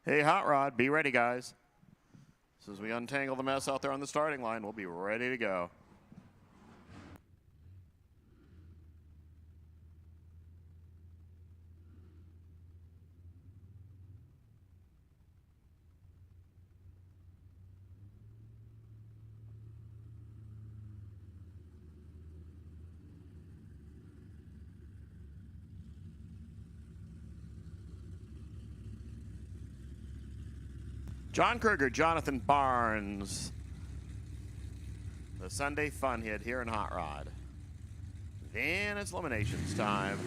Hey, Hot Rod, be ready, guys. So as we untangle the mess out there on the starting line, we'll be ready to go. John Kruger, Jonathan Barnes. The Sunday fun hit here in Hot Rod. Then it's eliminations time.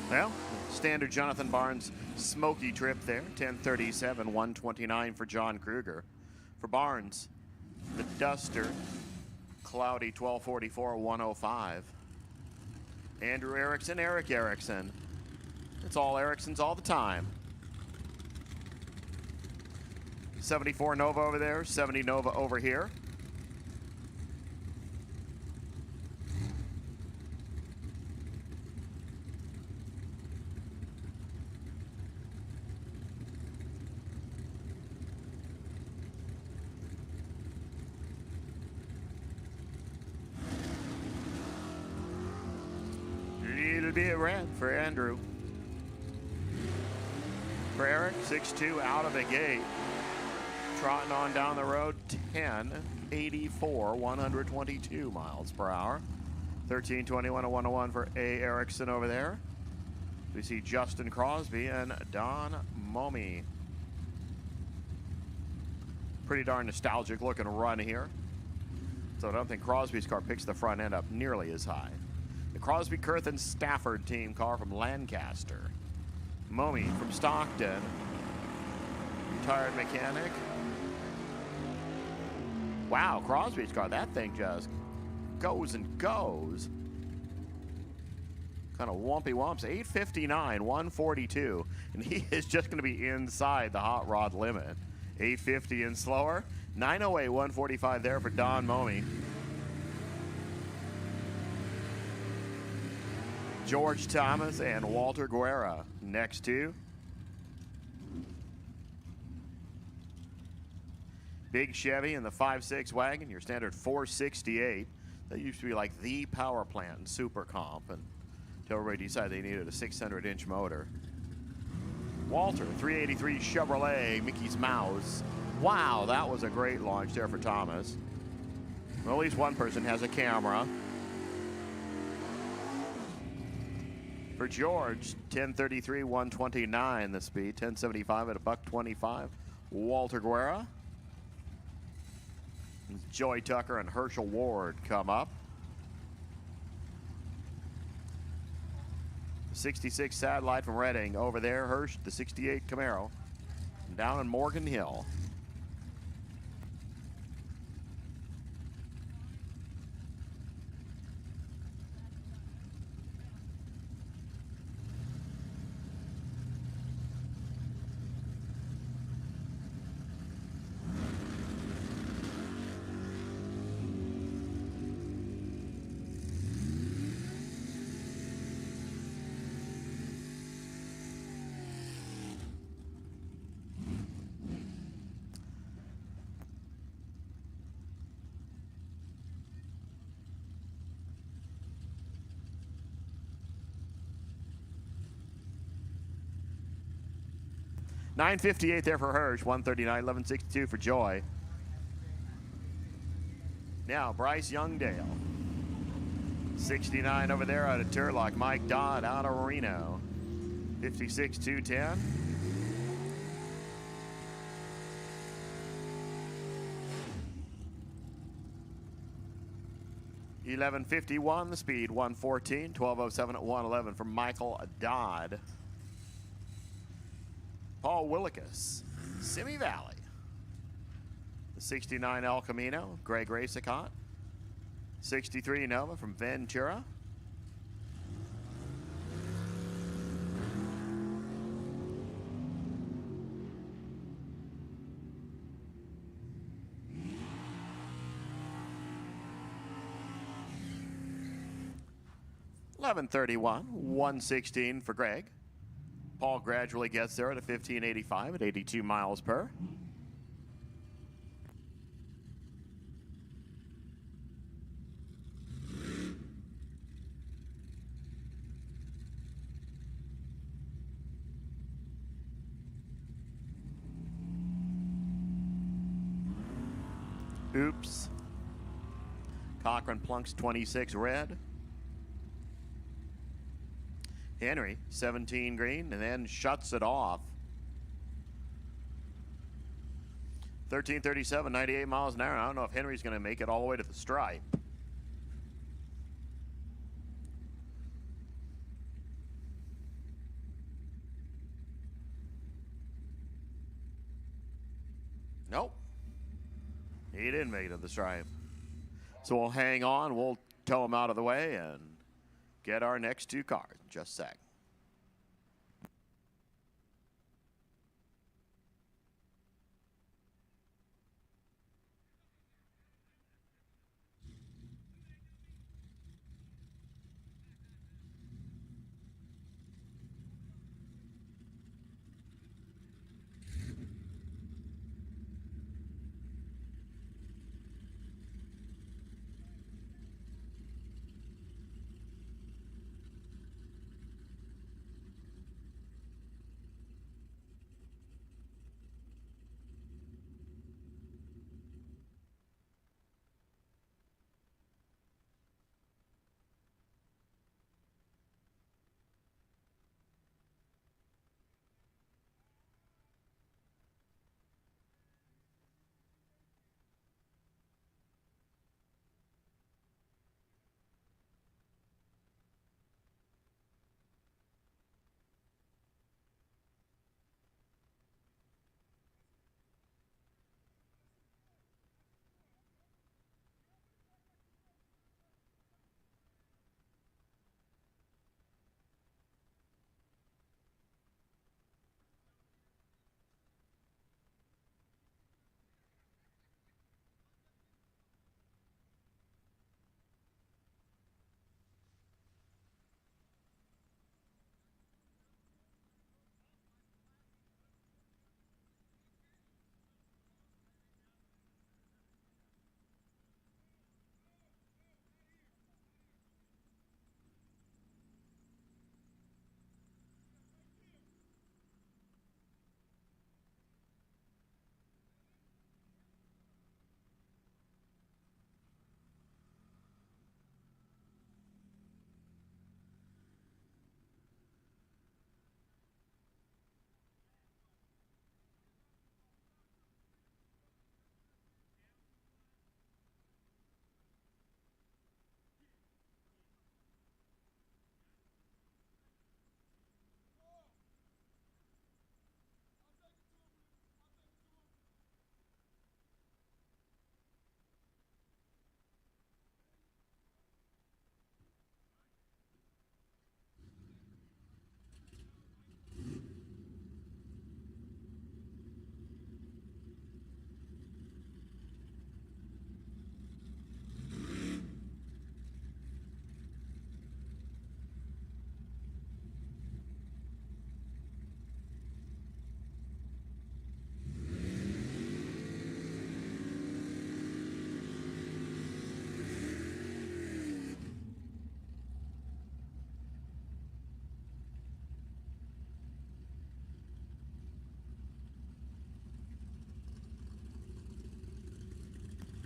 Well, standard Jonathan Barnes smoky trip there. 10:37, 1:29 for John Kruger. For Barnes, the Duster, cloudy 12:44, 1:05. Andrew Erickson, Eric Erickson. It's all Ericksons all the time. 74 Nova over there, 70 Nova over here. It'll be a red for Andrew. For Eric, 6'2", out of the gate. Trotting on down the road, 10:84, 122 miles per hour. 13:21 and 101 for A. Erickson over there. We see Justin Crosby and Don Momey. Pretty darn nostalgic looking run here. So I don't think Crosby's car picks the front end up nearly as high. The Crosby, Kurth, and Stafford team car from Lancaster. Momey from Stockton. Retired mechanic. Wow, Crosby's car, that thing just goes and goes. Kind of wumpy wumps. 859, 142. And he is just going to be inside the hot rod limit. 850 and slower. 908, 145 there for Don Momey. George Thomas and Walter Guerra next to. Big Chevy in the 5.6 wagon, your standard 468. That used to be like the power plant in Super Comp until everybody decided they needed a 600-inch motor. Walter, 383 Chevrolet, Mickey's Mouse. Wow, that was a great launch there for Thomas. Well, at least one person has a camera. For George, 10:33, 129 the speed, 10:75 at $1.25. Walter Guerra. Joey Tucker and Herschel Ward come up. The 66 Satellite from Reading over there. Hirsch, the 68 Camaro. Down in Morgan Hill. $9.58 there for Hirsch, 139, 11.62 for Joy. Now Bryce Youngdale, 69 over there out of Turlock. Mike Dodd out of Reno, 56, 210. 11:51 the speed, 1:14, 12:07 at 1:11 for Michael Dodd. Paul Willicus, Simi Valley. The 69 El Camino, Greg Racicot. 63 Nova from Ventura. $11.31, 1:16 for Greg. Paul gradually gets there at a 15.85 at 82 miles per. Oops. Cochran plunks 26 red. Henry 17 green and then shuts it off. 13:37, 98 miles an hour. I don't know if Henry's going to make it all the way to the stripe. Nope. He didn't make it to the stripe. So we'll hang on. We'll tow him out of the way and get our next two cars. Just a sec.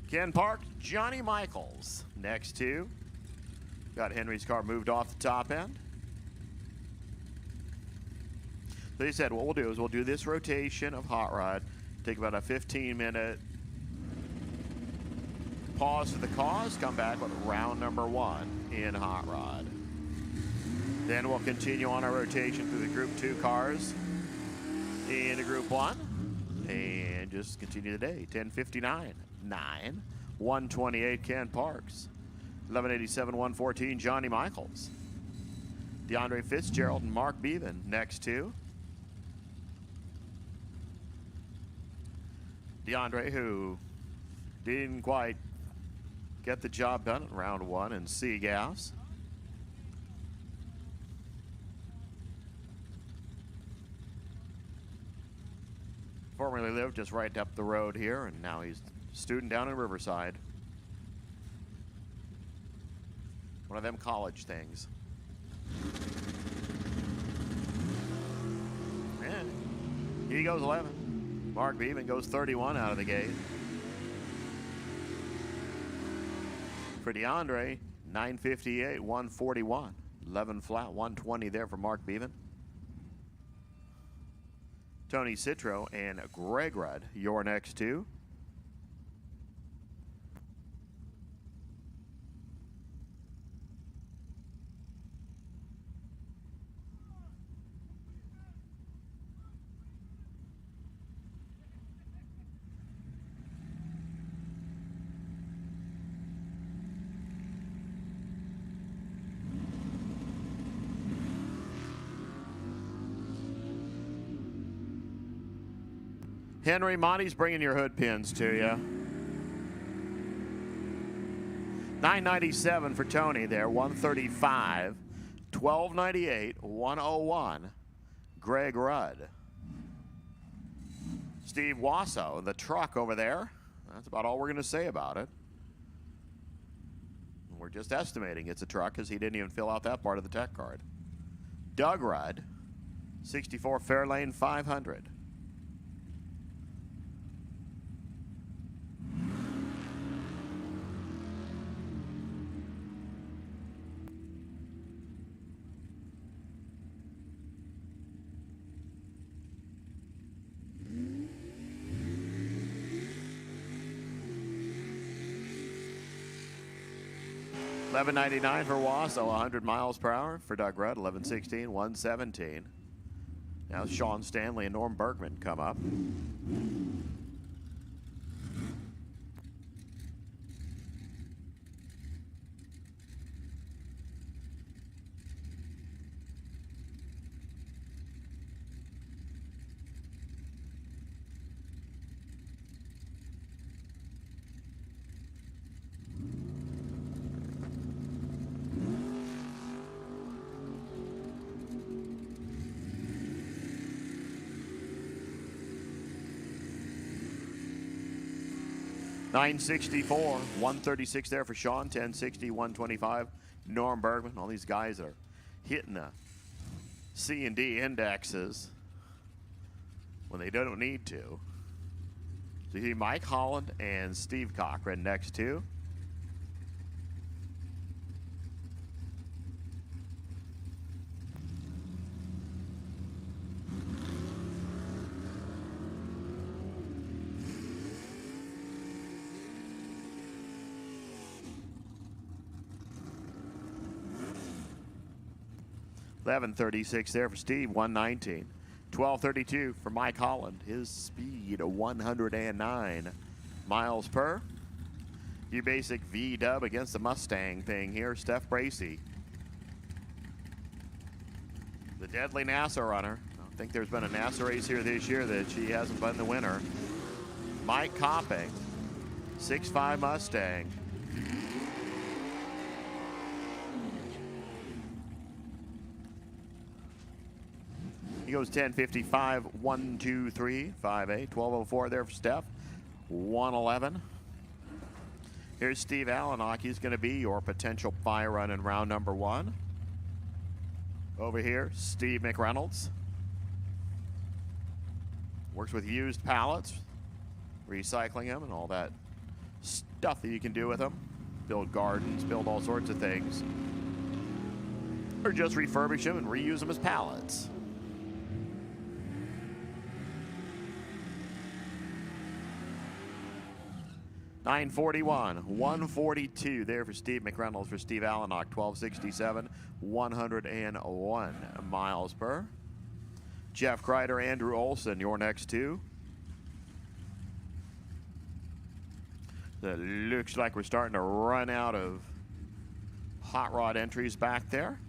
Ken Park, Johnny Michaels. Next two. Got Henry's car moved off the top end. They said what we'll do is we'll do this rotation of hot rod, take about a 15-minute pause for the cause, come back with round number 1 in Hot Rod. Then we'll continue on our rotation through the Group 2 cars into Group 1 and just continue the day. 10:59, 9, 128 Ken Parks, 11:87, 114 Johnny Michaels, DeAndre Fitzgerald and Mark Bevan next 2. DeAndre, who didn't quite get the job done in round 1 in C gas. Formerly lived just right up the road here, and now he's a student down in Riverside. One of them college things. And he goes 11. Mark Bevan goes 31 out of the gate. For DeAndre, 9:58, 141. 11 flat, 120 there for Mark Bevan. Tony Citro and Greg Rudd, your next 2. Henry, Monty's bringing your hood pins to you. 997 for Tony there, 135, 1298, 101, Greg Rudd. Steve Wasso, the truck over there. That's about all we're going to say about it. We're just estimating it's a truck because he didn't even fill out that part of the tech card. Doug Rudd, 64 Fairlane 500. $11.99 for Wasso, 100 miles per hour for Doug Rudd, 11:16, 117. Now Sean Stanley and Norm Bergman come up. $9.64, 136 there for Sean, 10.60, 125. Norm Bergman, all these guys are hitting the C and D indexes when they don't need to. So you see Mike Holland and Steve Cochran next 2. $11.36 there for Steve, 119. $12.32 for Mike Holland. His speed, 109 miles per. Your basic V-dub against the Mustang thing here, Steph Bracey. The deadly NASA runner. I don't think there's been a NASA race here this year that she hasn't been the winner. Mike Copping, 6'5" Mustang. He goes 10.55, 1, 2, 3, 5A, 12.04 there for Steph, 111. Here's Steve Allenhock. He's going to be your potential fire run in round number 1. Over here, Steve McReynolds. Works with used pallets, recycling them and all that stuff that you can do with them. Build gardens, build all sorts of things. Or just refurbish them and reuse them as pallets. 941, 142 there for Steve McReynolds. For Steve Allenok, 1267, 101 miles per. Jeff Kreider, Andrew Olson, your next two. It looks like we're starting to run out of hot rod entries back there.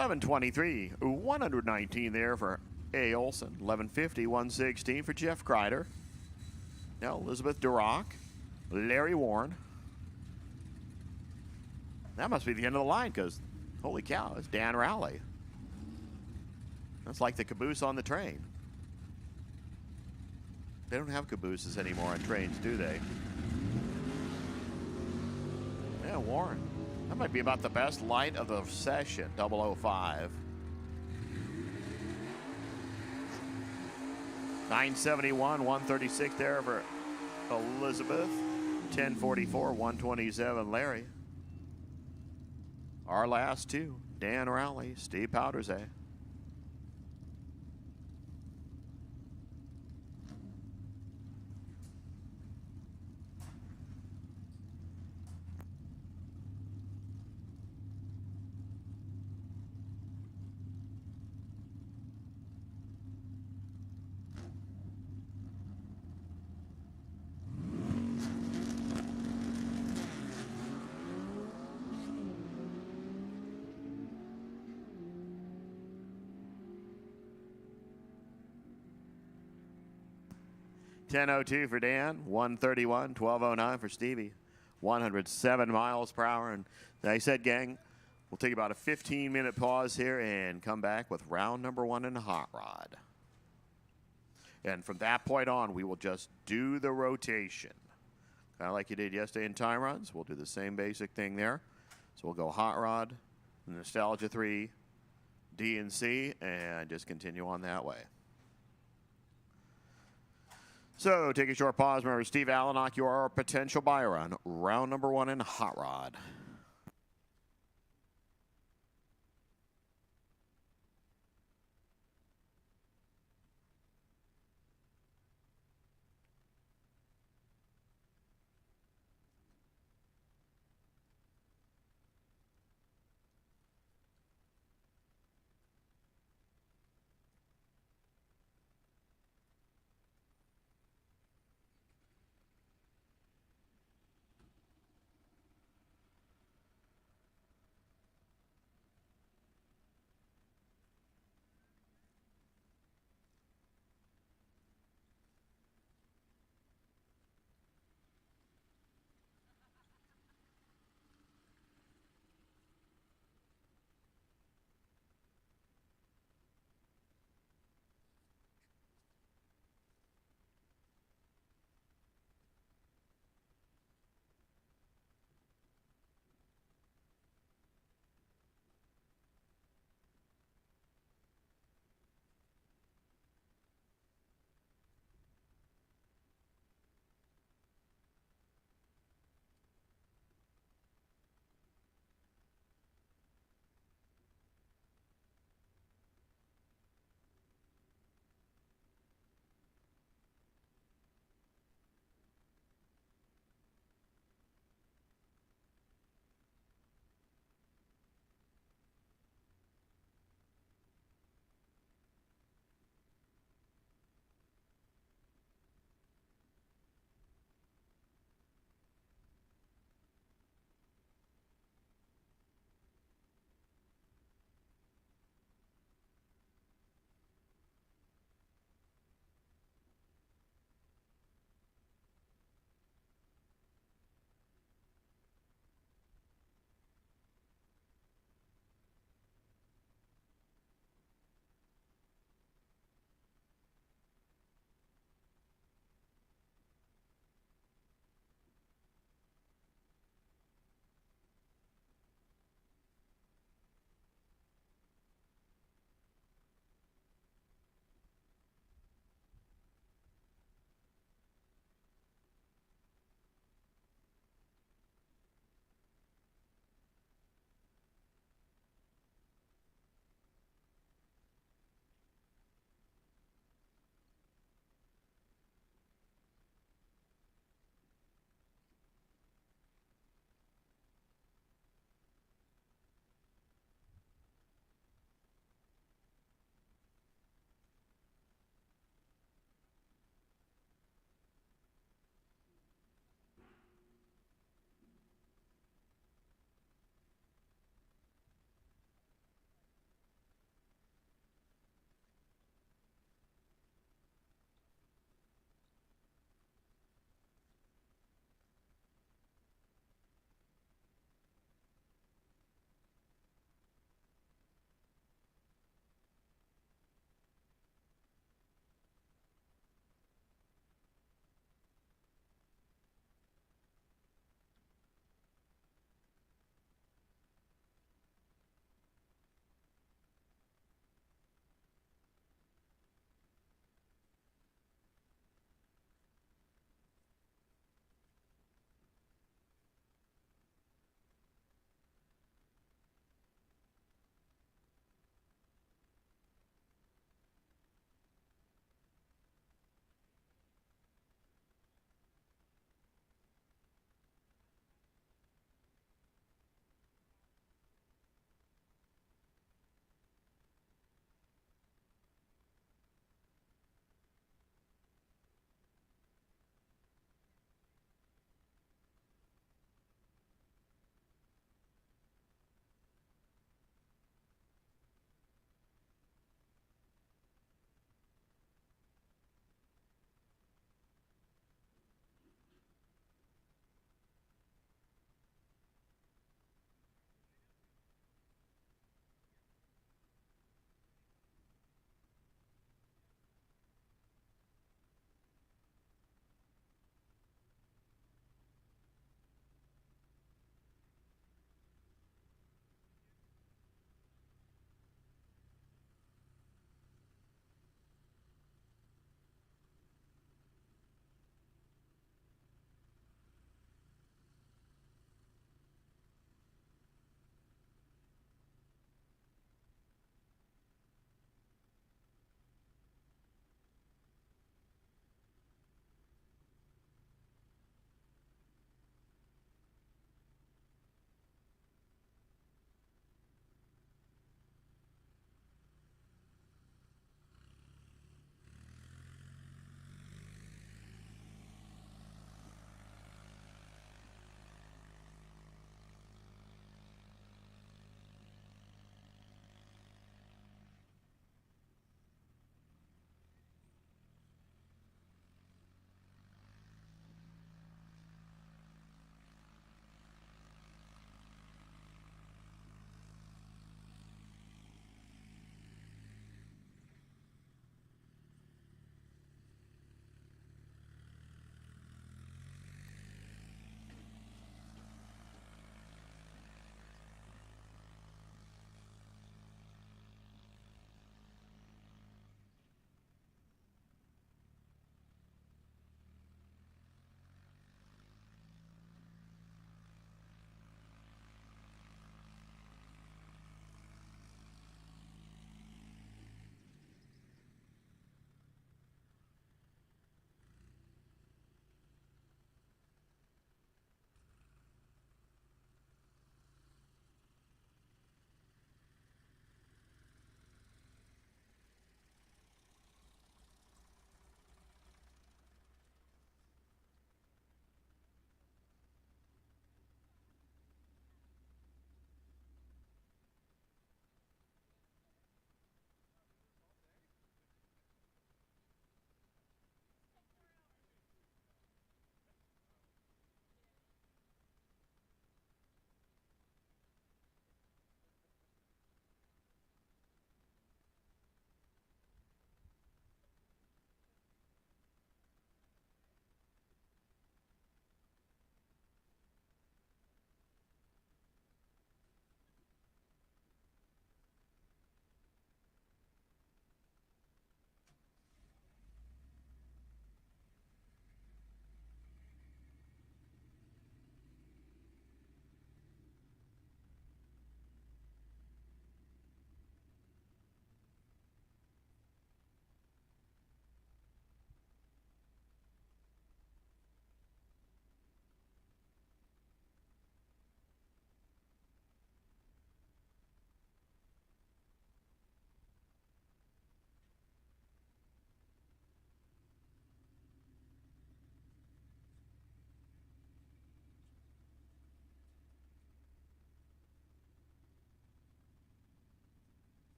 $11.23, 119 there for A. Olson. $11.50, 116 for Jeff Kreider. Now Elizabeth Durock, Larry Warren. That must be the end of the line because, holy cow, it's Dan Rowley. That's like the caboose on the train. They don't have cabooses anymore on trains, do they? Yeah, Warren. That might be about the best light of the session, 005. 971, 136 there for Elizabeth. 1044, 127 Larry. Our last two, Dan Rowley, Steve Powdersay. $10.02 for Dan, 131, 12.09 for Stevie, 107 miles per hour. And like I said, gang, we'll take about a 15-minute pause here and come back with round number one in hot rod. And from that point on, we will just do the rotation. Kind of like you did yesterday in time runs. We'll do the same basic thing there. So we'll go hot rod, Nostalgia 3, D and C, and just continue on that way. So take a short pause. Remember, Steve Allenok, you are our potential buyer on round number one in hot rod.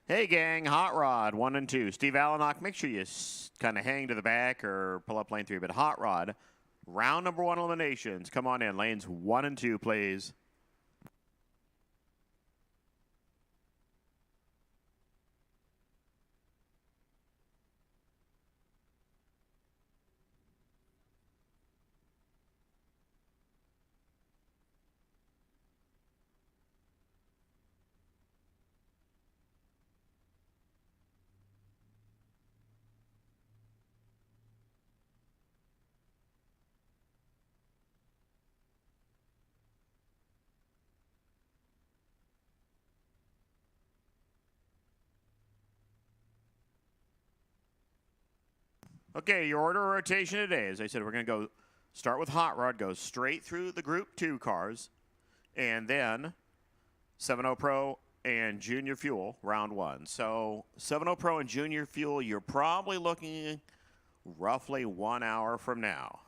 Hey, gang, Hot Rod 1 and 2. Steve Allenach, make sure you kind of hang to the back or pull up lane 3. But Hot Rod, round number 1 eliminations. Come on in. Lanes 1 and 2, please. Okay, your order of rotation today, as I said, we're going to go start with Hot Rod, go straight through the Group 2 cars, and then 7.0 Pro and Junior Fuel, round 1. So 7.0 Pro and Junior Fuel, you're probably looking roughly 1 hour from now.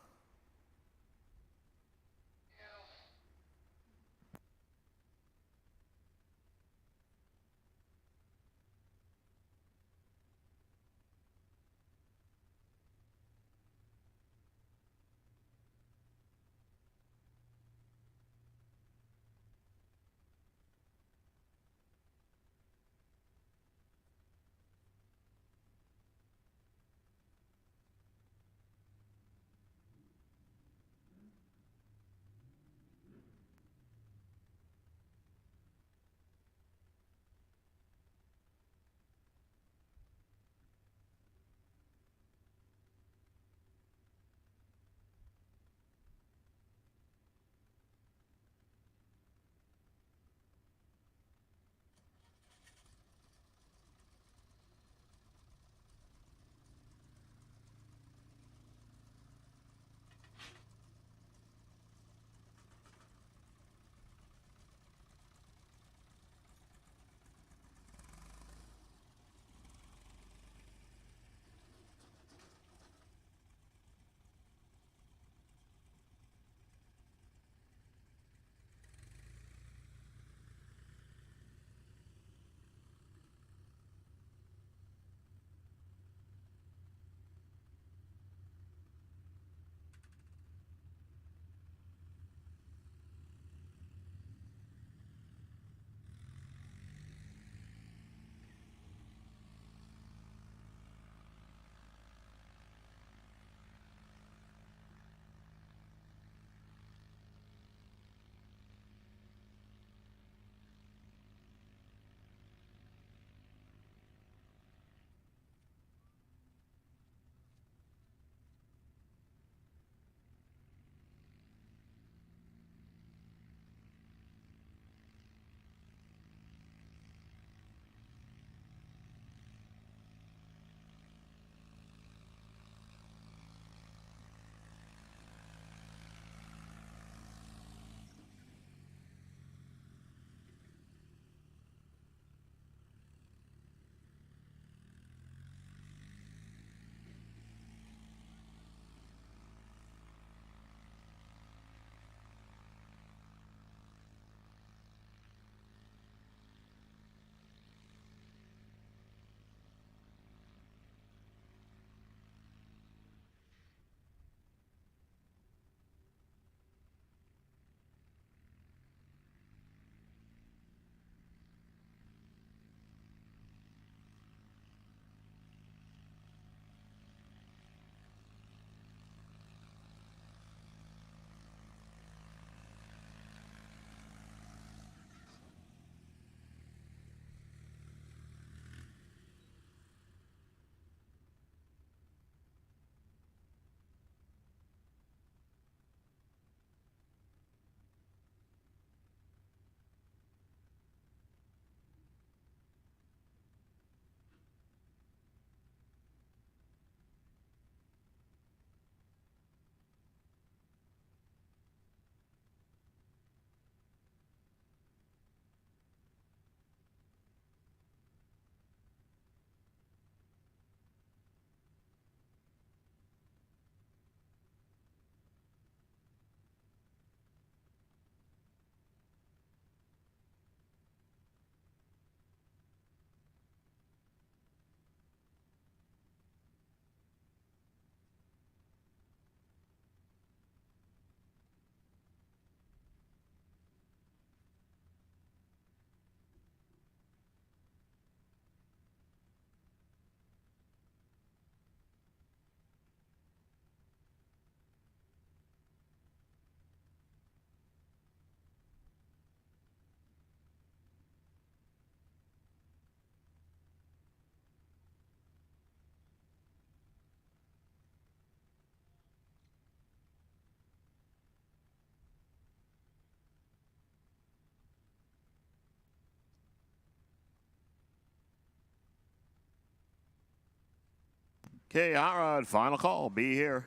Okay, Hot Rod, final call. Be here.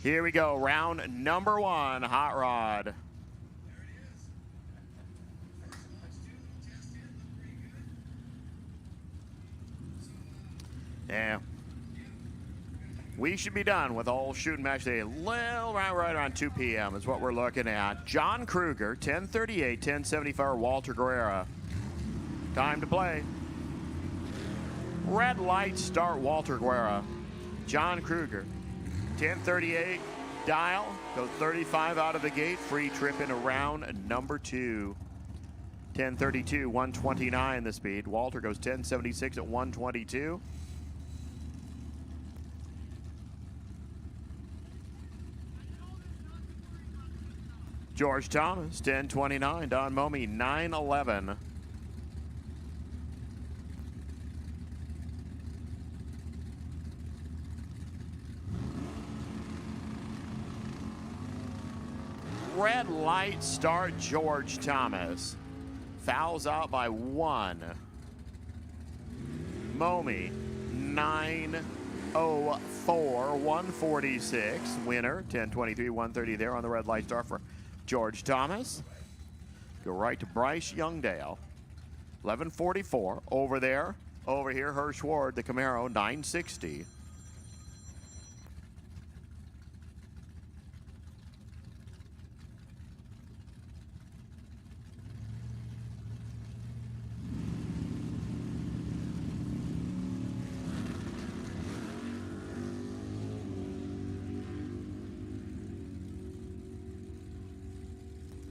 Here we go, round number 1, Hot Rod. Yeah. We should be done with all shooting match day. Well, right around 2 p.m. is what we're looking at. John Kruger, 1038, 1074, Walter Guerrera. Time to play. Red light start, Walter Guerrera. John Kruger, 1038, dial, goes 35 out of the gate, free trip in round number 2. 1032, 129 the speed. Walter goes 1076 at 122. George Thomas, 1029. Don Momi, 911. Red light start, George Thomas. Fouls out by 1. Momi, 904, 146. Winner, 1023, 130 there on the red light start for George Thomas. Go right to Bryce Youngdale. 1144 over there. Over here, Hirsch Ward, the Camaro, 960.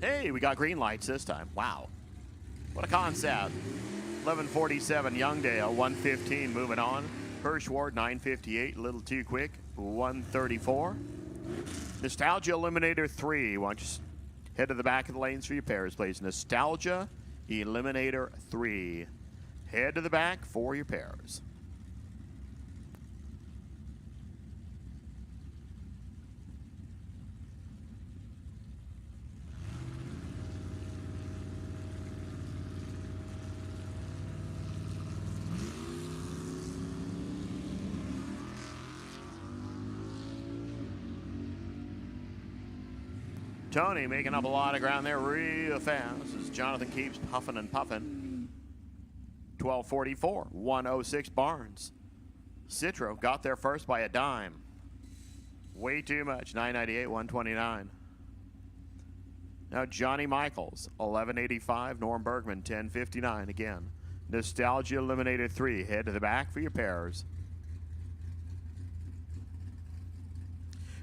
Hey, we got green lights this time. Wow. What a concept. 1147, Youngdale, 115, moving on. Hirsch Ward, 958, a little too quick, 134. Nostalgia Eliminator 3. Why don't you head to the back of the lanes for your pairs, please. Nostalgia Eliminator 3. Head to the back for your pairs. Tony making up a lot of ground there real fast as Jonathan keeps puffing and puffing. 1244, 106 Barnes. Citro got there first by a dime. Way too much, 998, 129. Now Johnny Michaels, 1185. Norm Bergman, 1059. Again, Nostalgia eliminated 3. Head to the back for your pairs.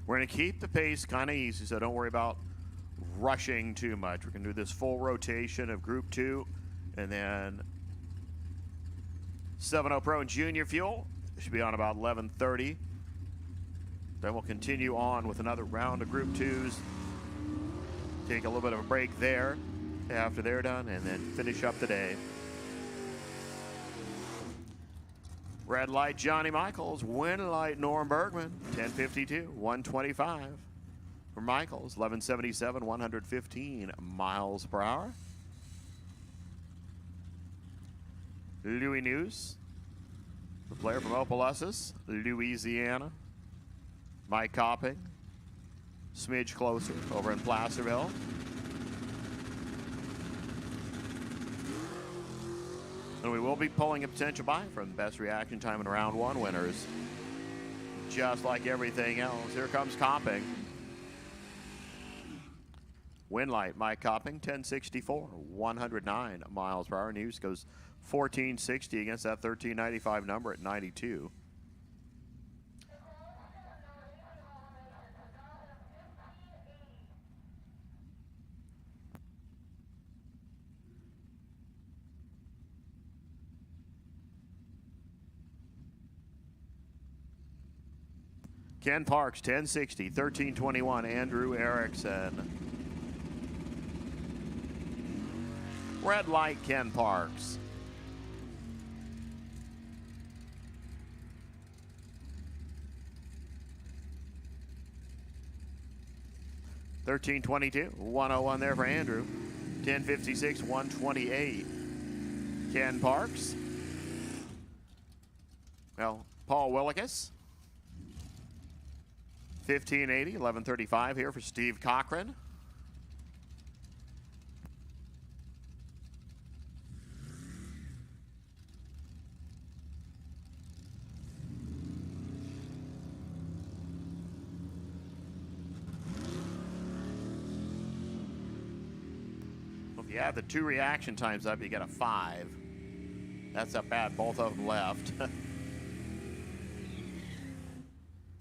We're going to keep the pace kind of easy, so don't worry about rushing too much. We're going to do this full rotation of Group 2, and then 7-0 Pro and Junior Fuel. Should be on about 11:30. Then we'll continue on with another round of Group 2s. Take a little bit of a break there after they're done, and then finish up the day. Red light, Johnny Michaels. Win light, Norm Bergman. 1052, 125. For Michaels, 1177, 115 miles per hour. Louis News, the player from Opelousas, Louisiana. Mike Copping, smidge closer over in Placerville. And we will be pulling a potential buy from best reaction time in round 1 winners. Just like everything else. Here comes Copping. Win light, Mike Copping, 1064, 109 miles per hour. News goes 1460 against that 1395 number at 92. Ken Parks, 1060, 1321, Andrew Erickson. Red light, Ken Parks. $13.22, 101 there for Andrew. 10.56, 128. Ken Parks. Well, Paul Willikis. 1580, 1135 here for Steve Cochran. Well, if you add the 2 reaction times up, you get a 5. That's not bad, both of them left.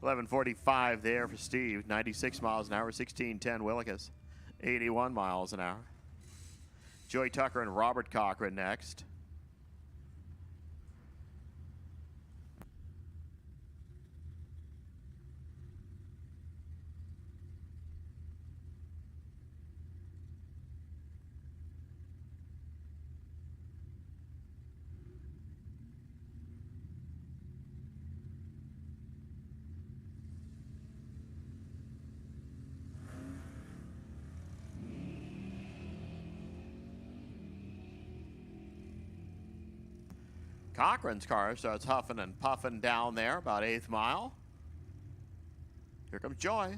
11:45 there for Steve. 96 miles an hour. 16:10 Willikis. 81 miles an hour. Joey Tucker and Robert Cochran next. Cochran's car starts huffing and puffing down there, about 8th mile. Here comes Joy.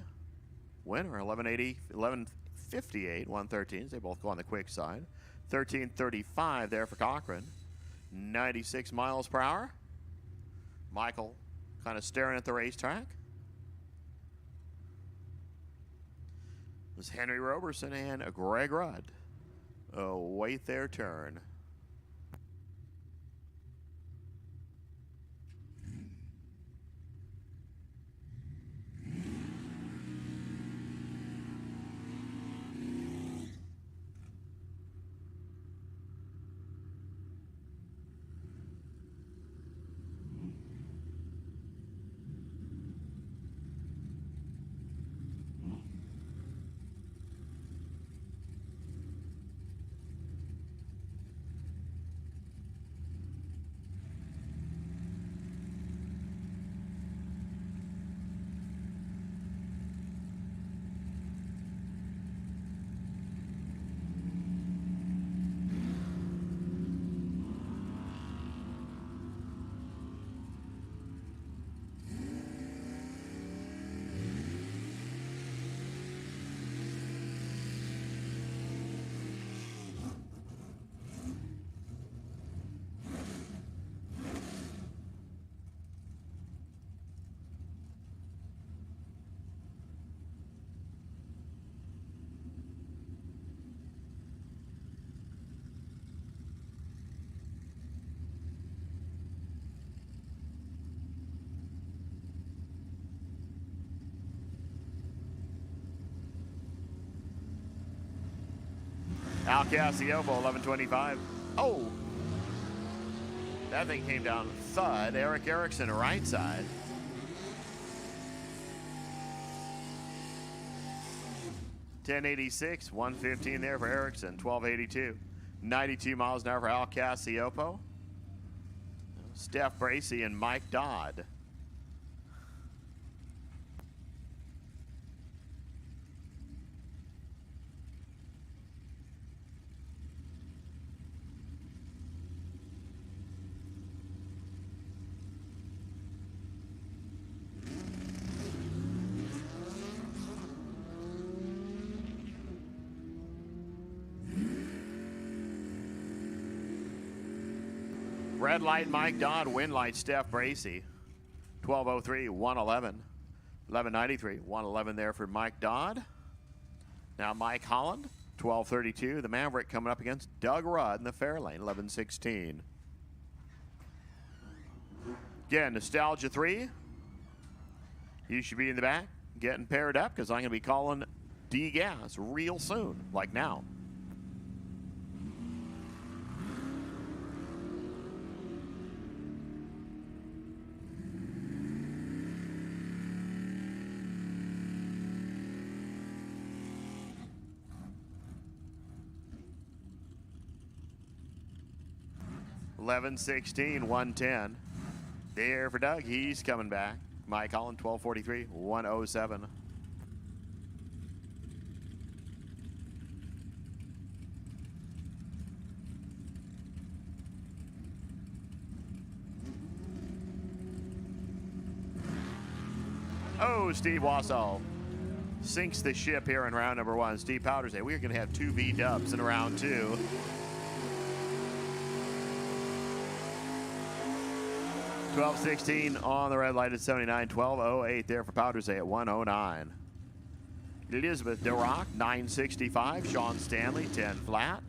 Winner, 1180, 1158, 113s. They both go on the quick side. 1335 there for Cochran. 96 miles per hour. Michael kind of staring at the racetrack. It was Henry Roberson and Greg Rudd. Await their turn. Al Cassiopo, 11:25. Oh, that thing came down thud. Eric Erickson, right side. $10.86, 115 there for Erickson, 12.82. 92 miles an hour for Al Cassiopo. Steph Bracey and Mike Dodd. Red light Mike Dodd, win light Steph Bracey. 12:03, 111. 11:93, 111 there for Mike Dodd. Now Mike Holland, 12:32. The Maverick coming up against Doug Rudd in the fair lane, 11:16. Again, Nostalgia 3. You should be in the back getting paired up because I'm going to be calling D-Gas real soon, like now. $11.16, 110. There for Doug. He's coming back. Mike Holland, 12:43, 107. Oh, Steve Wassall sinks the ship here in round number 1. Steve Powders say we're going to have 2 V-dubs in round 2. $12.16 on the red light at 79. $12.08 there for Powders at 109. Elizabeth DeRock, 965. Sean Stanley, 10 flat.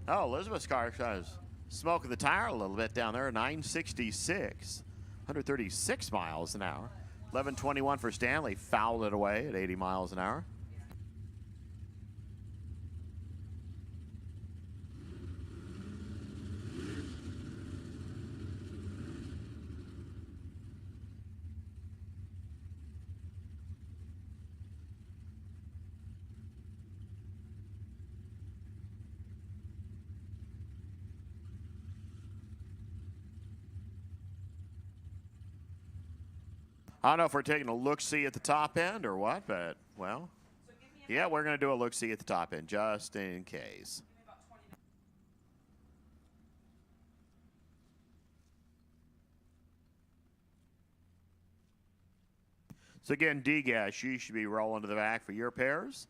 Oh, Elizabeth's car says smoking the tire a little bit down there. 966, 136 miles an hour. 11:21 for Stanley. Fouled it away at 80 miles an hour. I don't know if we're taking a look-see at the top end or what, but, well, yeah, we're going to do a look-see at the top end just in case. So again, D-Gas, you should be rolling to the back for your pairs.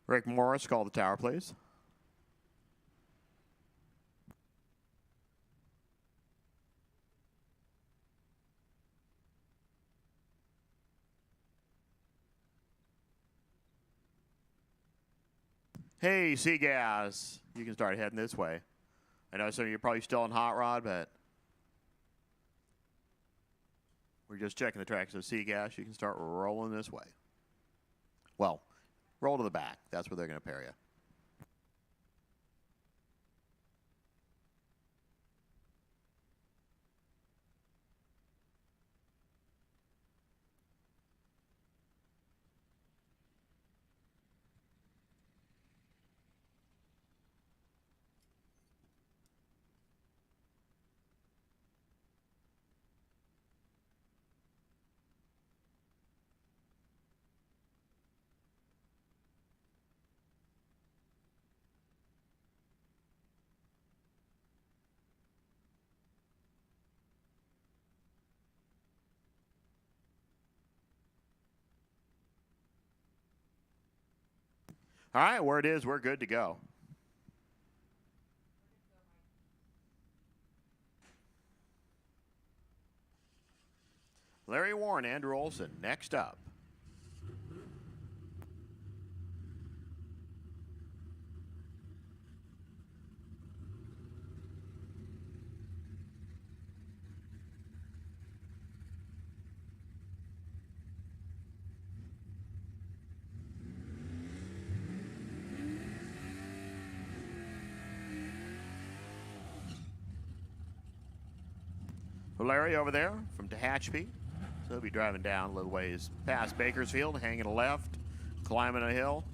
Rick Morris, call the tower, please. Hey, Seagas, you can start heading this way. I know some of you are probably still on Hot Rod, but We're just checking the track. So C-Gas, you can start rolling this way. Well, roll to the back. That's where they're going to pair you. All right, where it is, we're good to go. Larry Warren, Andrew Olson, next up. Larry over there from Tehachapi. So he'll be driving down a little ways past Bakersfield, hanging a left, climbing a hill.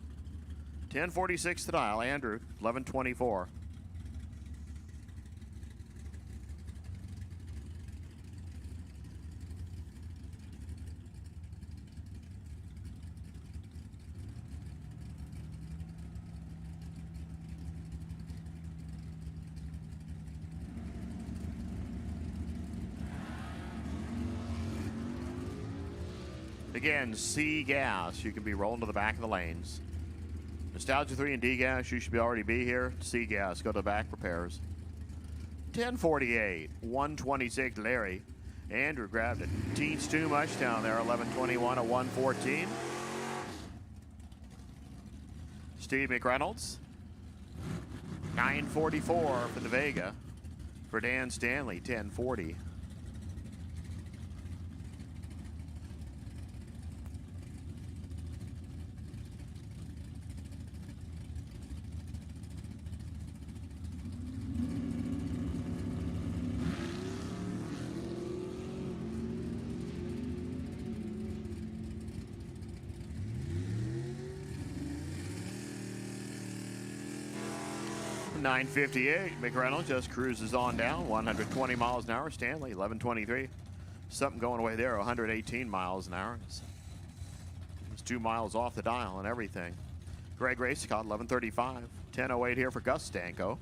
10:46 to dial. Andrew, 11:24. Again, C-Gas, you can be rolling to the back of the lanes. Nostalgia 3 and D-Gas, you should already be here. C-Gas, go to the back, repairs. 10:48, 126, Larry. Andrew grabbed it. Teens too much down there, 11:21 at 114. Steve McReynolds, 9:44 for the Vega. For Dan Stanley, 10:40. $9.58. McReynolds just cruises on down, 120 miles an hour. Stanley, 11:23. Something going away there, 118 miles an hour. It's 2 miles off the dial and everything. Greg Racecott, 11:35. 10:08 here for Gus Stanko.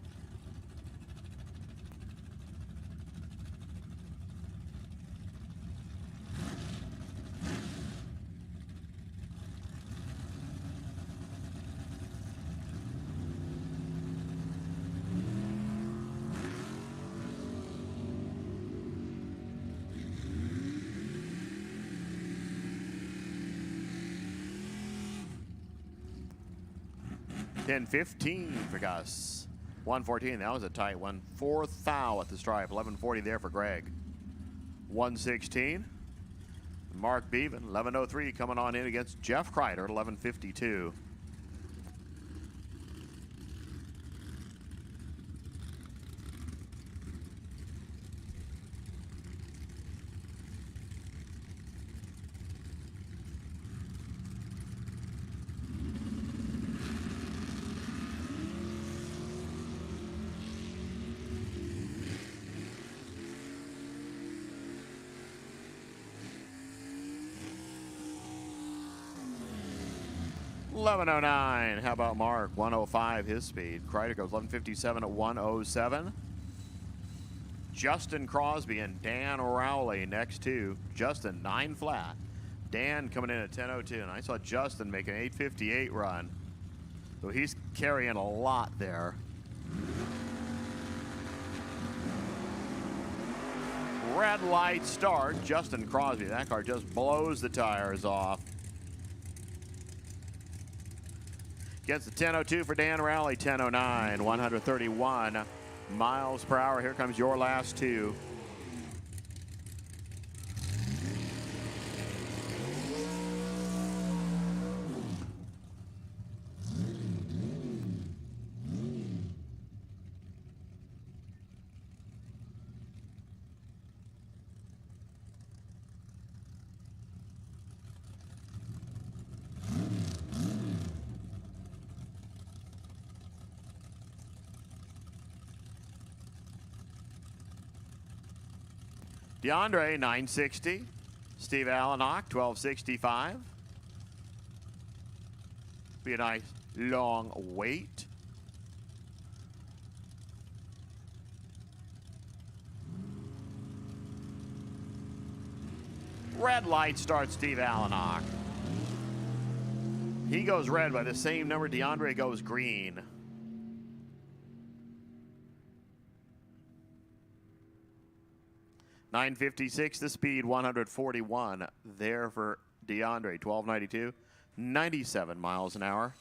$10.15 for Gus. 114, that was a tight one. Fourth thou at the stripe. 11:40 there for Greg. 116. Mark Bevan, 11:03 coming on in against Jeff Kreider at 11:52. $11.09. How about Mark? 105 his speed. Kreider goes 11:57 at 107. Justin Crosby and Dan Rowley next to Justin, 9 flat. Dan coming in at 10:02, and I saw Justin make an 8:58 run. So he's carrying a lot there. Red light start. Justin Crosby. That car just blows the tires off. Gets the 10:02 for Dan Rowley, 10:09, 131 miles per hour. Here comes your last two. DeAndre, 960. Steve Allenhock, 1265. Be a nice long wait. Red light starts Steve Allenhock. He goes red by the same number. DeAndre goes green. .956 the speed, 141 there for DeAndre. 1292, 97 miles an hour.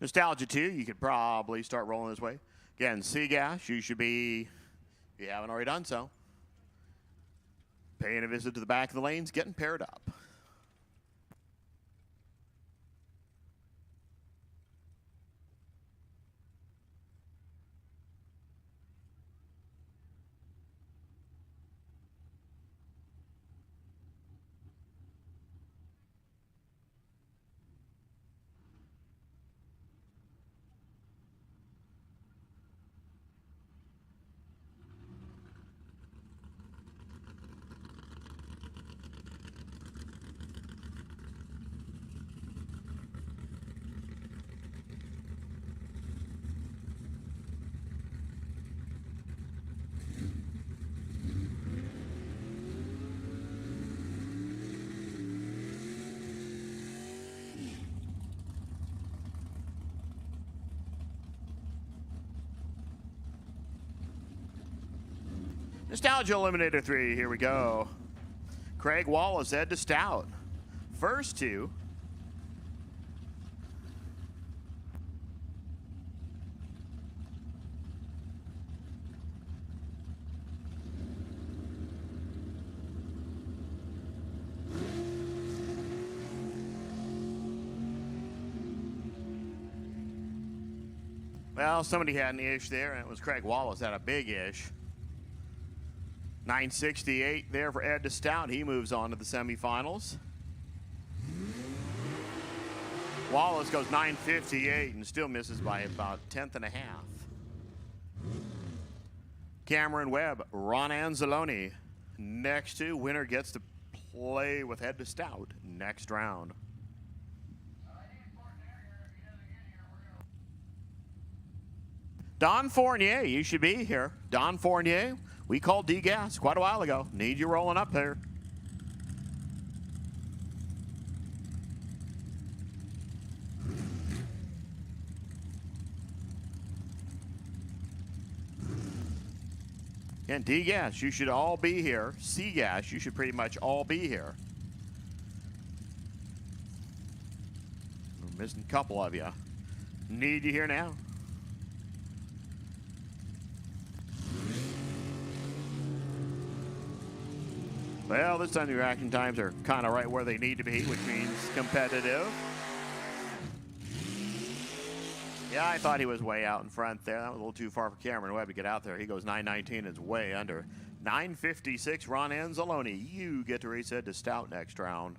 Nostalgia 2, you could probably start rolling this way. Again, C-Gas, you should be, if you haven't already done so, paying a visit to the back of the lanes, getting paired up. Nostalgia Eliminator 3, here we go. Craig Wallace, Ed to Stout. First two. Well, somebody had an ish there, and it was Craig Wallace had a big ish. 968 there for Ed to Stout. He moves on to the semifinals. Wallace goes 958 and still misses by about 1/10 and a half. Cameron Webb, Ron Anzalone. Next two, winner gets to play with Ed to Stout next round. Don Fournier, you should be here. Don Fournier. We called D-Gas quite a while ago. Need you rolling up there. And D-Gas, you should all be here. C-Gas, you should pretty much all be here. We're missing a couple of you. Need you here now. Well, this time the reaction times are kind of right where they need to be, which means competitive. Yeah, I thought he was way out in front there. That was a little too far for Cameron Webb to get out there. He goes 919, is way under. 956, Ron Anzalone. You get to race Ed to Stout next round.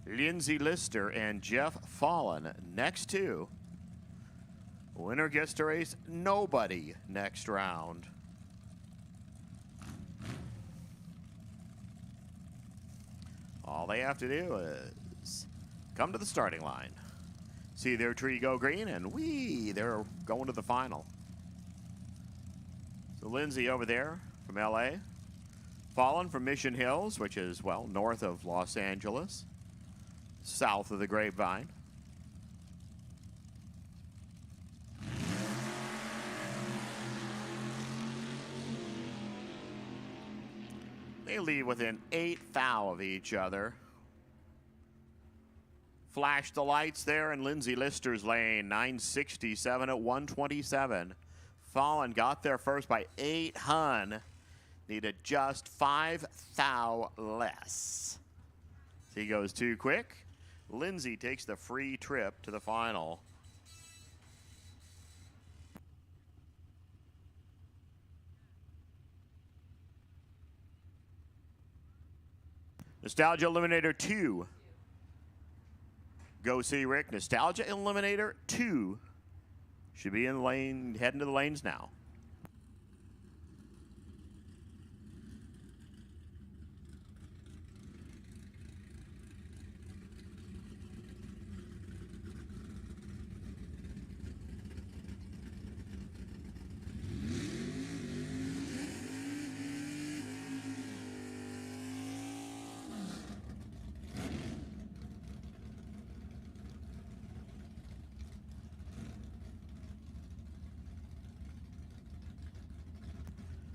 Lindsay Lister and Jeff Fallon next two. Winner gets to race nobody next round. All they have to do is come to the starting line. See their tree go green, and they're going to the final. So Lindsay over there from LA. Fallon from Mission Hills, which is, well, north of Los Angeles. south of the Grapevine. They lead within 8 thou of each other. Flash the lights there in Lindsay Lister's lane, 967 at 127. Fallon got there first by 8 hun. Needed just 5 thou less. He goes too quick. Lindsay takes the free trip to the final. Nostalgia Eliminator 2. Go see Rick. Nostalgia Eliminator 2 should be in the lane, heading to the lanes now.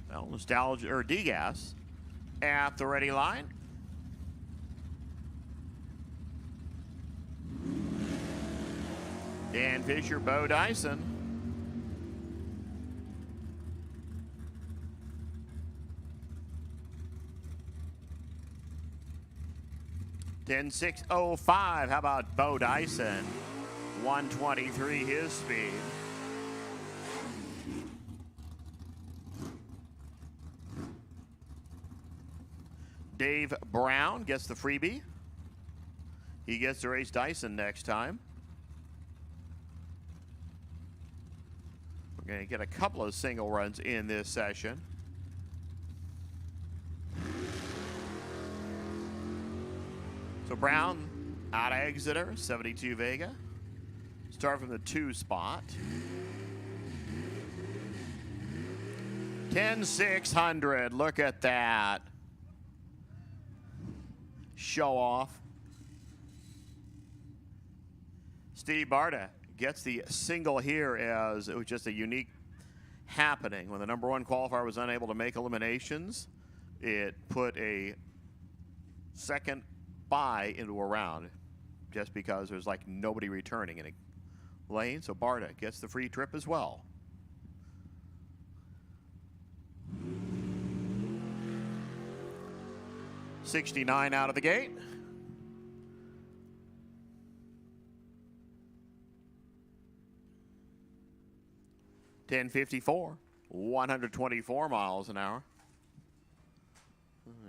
Well, Nostalgia or D-Gas at the ready line. Dan Fisher, Bo Dyson. $10.605. How about Bo Dyson? 123 his speed. Dave Brown gets the freebie. He gets to race Dyson next time. We're going to get a couple of single runs in this session. So Brown out of Exeter, 72 Vega. Start from the 2 spot. 10,600. Look at that. Show off. Steve Barta gets the single here as it was just a unique happening. When the #1 qualifier was unable to make eliminations, it put a second bye into a round just because there's like nobody returning in a lane. So Barta gets the free trip as well. $69 out of the gate. $10.54, 124 miles an hour.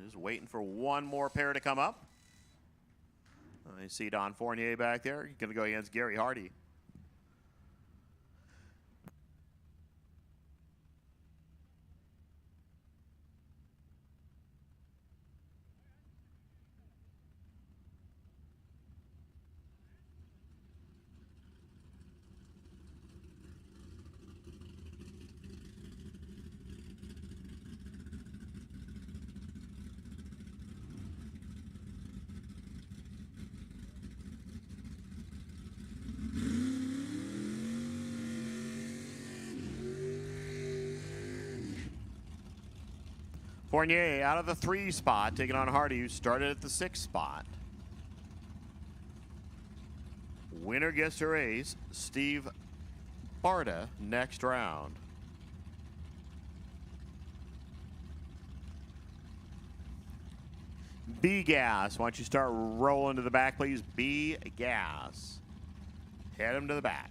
Just waiting for one more pair to come up. I see Don Fournier back there. He's going to go against Gary Hardy. Fournier out of the 3 spot, taking on Hardy, who started at the 6 spot. Winner gets to race Steve Barta next round. B-Gas, why don't you start rolling to the back, please? B-Gas. Head him to the back.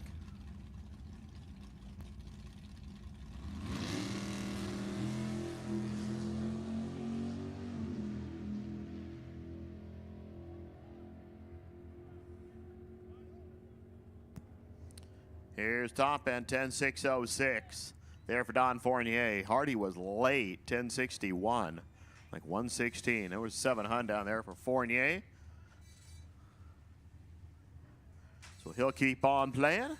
Here's top end, 10.606. There for Don Fournier. Hardy was late, 10.61. Like 116. There was 7 hun down there for Fournier. So he'll keep on playing.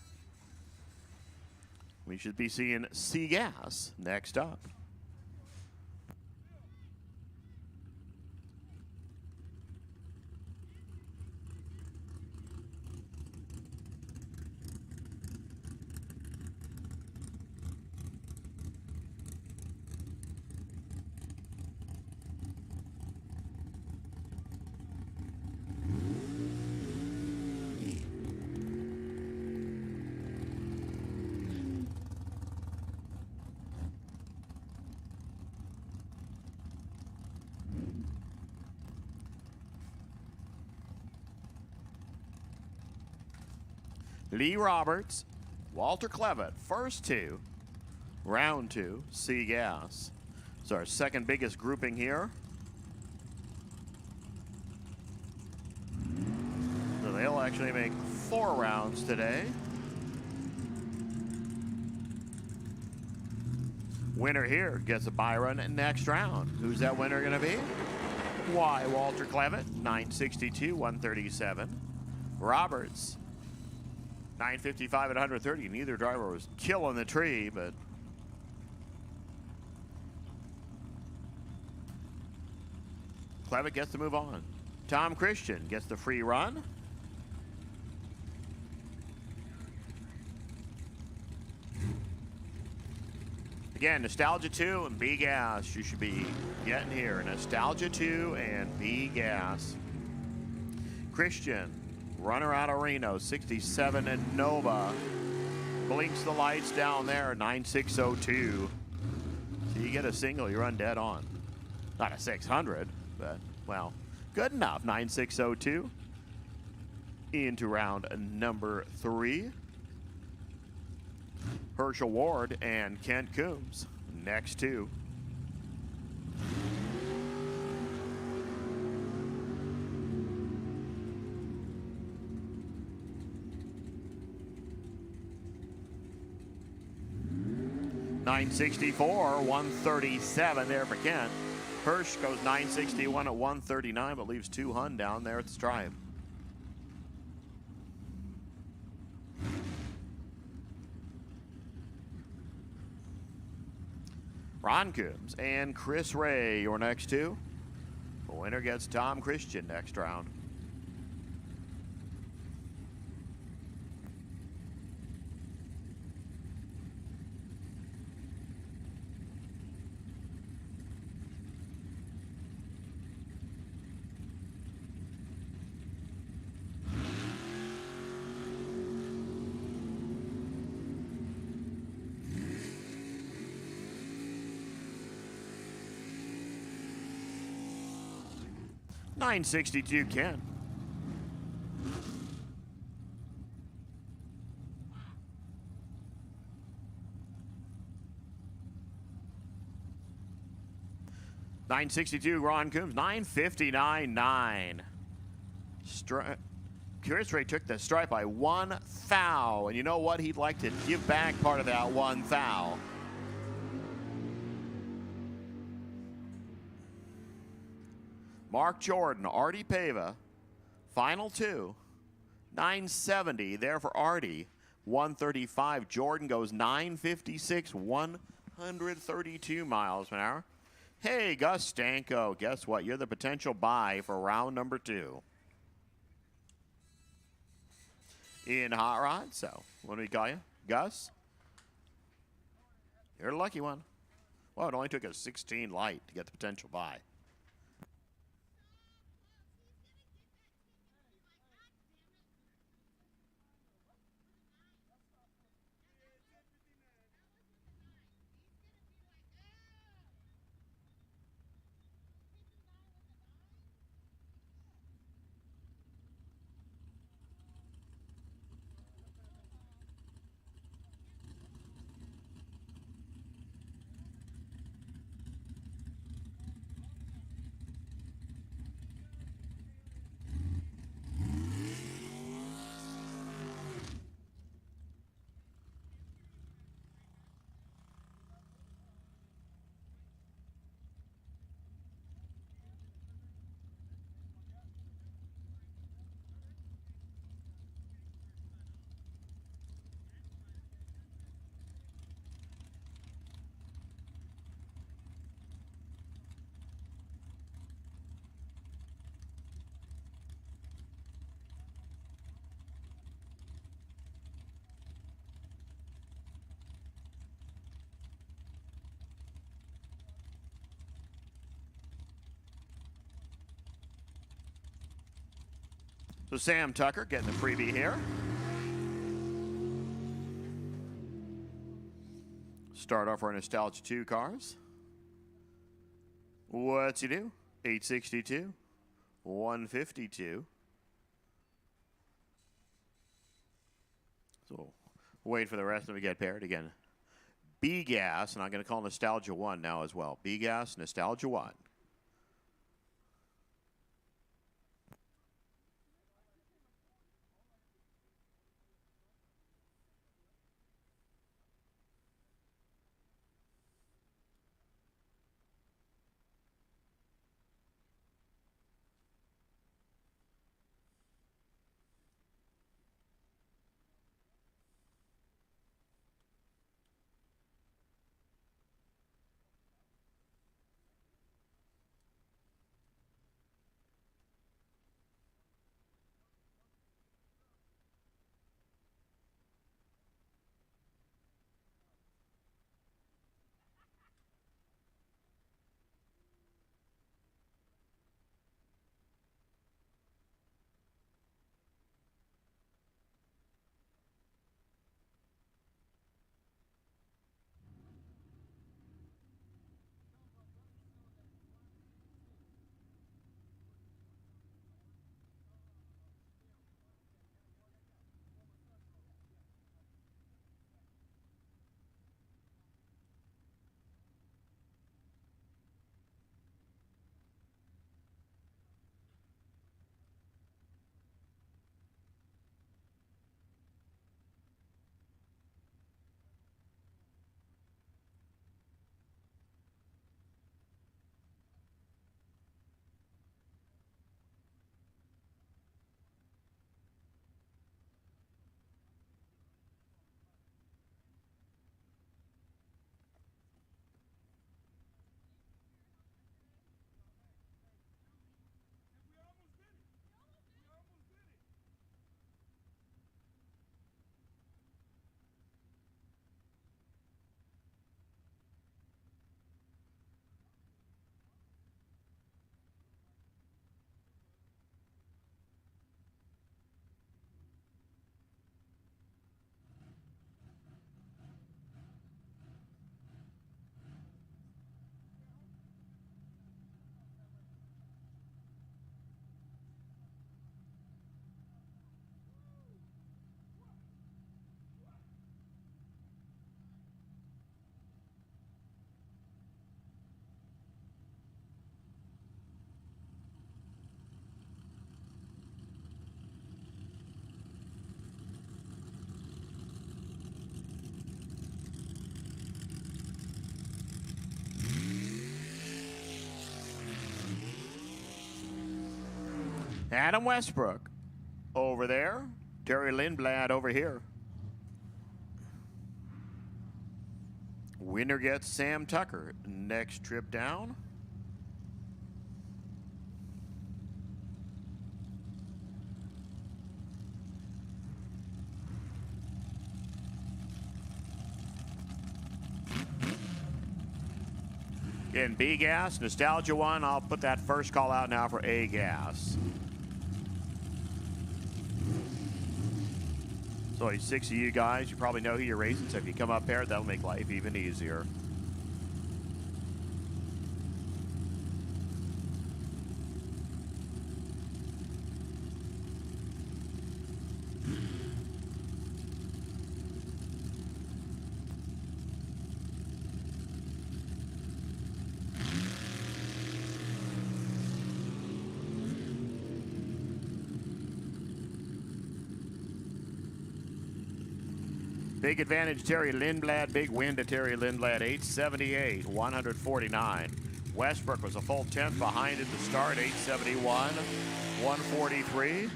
We should be seeing C-Gas next up. Lee Roberts, Walter Clevitt, first two. Round two, C Gas. It's our second biggest grouping here. So they'll actually make 4 rounds today. Winner here gets a bye run next round. Who's that winner going to be? Why, Walter Clevitt, 962, 137. Roberts, 955 at 130. Neither driver was killing the tree, but Clevitt gets to move on. Tom Christian gets the free run. Again, Nostalgia 2 and B Gas. You should be getting here. Nostalgia 2 and B Gas. Christian, runner out of Reno, 67 and Nova. Blinks the lights down there, 9602. So you get a single, you run dead on. Not a 600, but, well, good enough. 9602 into round number 3. Herschel Ward and Kent Coombs, next two. .964, 137 there for Kent. Hirsch goes 961 at 139, but leaves 2 Hun down there at the stripe. Ron Coombs and Chris Ray, your next two. The winner gets Tom Christian next round. .962 Ken. .962 Ron Coombs. 959.9. Chris Ray took the stripe by 1 thou, and you know what? He'd like to give back part of that 1 thou. Mark Jordan, Artie Pava, final two. 970 there for Artie. 135. Jordan goes 956, 132 miles an hour. Hey, Gus Stanko, guess what? You're the potential buy for round number 2. In Hot Rod, so what do we call you? Gus? You're a lucky one. Well, it only took a 16 light to get the potential buy. So Sam Tucker getting the freebie here. Start off our Nostalgia 2 cars. What's he do? 862, 152. So wait for the rest of them to get paired again. B-Gas, and I'm going to call Nostalgia 1 now as well. B-Gas, Nostalgia 1. Adam Westbrook over there. Terry Lindblad over here. Winner gets Sam Tucker. Next trip down. Again, B-Gas, Nostalgia 1. I'll put that first call out now for A-Gas. So 6 of you guys, you probably know who you're racing, so if you come up paired, that'll make life even easier. Big advantage, Terry Lindblad. Big win to Terry Lindblad, 878, 149. Westbrook was a full 10th behind at the start, 871, 143.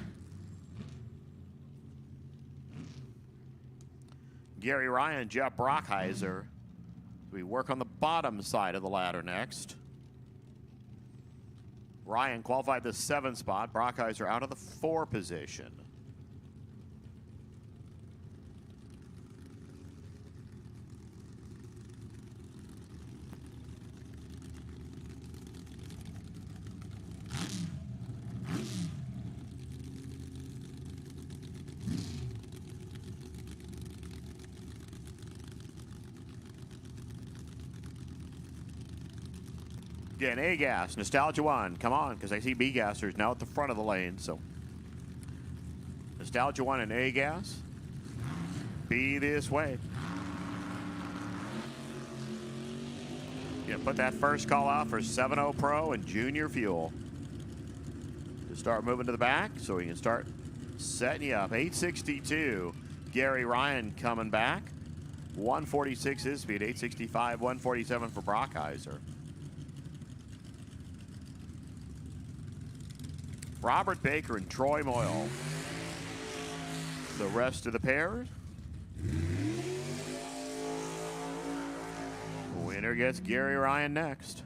Gary Ryan, Jeff Brockhiser. We work on the bottom side of the ladder next. Ryan qualified the 7th spot. Brockhiser out of the 4 position. Again, A-Gas, Nostalgia 1, come on, because I see B-Gassers now at the front of the lane, so. Nostalgia 1 and A-Gas. be this way. Yeah, put that first call out for 7-0 Pro and Junior Fuel to start moving to the back so we can start setting you up. 862, Gary Ryan coming back. 146 his speed, 865, 147 for Brockheiser. Robert Baker and Troy Moyle. The rest of the pairs. Winner gets Gary Ryan next.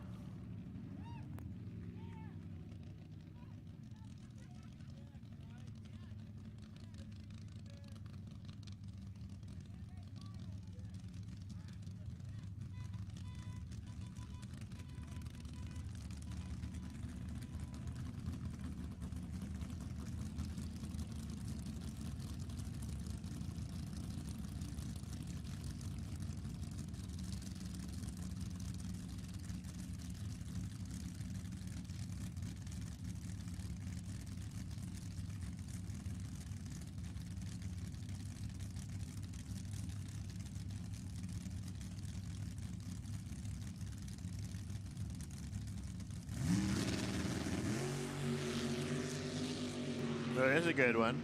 There's a good one.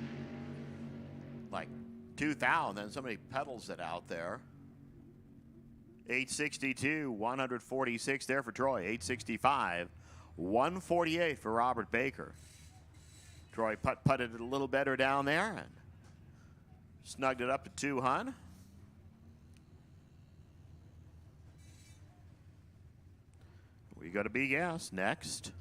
Like 2,000, then somebody pedals it out there. 862, 146 there for Troy. 865, 148 for Robert Baker. Troy putted it a little better down there and snugged it up to 200. We go to BS next.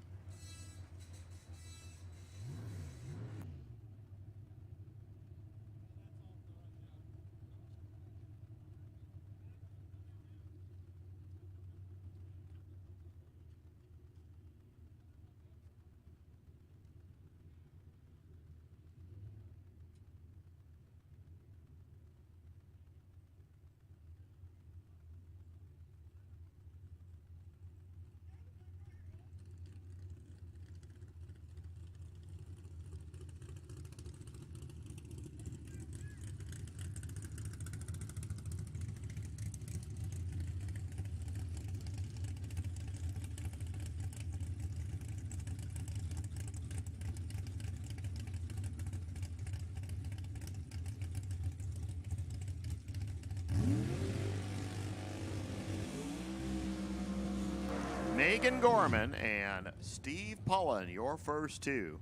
Megan Gorman and Steve Pullen, your first two.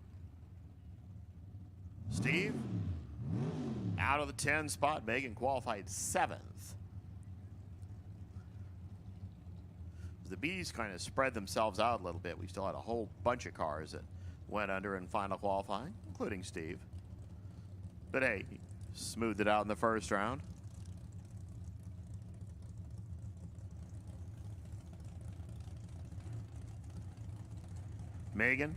Steve, out of the 10 spot. Megan qualified 7th. The Bees kind of spread themselves out a little bit. We still had a whole bunch of cars that went under in final qualifying, including Steve. But hey, he smoothed it out in the first round. Megan,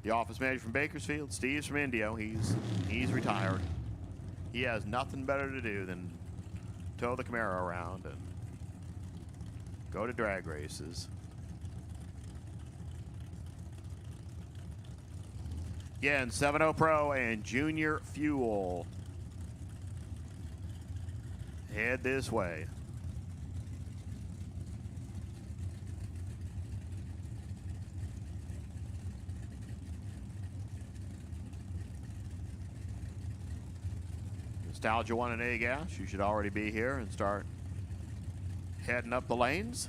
the office manager from Bakersfield. Steve's from Indio. He's retired. He has nothing better to do than tow the Camaro around and go to drag races. Again, 7-0 Pro and Junior Fuel. Head this way. Nostalgia 1 and A gas. You should already be here and start heading up the lanes.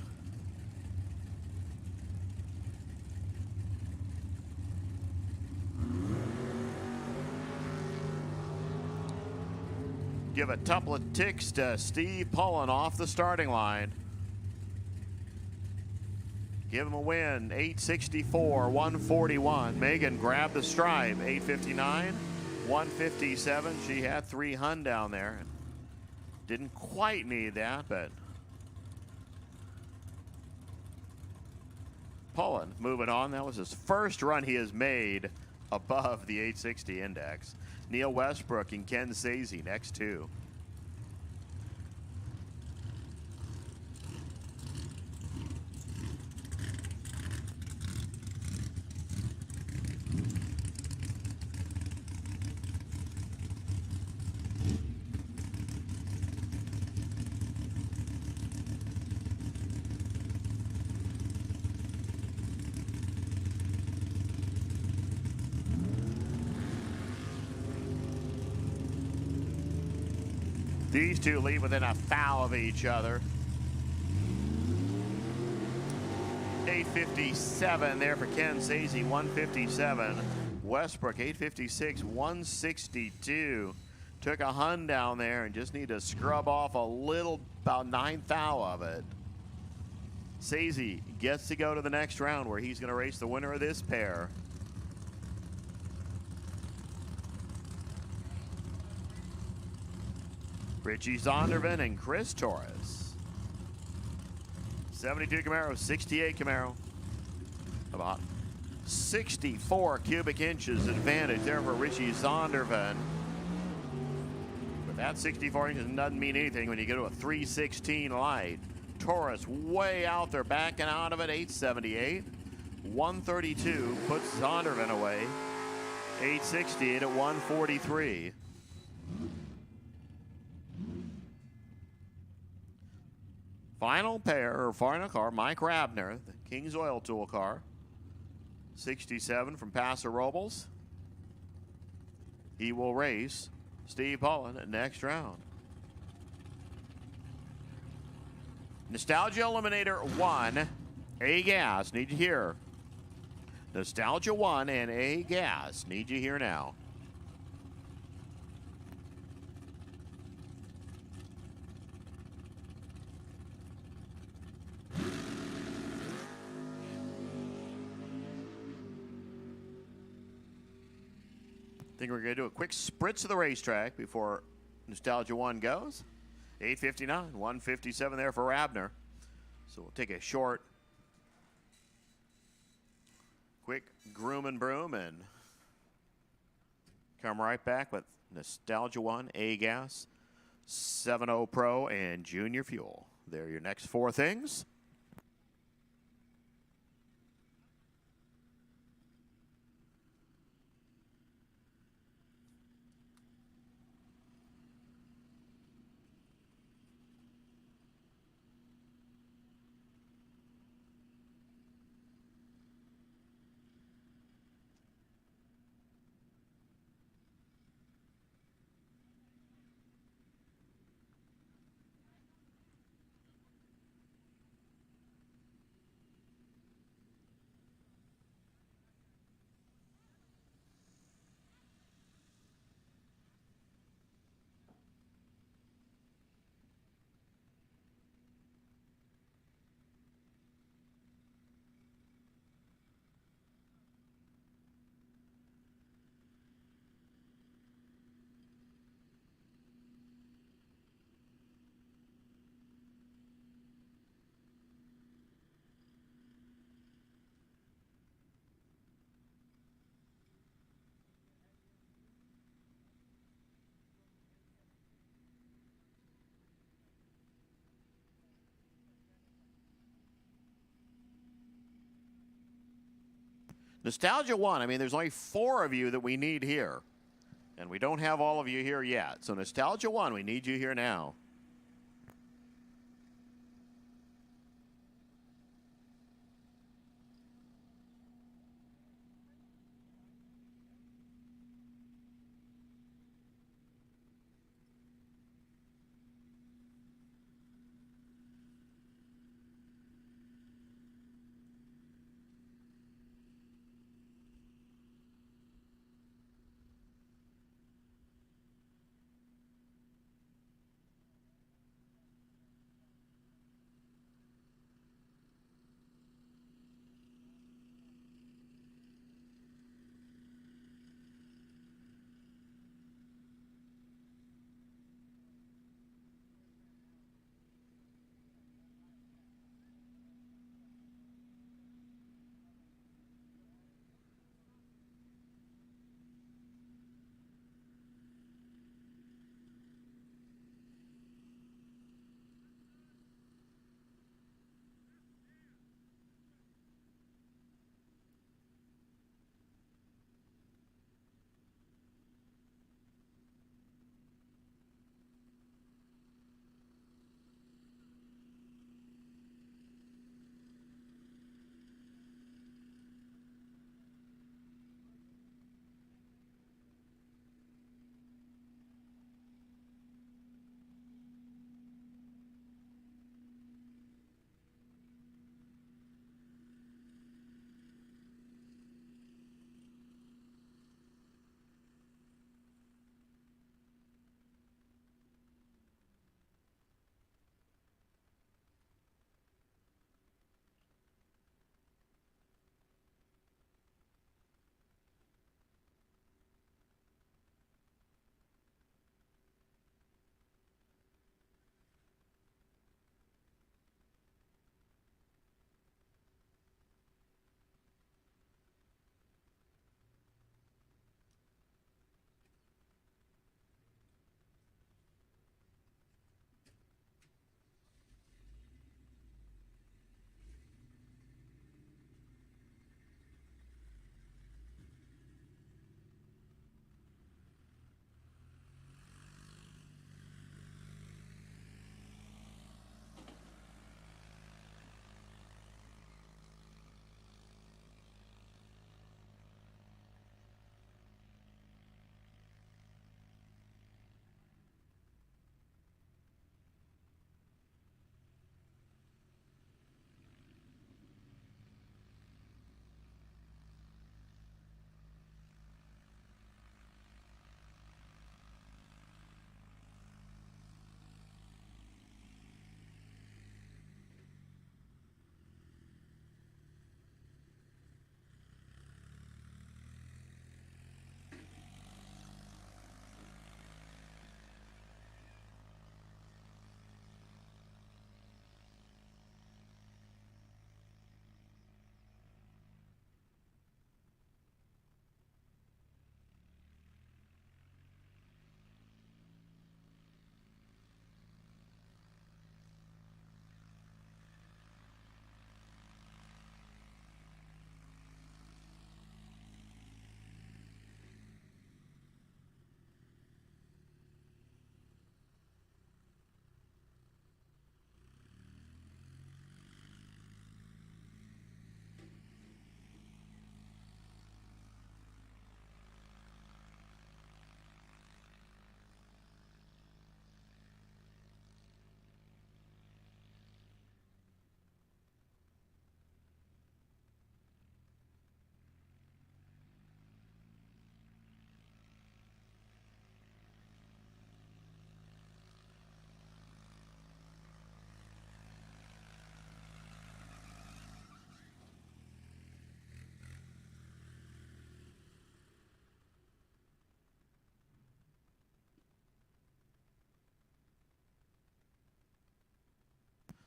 Give a couple of ticks to Steve Pullen off the starting line. Give him a win, 864, 141. Megan grabbed the stripe, 859. 157. She had 300 down there. Didn't quite need that, but Pullen moving on. That was his first run he has made above the 860 index. Neil Westbrook and Ken Sazy next two. These two lead within a foul of each other. 857 there for Ken Sazy, 157. Westbrook, 856, 162. Took a Hun down there and just need to scrub off a little, about 9th thou of it. Sazy gets to go to the next round where he's going to race the winner of this pair. Richie Zondervan and Chris Torres. 72 Camaro, 68 Camaro. About 64 cubic inches advantage there for Richie Zondervan. But that 64 inches doesn't mean anything when you go to a 316 light. Torres way out there, backing out of it, 878. 132 puts Zondervan away. 868 at 143. Final pair, or final car, Mike Rabner, the King's Oil Tool car. 67 from Paso Robles. He will race Steve Pullen at next round. Nostalgia Eliminator 1, A Gas, need you here. Nostalgia 1 and A Gas, need you here now. I think we're going to do a quick spritz of the racetrack before Nostalgia 1 goes. 859, 157 there for Rabner. So we'll take a short, quick groom and broom and come right back with Nostalgia 1, A-Gas, 7.0 Pro, and Junior Fuel. They're your next four things. Nostalgia 1, I mean, there's only 4 of you that we need here. And we don't have all of you here yet. So Nostalgia 1, we need you here now.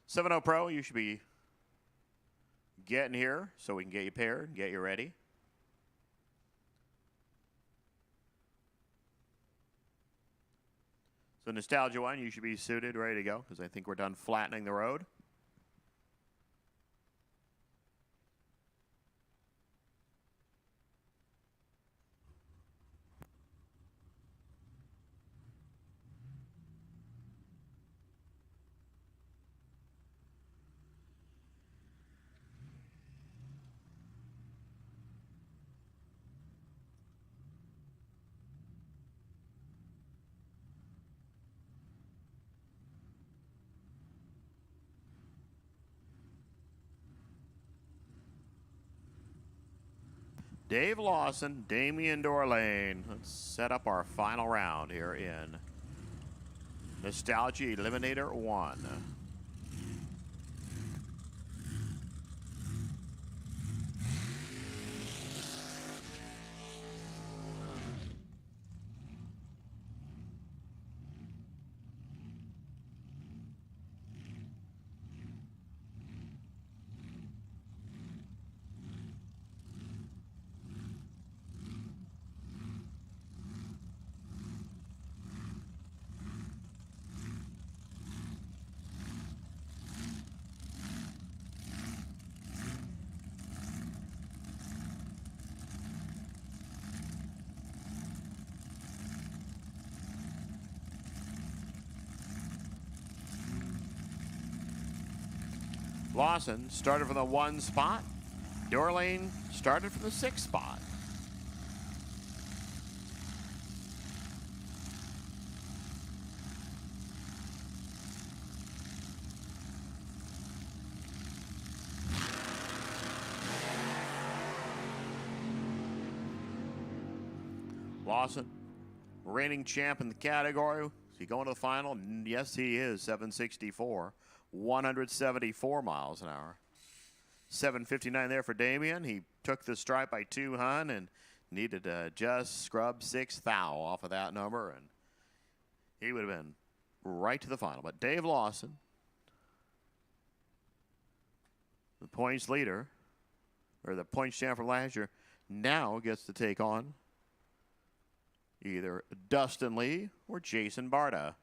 7-0 Pro, you should be getting here so we can get you paired and get you ready. So Nostalgia 1, you should be suited, ready to go, because I think we're done flattening the road. Dave Lawson, Damian Dorlane. Let's set up our final round here in Nostalgia Eliminator 1. Lawson started from the 1 spot. Dorlane started from the 6th spot. Lawson, reigning champ in the category. Is he going to the final? Yes, he is. 764. 174 miles an hour. 759 there for Damian. He took the stripe by 2 hun and needed to just scrub 6 thou off of that number, and he would have been right to the final. But Dave Lawson, the points leader, or the points champ from last year, now gets to take on either Dustin Lee or Jason Barta.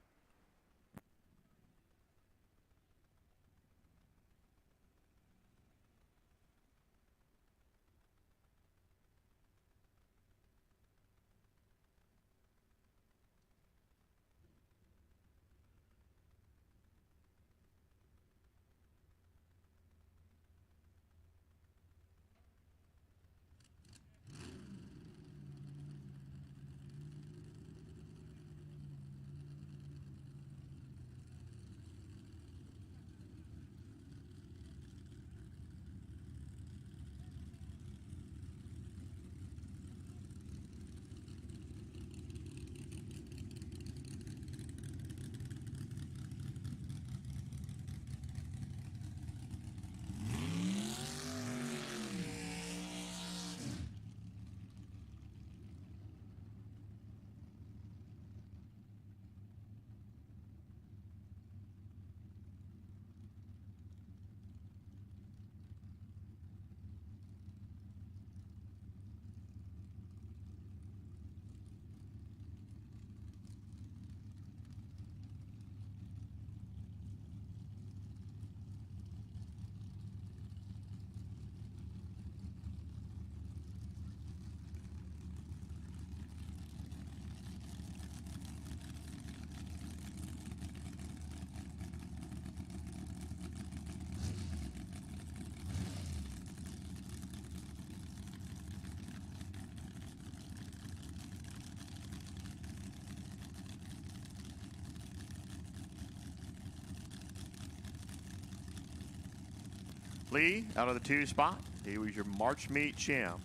Lee out of the 2 spot. He was your March meet champ.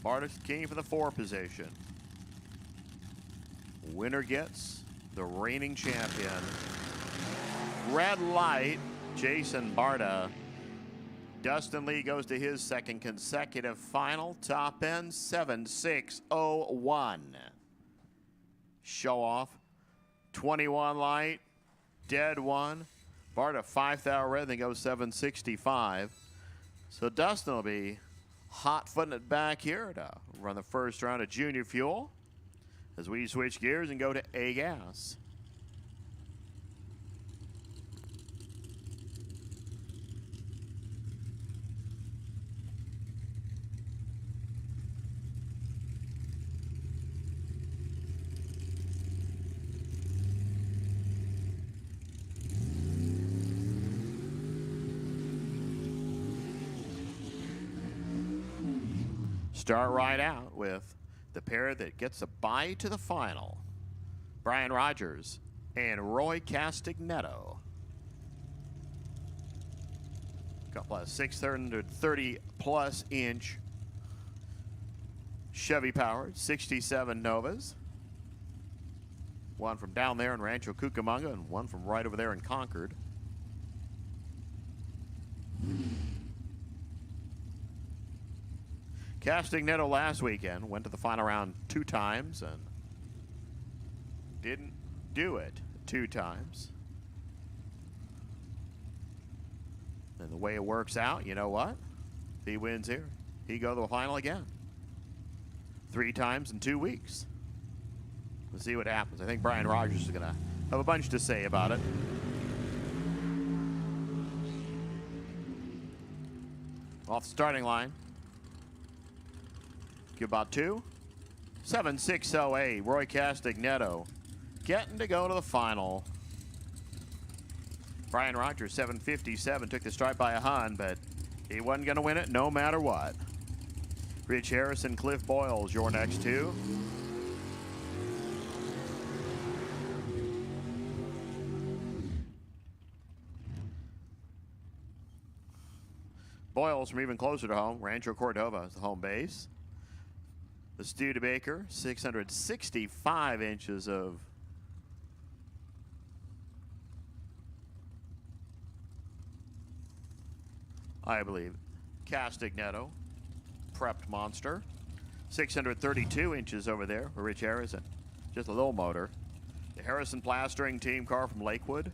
Barta's king for the 4 position. Winner gets the reigning champion. Red light, Jason Barta. Dustin Lee goes to his 2nd consecutive final. Top end 7601. Show off. 21 light. Dead 1. Sparta 5,000 red, then goes 765. So Dustin will be hot footing it back here to run the first round of junior fuel as we switch gears and go to A gas. Start right out with the pair that gets a bye to the final. Brian Rogers and Roy Castagnetto. Couple of 630 plus inch Chevy powered 67 Novas. One from down there in Rancho Cucamonga and one from right over there in Concord. Castagnetto last weekend went to the final round 2 times and didn't do it 2 times. And the way it works out, you know what? If he wins here, he go to the final again. 3 times in 2 weeks. We'll see what happens. I think Brian Rogers is going to have a bunch to say about it. Off the starting line. About 2. 7-6-0-8. Roy Castagnetto getting to go to the final. Brian Rogers 757 took the stripe by a Hun, but he wasn't going to win it no matter what. Rich Harrison, Cliff Boyles, your next 2. Boyles from even closer to home. Rancho Cordova is the home base. The Studebaker, 665 inches of I believe Castagnetto, prepped monster. 632 inches over there for Rich Harrison. Just a little motor. The Harrison Plastering team car from Lakewood.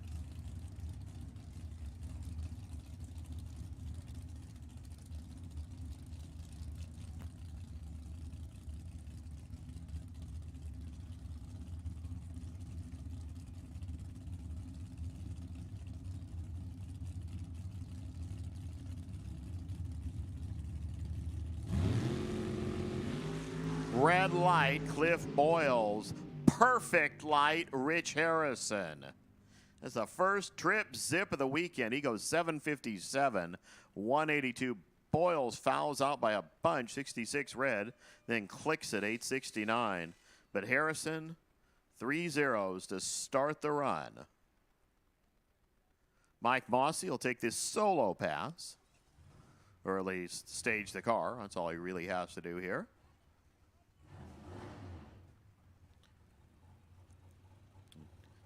Red light, Cliff Boyles. Perfect light, Rich Harrison. That's the first trip zip of the weekend. He goes 757, 182. Boyles fouls out by a bunch, 66 red, then clicks at 869. But Harrison, 3 zeros to start the run. Mike Mossy will take this solo pass, or at least stage the car. That's all he really has to do here.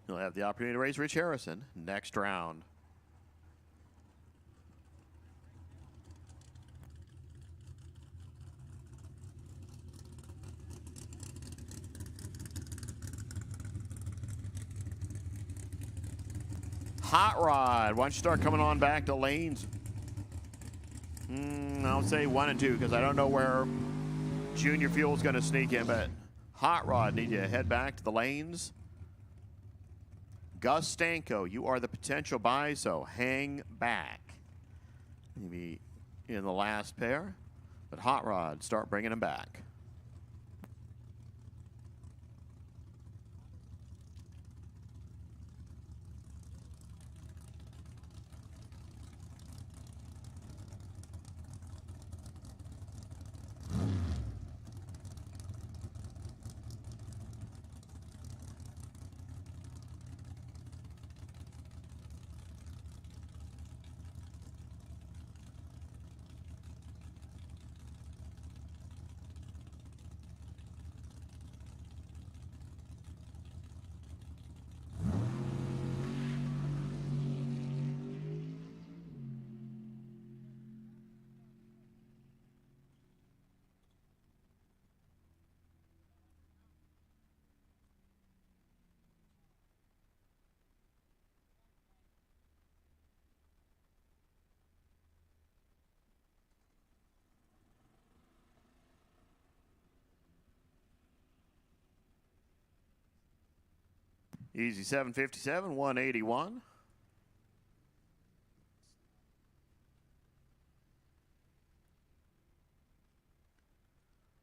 He'll have the opportunity to race Rich Harrison next round. Hot Rod, why don't you start coming on back to lanes? I'll say 1 and 2 because I don't know where Junior Fuel is going to sneak in, but Hot Rod, need you to head back to the lanes. Gus Stanko, you are the potential buy, so hang back. Maybe in the last pair, but Hot Rod, start bringing him back. Easy 757, 181.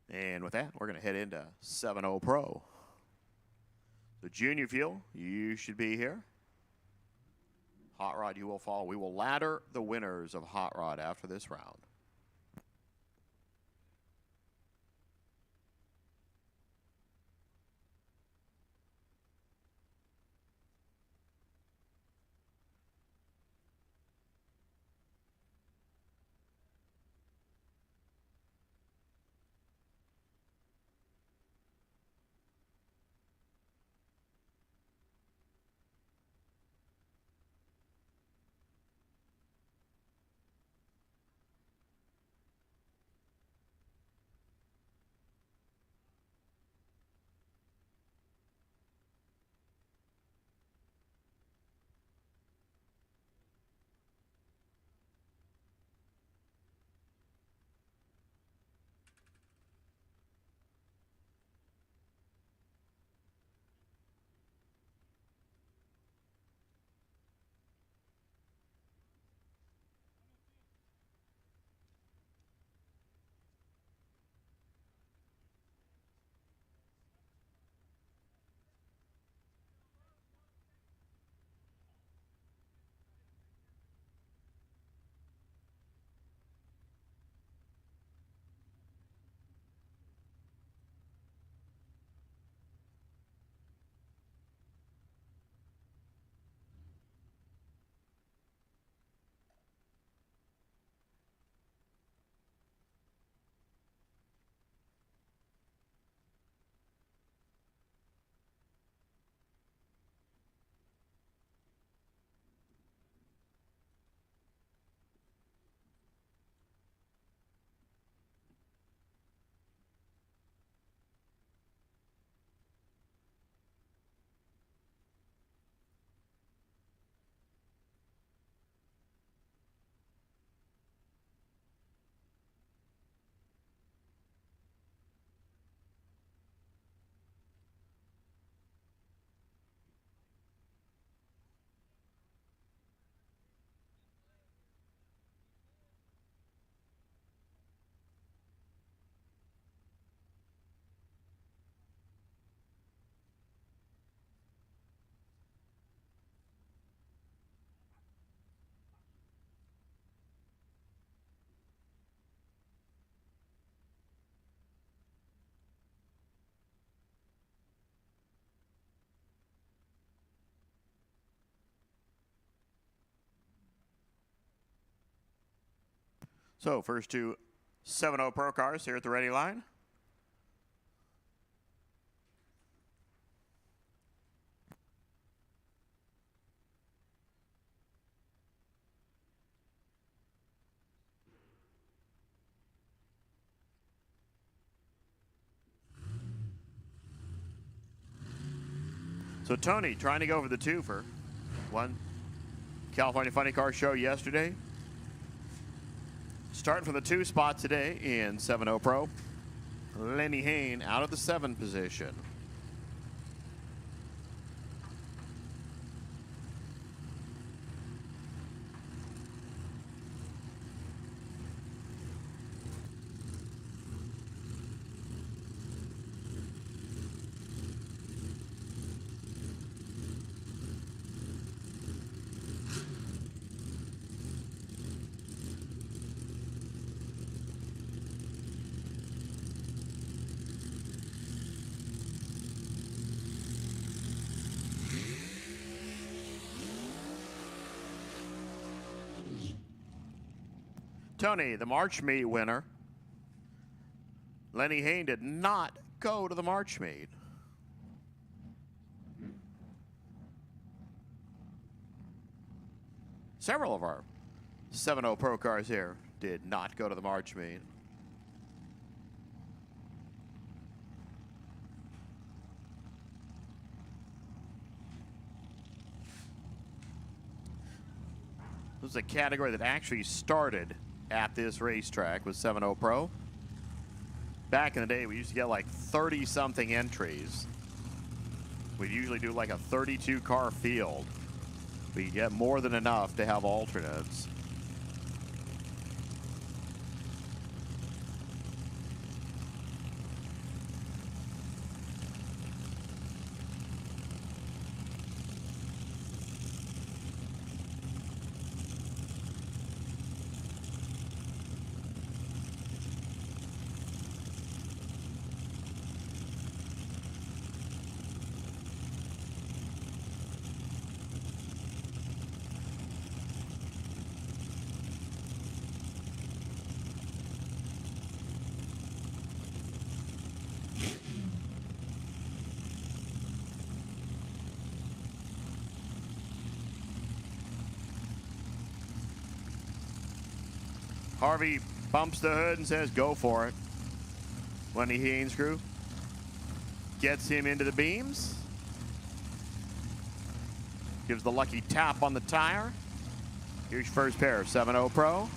And with that, we're going to head into 7-0 Pro. The junior field, you should be here. Hot Rod, you will follow. We will ladder the winners of Hot Rod after this round. So first two 7-0 Pro cars here at the ready line. So Tony trying to go for the twofer. Won California Funny Car Show yesterday. Starting from the 2 spot today in 7-0 Pro. Lenny Hayne out of the 7 position. Tony, the March meet winner. Lenny Hayne did not go to the March meet. Several of our 7-0 Pro cars here did not go to the March meet. This is a category that actually started at this racetrack with 7-0 Pro. Back in the day, we used to get like 30-something entries. We usually do like a 32-car field. We get more than enough to have alternates. Harvey bumps the hood and says, go for it. Lenny Haynes crew gets him into the beams. Gives the lucky tap on the tire. Here's your first pair, 7-0 Pro.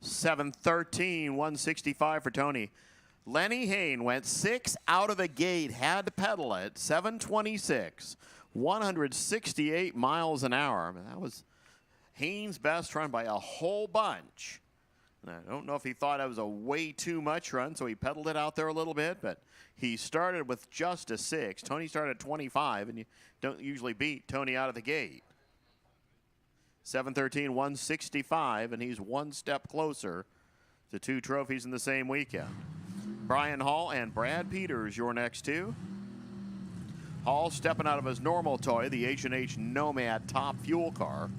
$713, 165 for Tony. Lenny Hayne went 6 out of the gate, had to pedal it, 726, 168 miles an hour. I mean, that was Haynes' best run by a whole bunch. And I don't know if he thought it was a way too much run, so he pedaled it out there a little bit, but he started with just a 6. Tony started at 25, and you don't usually beat Tony out of the gate. 713, 165, and he's one step closer to 2 trophies in the same weekend. Brian Hall and Brad Peters, your next 2. Hall stepping out of his normal toy, the H&H Nomad Top Fuel car.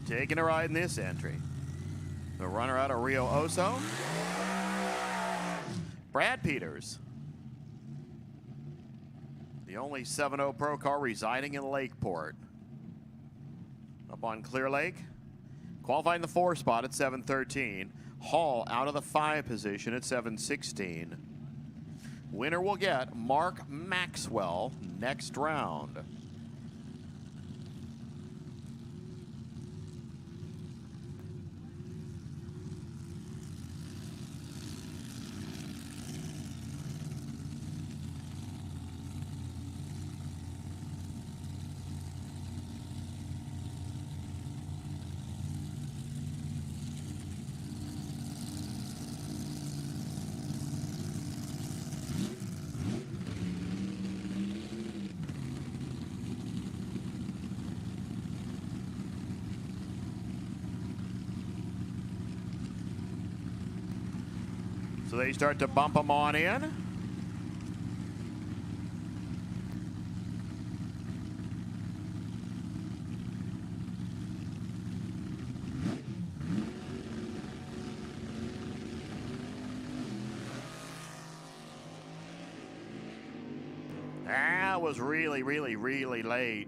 Taking a ride in this entry. The runner out of Rio Oso. Brad Peters, the only 7-0 Pro car residing in Lakeport. Up on Clear Lake. Qualified in the 4 spot at 713. Hall out of the 5 position at 716. Winner will get Mark Maxwell next round. So they start to bump them on in. That was really late.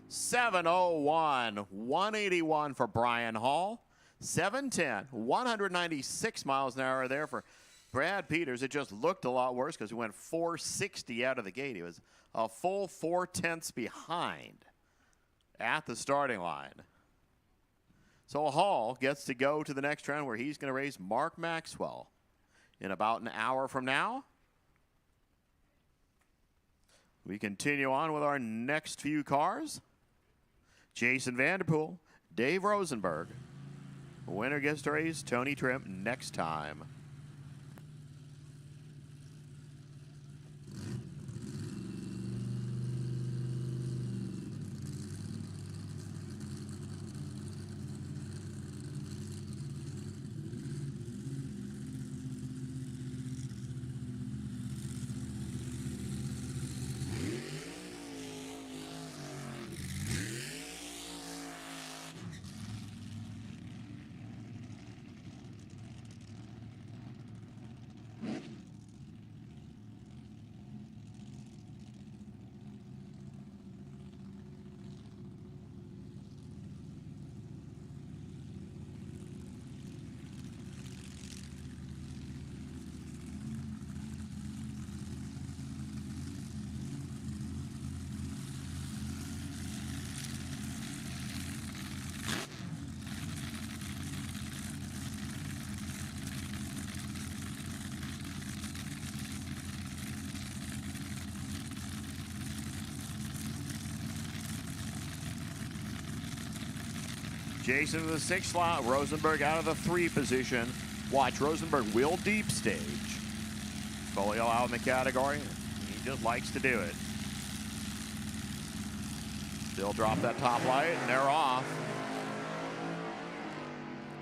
701, 181 for Brian Hall. 710, 196 miles an hour there for Brad Peters. It just looked a lot worse because he went 460 out of the gate. He was a full 4/10 behind at the starting line. So Hall gets to go to the next round where he's going to race Mark Maxwell in about an hour from now. We continue on with our next few cars. Jason Vanderpool, Dave Rosenberg. Winner gets to race Tony Trimp next time. Jason in the 6th slot. Rosenberg out of the 3 position. Watch, Rosenberg will deep stage. Folio out in the category. He just likes to do it. Still drop that top light, and they're off.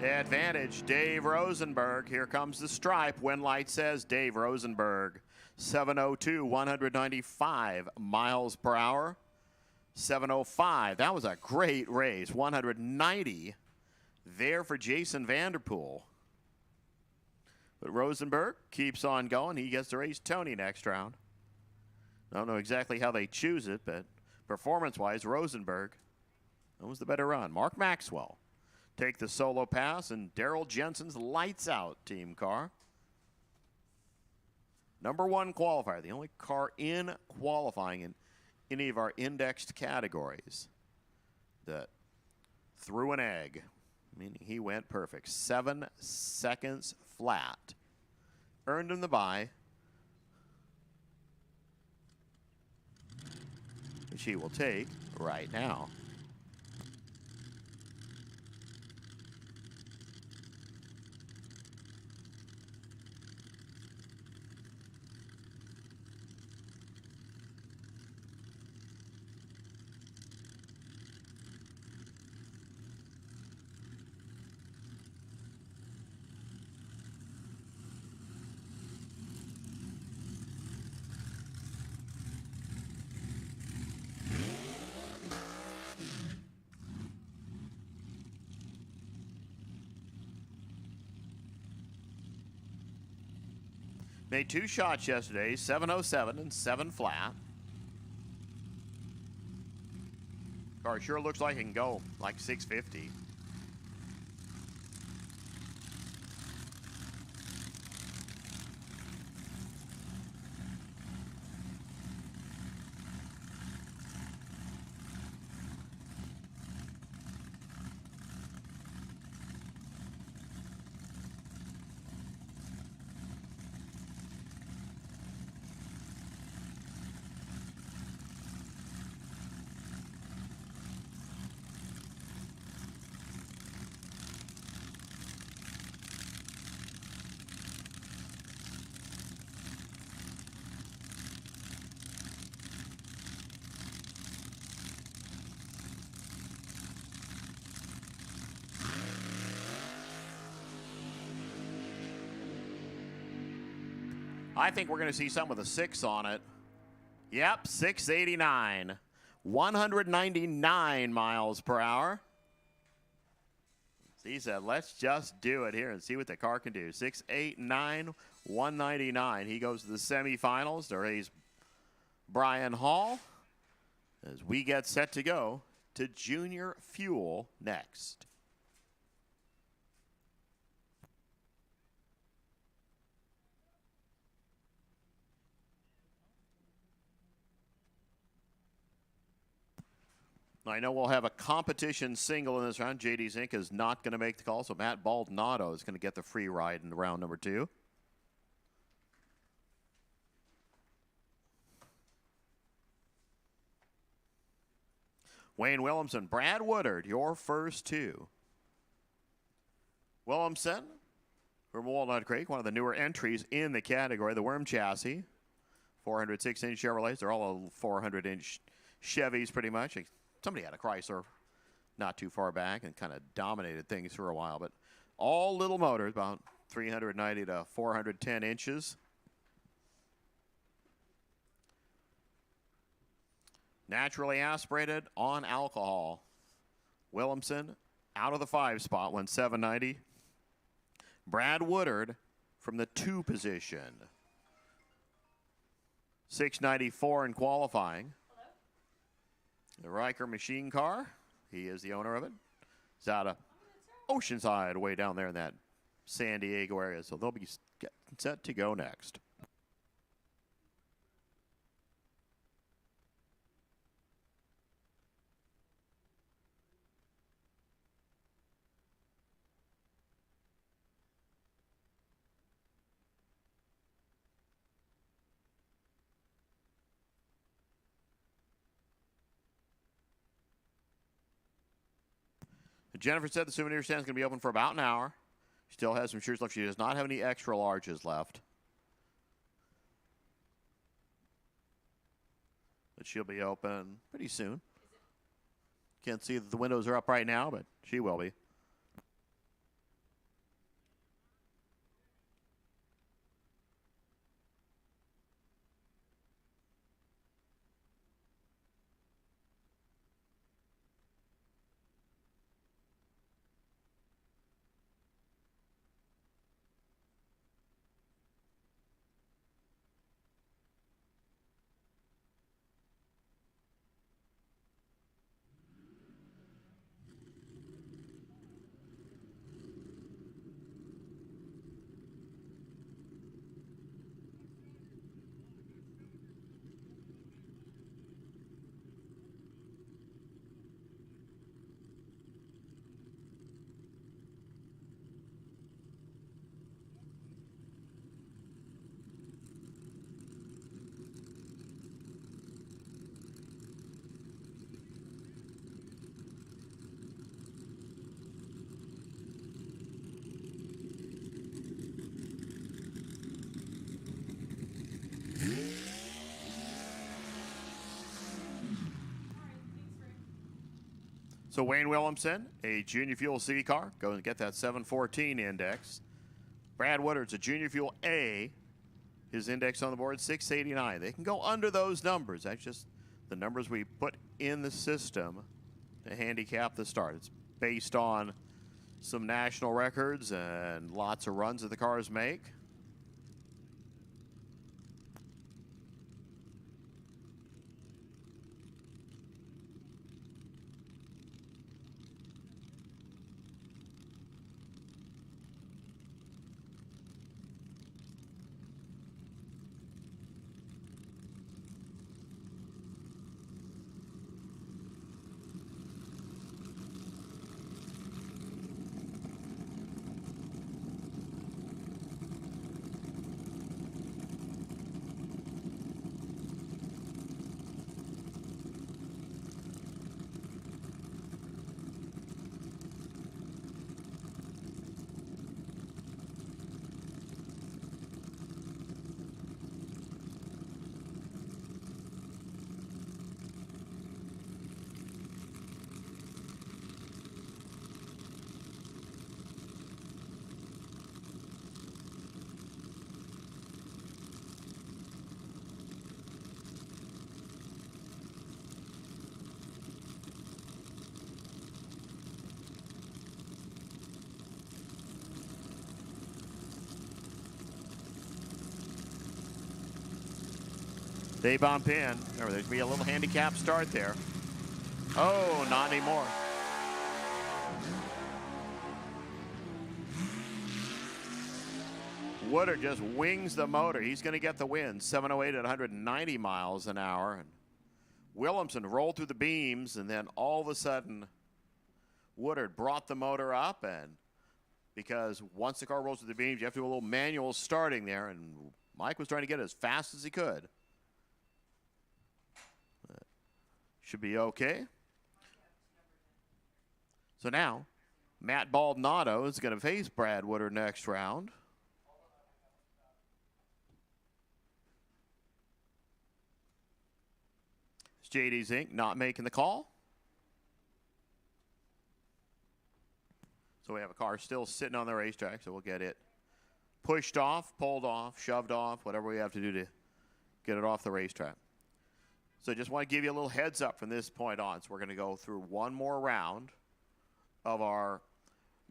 Advantage, Dave Rosenberg. Here comes the stripe. When light says Dave Rosenberg. 702, 195 miles per hour. 705. That was a great race. 190 there for Jason Vanderpool. But Rosenberg keeps on going. He gets to race Tony next round. I don't know exactly how they choose it, but performance-wise, Rosenberg owns the better run. Mark Maxwell take the solo pass, and Daryl Jensen's lights out team car. Number 1 qualifier, the only car in qualifying in any of our indexed categories that threw an egg, meaning he went perfect. 7 seconds flat. Earned him the bye, which he will take right now. Made 2 shots yesterday, 707 and 7 flat. Car sure looks like it can go like 650. I think we're going to see some with a 6 on it. Yep, 689. 199 miles per hour. He said, let's just do it here and see what the car can do. 689, 199. He goes to the semifinals to race Brian Hall as we get set to go to Junior Fuel next. I know we'll have a competition single in this round. JD Zink is not going to make the call, so Matt Baldonado is going to get the free ride in round number 2. Wayne Williamson, Brad Woodard, your first 2. Williamson from Walnut Creek, one of the newer entries in the category, the Worm chassis. 406-inch Chevrolets. They're all 400-inch Chevys pretty much. Somebody had a Chrysler not too far back and kind of dominated things for a while, but all little motors, about 390 to 410 inches. Naturally aspirated on alcohol. Williamson out of the 5 spot, went 790. Brad Woodard from the 2 position. 694 in qualifying. The Riker machine car, he is the owner of it. It's out of Oceanside, way down there in that San Diego area. So they'll be set to go next. Jennifer said the souvenir stand is going to be open for about an hour. She still has some shirts left. She does not have any extra larges left. But she'll be open pretty soon. Can't see that the windows are up right now, but she will be. So Wayne Williamson, a Junior Fuel C car, go and get that 714 index. Brad Woodard's a Junior Fuel A. His index on the board, 689. They can go under those numbers. That's just the numbers we put in the system to handicap the start. It's based on some national records and lots of runs that the cars make. They bump in. Remember, there's going to be a little handicap start there. Oh, not anymore. Woodard just wings the motor. He's going to get the win. 708 at 190 miles an hour. And Williamson rolled through the beams, and then all of a sudden, Woodard brought the motor up. And because once the car rolls through the beams, you have to do a little manual starting there. And Mike was trying to get it as fast as he could. Should be okay. So now, Matt Baldonado is going to face Brad Woodard next round. It's JD's Inc. not making the call. So we have a car still sitting on the racetrack, so we'll get it pushed off, pulled off, shoved off, whatever we have to do to get it off the racetrack. So just want to give you a little heads up from this point on. So we're going to go through one more round of our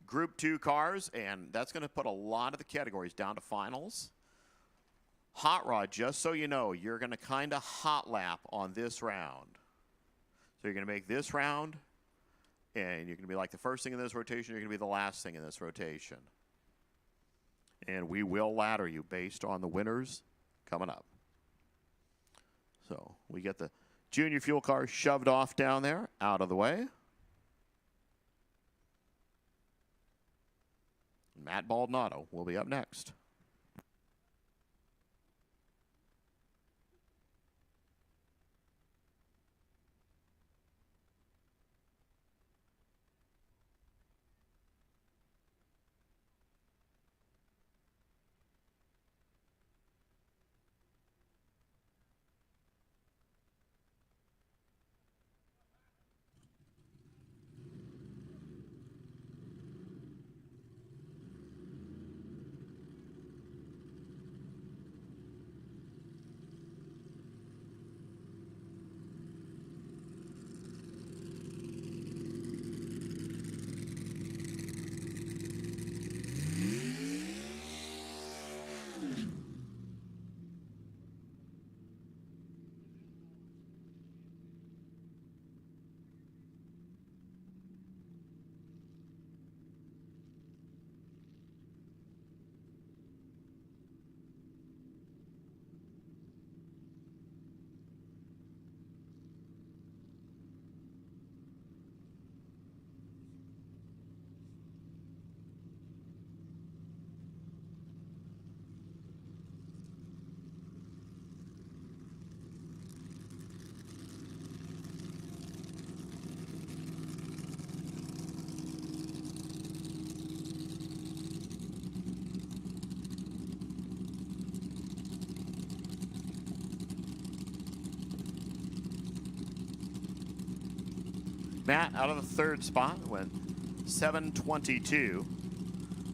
Group 2 cars, and that's going to put a lot of the categories down to finals. Hot rod, just so you know, you're going to kind of hot lap on this round. So you're going to make this round, and you're going to be like the first thing in this rotation. You're going to be the last thing in this rotation. And we will ladder you based on the winners coming up. So we get the Junior Fuel car shoved off down there, out of the way. Matt Baldonado will be up next. Matt out of the third spot went 722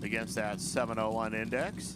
against that 701 index.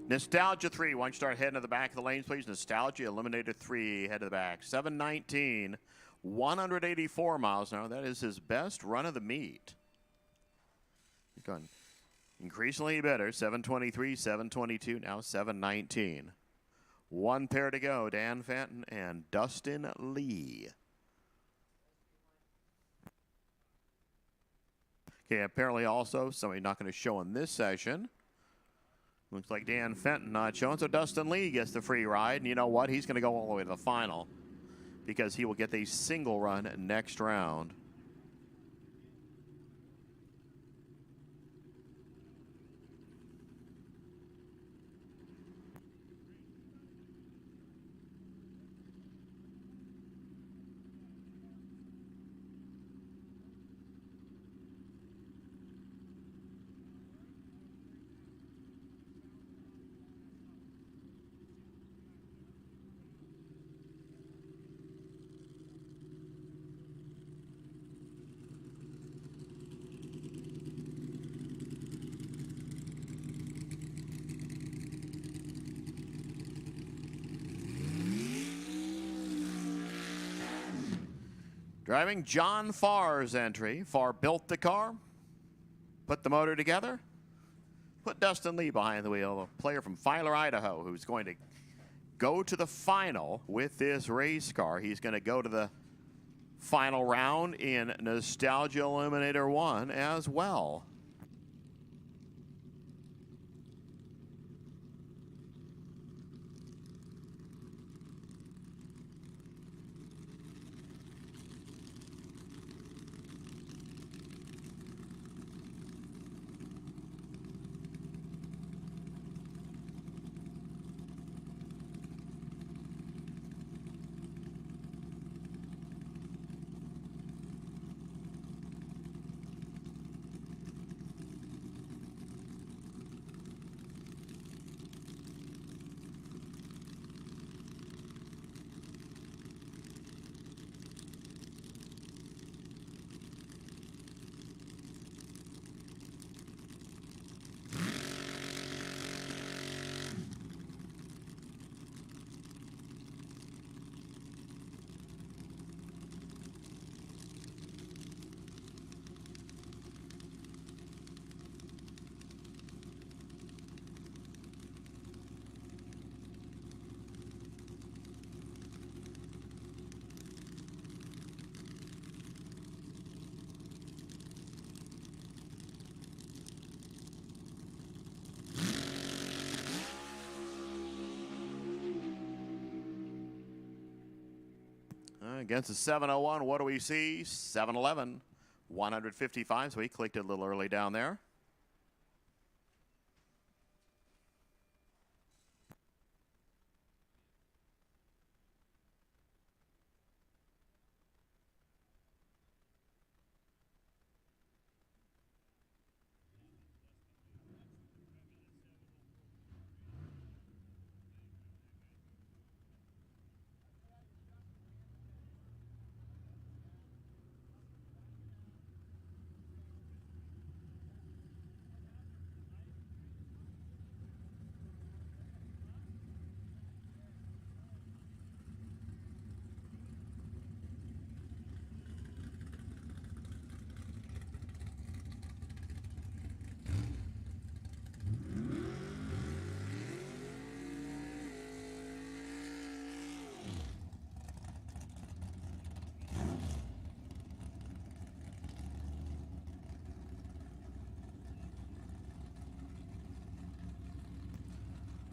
Nostalgia 3, why don't you start heading to the back of the lanes, please? Nostalgia eliminated 3, head to the back. 719, 184 miles an hour. That is his best run of the meet. Going increasingly better. 723, 722, now 719. One pair to go, Dan Fenton and Dustin Lee. Okay, apparently also somebody not going to show in this session. Looks like Dan Fenton not showing, so Dustin Lee gets the free ride. And you know what? He's going to go all the way to the final because he will get the single run next round. Driving John Farr's entry. Farr built the car, put the motor together, put Dustin Lee behind the wheel, a player from Filer, Idaho, who's going to go to the final with this race car. He's going to go to the final round in Nostalgia Eliminator 1 as well. Against the 701, what do we see? 711, 155. So he clicked it a little early down there.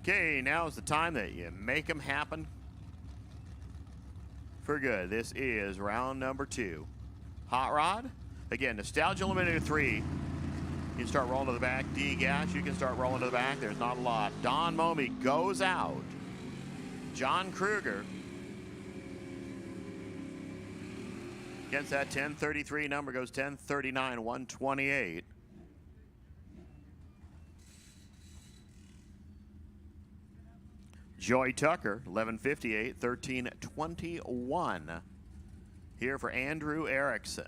Okay, now is the time that you make them happen for good. This is round number 2. Hot Rod. Again, Nostalgia Eliminator 3. You can start rolling to the back. D Gas, you can start rolling to the back. There's not a lot. Don Momey goes out. John Kruger against that 1033 number goes 1039, 128. Joy Tucker, 1158, 1321. Here for Andrew Erickson.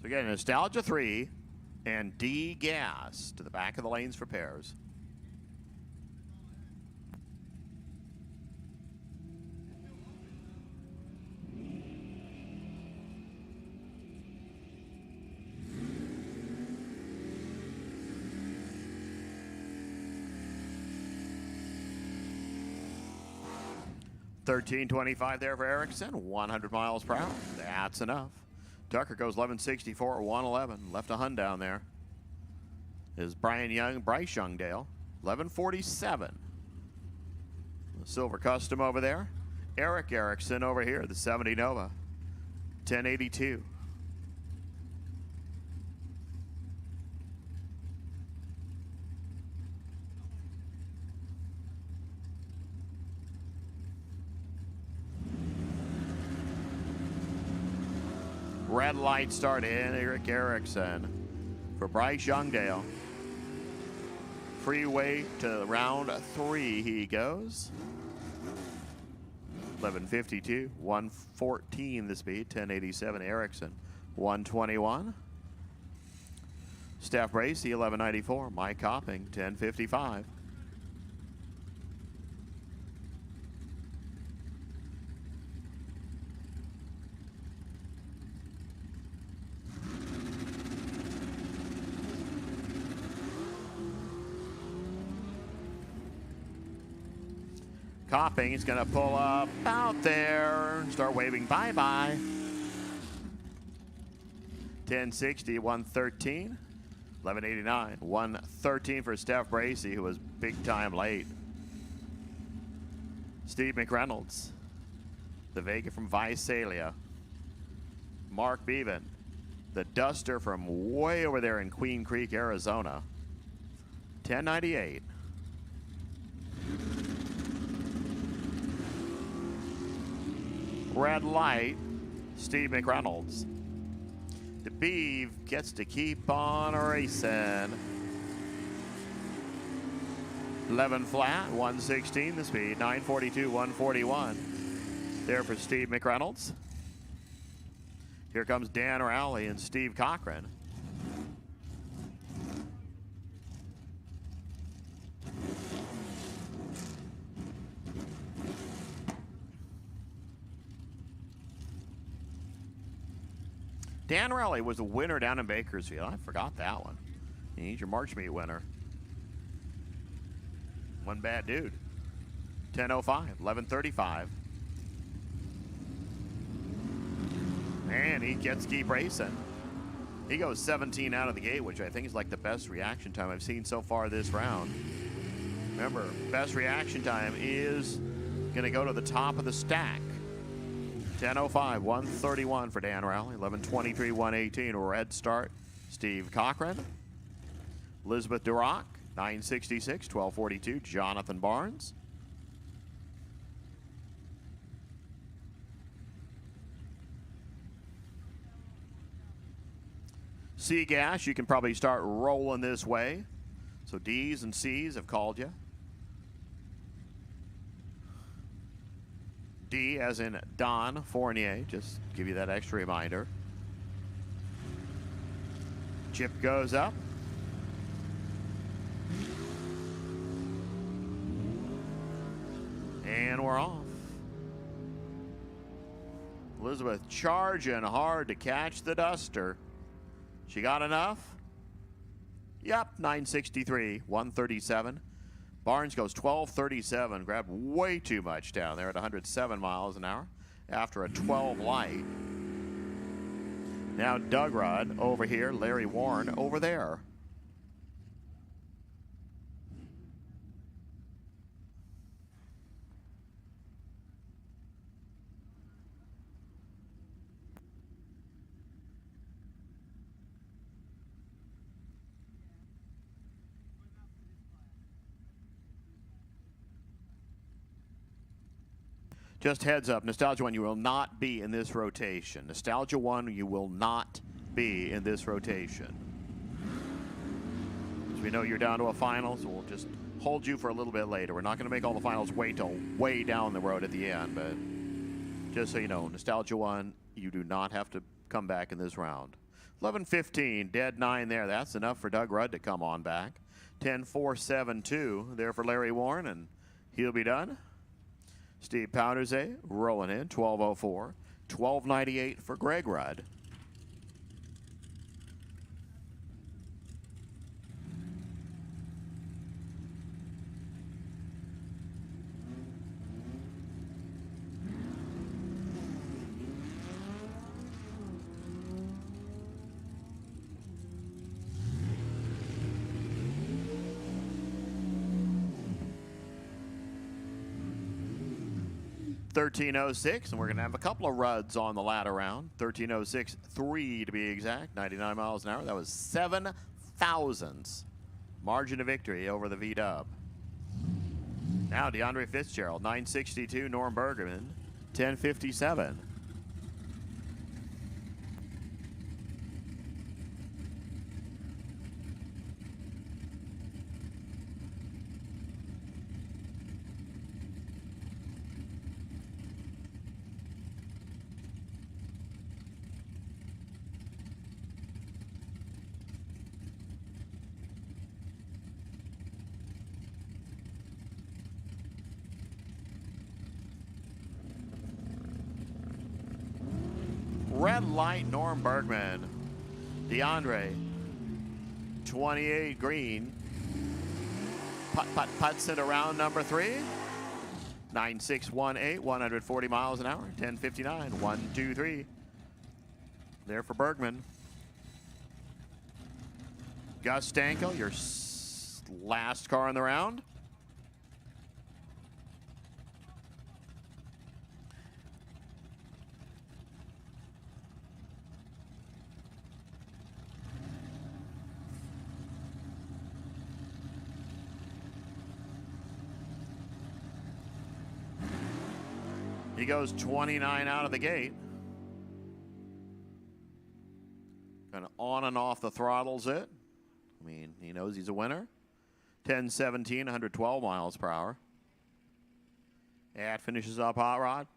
So again, Nostalgia 3 and D Gas to the back of the lanes for pairs. $13.25 there for Erickson, 100 miles per hour. That's enough. Tucker goes 1164, 111. Left a Hun down there. Is Bryce Youngdale, 1147. The Silver Custom over there. Eric Erickson over here, the 70 Nova, 1082. Red light start in, Eric Erickson for Bryce Youngdale. Freeway to round 3 he goes. 1152, 114 the speed, 1087 Erickson, 121. Steph Bracey, 1194. Mike Copping, 1055. Copping is going to pull up out there and start waving bye-bye. 1060, 113. 1189, 113 for Steph Bracey, who was big time late. Steve McReynolds, the Vega from Visalia. Mark Bevan, the Duster from way over there in Queen Creek, Arizona. 1098. Red light, Steve McReynolds. DeBeeve gets to keep on racing. 11 flat, 116 the speed, 942, 141. There for Steve McReynolds. Here comes Dan Rowley and Steve Cochran. Dan Rowley was the winner down in Bakersfield. I forgot that one. He's your March meet winner. One bad dude. 10:05, 11:35. And he gets to keep racing. He goes 17 out of the gate, which I think is like the best reaction time I've seen so far this round. Remember, best reaction time is going to go to the top of the stack. 10:05, 131 for Dan Rowley. 11:23, 118. Red start, Steve Cochran. Elizabeth Durock, 966, 1242. Jonathan Barnes. C Gas, you can probably start rolling this way. So D's and C's have called you. D as in Don Fournier, just give you that extra reminder. Chip goes up. And we're off. Elizabeth charging hard to catch the Duster. She got enough? Yep, 963, 137. Barnes goes 12:37, grabbed way too much down there at 107 miles an hour. after a 12 light. Now Doug Rudd over here, Larry Warren over there. Just heads up, Nostalgia 1, you will not be in this rotation. Nostalgia 1, you will not be in this rotation. As we know you're down to a final, so we'll just hold you for a little bit later. We're not going to make all the finals wait till way down the road at the end, but just so you know, Nostalgia 1, you do not have to come back in this round. 11:15, dead 9 there. That's enough for Doug Rudd to come on back. 10.472 there for Larry Warren, and he'll be done. Steve Powdersay rolling in, 12.04. 12.98 for Greg Rudd. .13.06, and we're going to have a couple of Rudds on the ladder round. 13.06.3 to be exact, 99 miles an hour. That was 7 thousandths margin of victory over the V-Dub. Now DeAndre Fitzgerald, 9.62. Norm Bergerman, 10.57. Red light, Norm Bergman. DeAndre, 28 green. Puts it around number 3. 9.618, 140 miles an hour. 10.59, 1, 2, 3. There for Bergman. Gus Stanko, your last car in the round. He goes 29 out of the gate. Kind of on and off the throttles it. I mean, he knows he's a winner. 10.17, 112 miles per hour. That finishes up Hot Rod.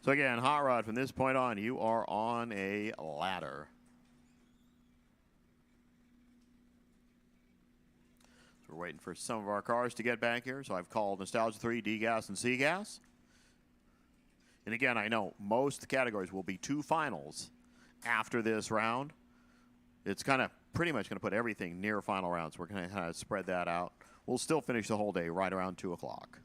So again, Hot Rod, from this point on, you are on a ladder. So we're waiting for some of our cars to get back here. So I've called Nostalgia 3, D-Gas, and C-Gas. And again, I know most of the categories will be 2 finals after this round. It's kind of pretty much going to put everything near final rounds. We're going to kind of spread that out. We'll still finish the whole day right around 2 o'clock.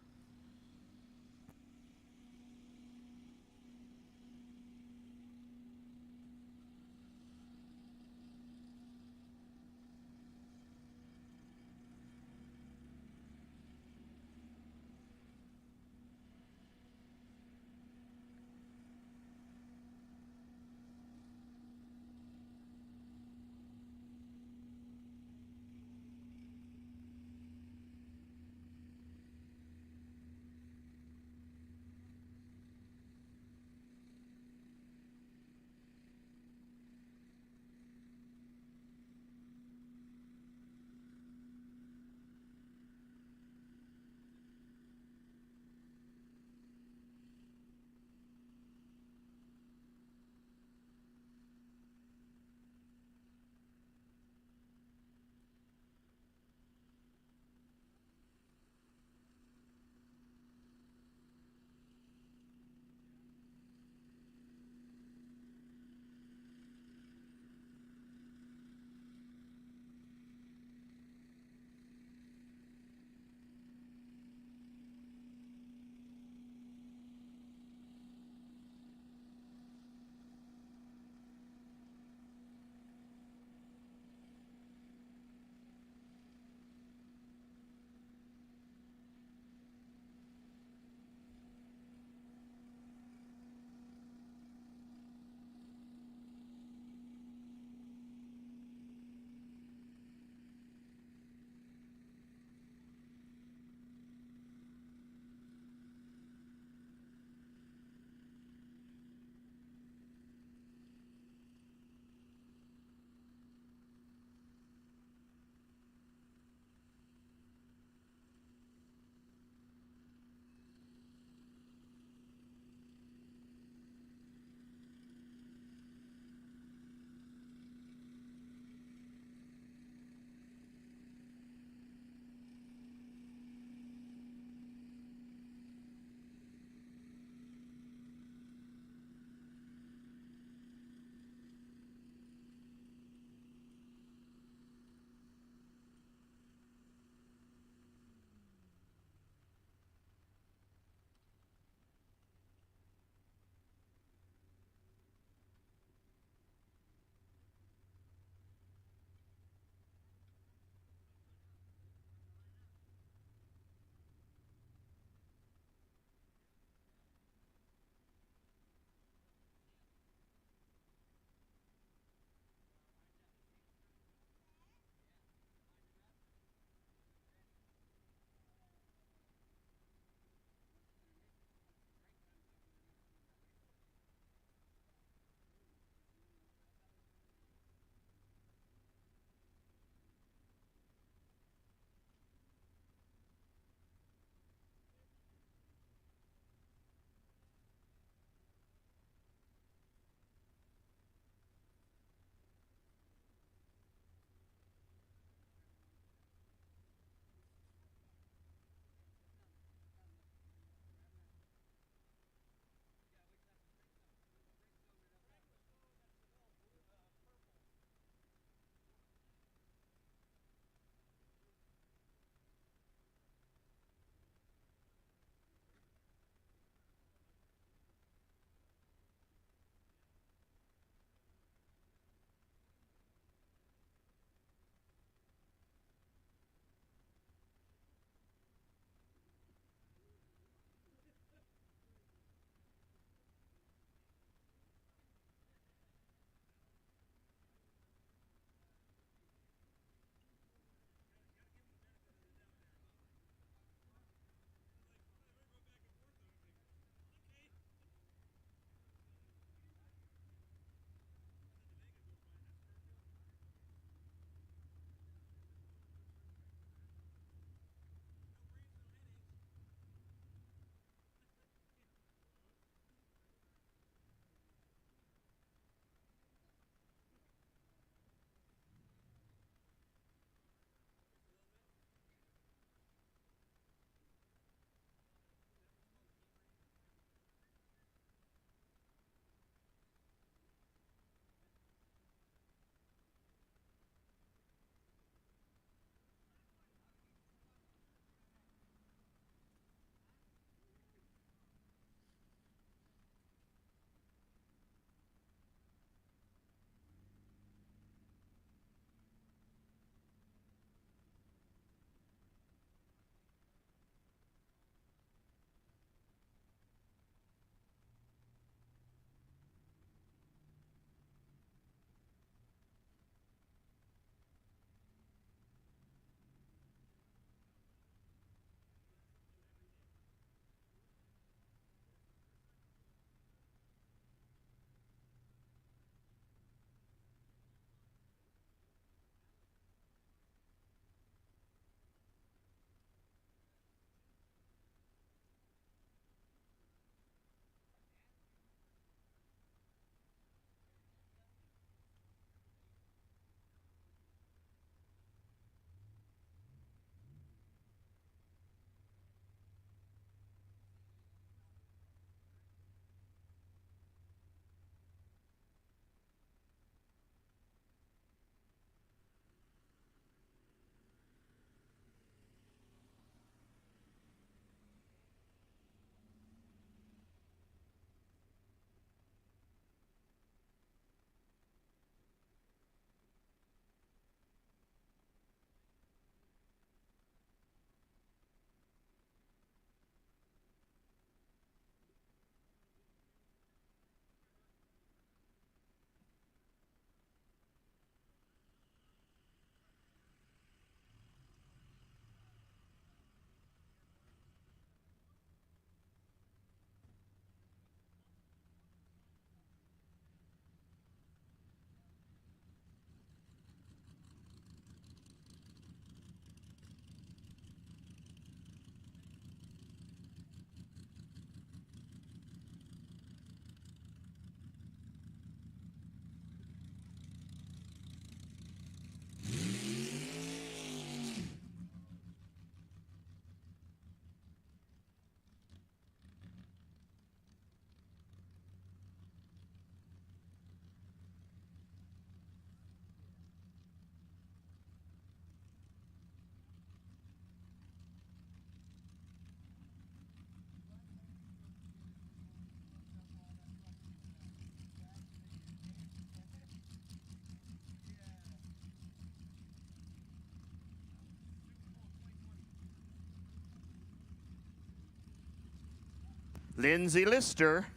Lindsay Lister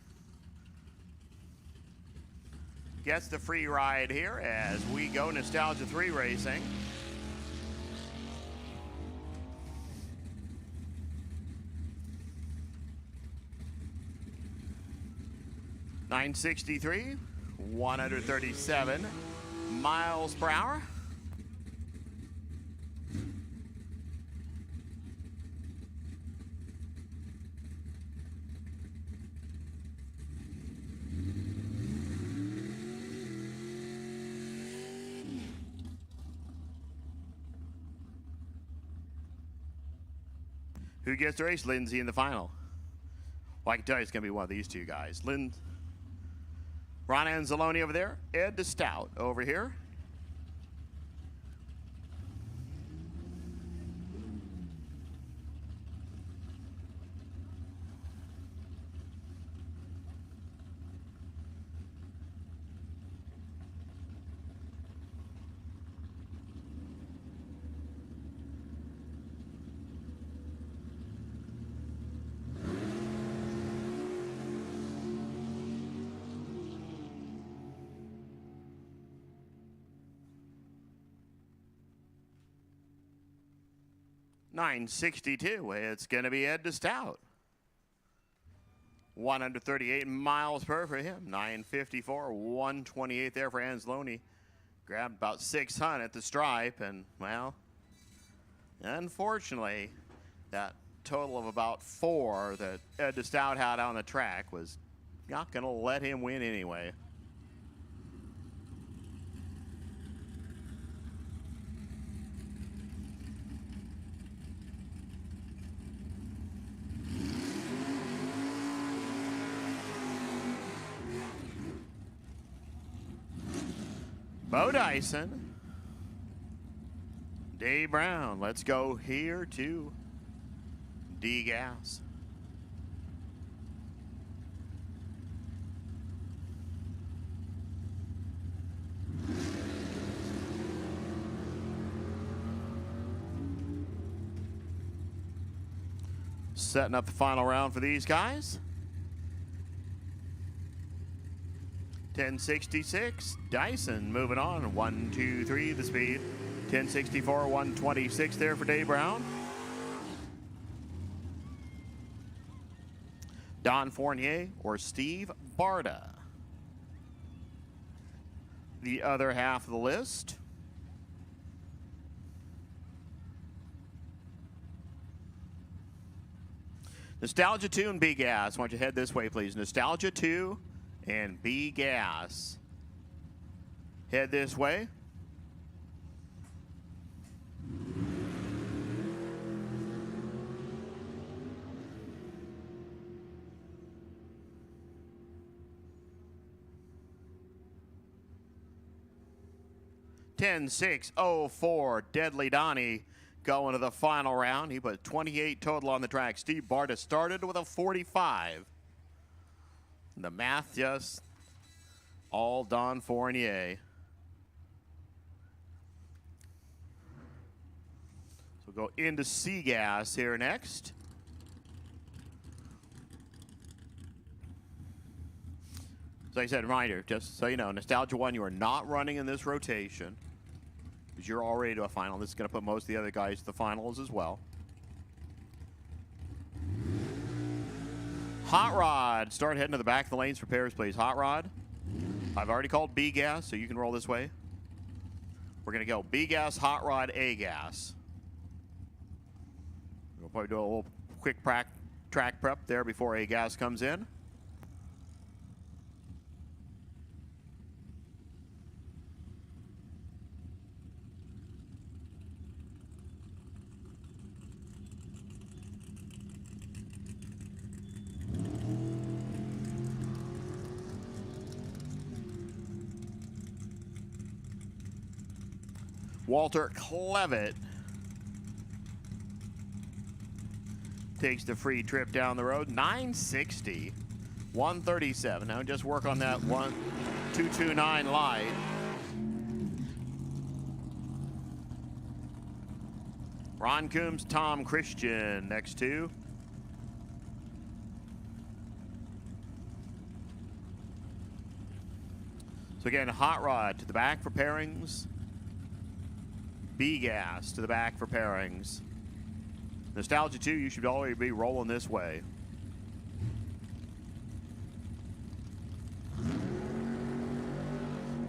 gets the free ride here as we go Nostalgia 3 racing. .963, 137 miles per hour. Who gets the race? Lindsay in the final. Well, I can tell you it's going to be one of these two guys. Ron Anzalone over there. Ed DeStout over here. .962, it's going to be Ed DeStout. 138 miles per for him. 954, 128 there for Anzalone. Grabbed about 600 at the stripe, and, well, unfortunately, that total of about 4 that Ed DeStout had on the track was not going to let him win anyway. Bo Dyson, Dave Brown. Let's go here to D-Gas. Setting up the final round for these guys. 1066, Dyson moving on. 1, 2, 3, the speed. 1064, 126 there for Dave Brown. Don Fournier or Steve Barta. The other half of the list. Nostalgia 2 and B-Gas. Why don't you head this way, please? Nostalgia 2 and B-Gas. Head this way. .10.6.04, Deadly Donnie going to the final round. He put 28 total on the track. Steve Barta started with a 45. The math just all Don Fournier. So we'll go into C-Gas here next. So like I said, reminder, just so you know, Nostalgia 1, you are not running in this rotation because you're already to a final. This is going to put most of the other guys to the finals as well. Hot Rod, start heading to the back of the lanes for pairs, please. Hot Rod, I've already called B-Gas, so you can roll this way. We're going to go B-Gas, Hot Rod, A-Gas. We'll probably do a little quick track prep there before A-Gas comes in. Walter Clevitt takes the free trip down the road. 960, 137. Now just work on that 229 light. Ron Coombs, Tom Christian next to. So again, Hot Rod to the back for pairings. B-Gas to the back for pairings. Nostalgia 2, you should already be rolling this way.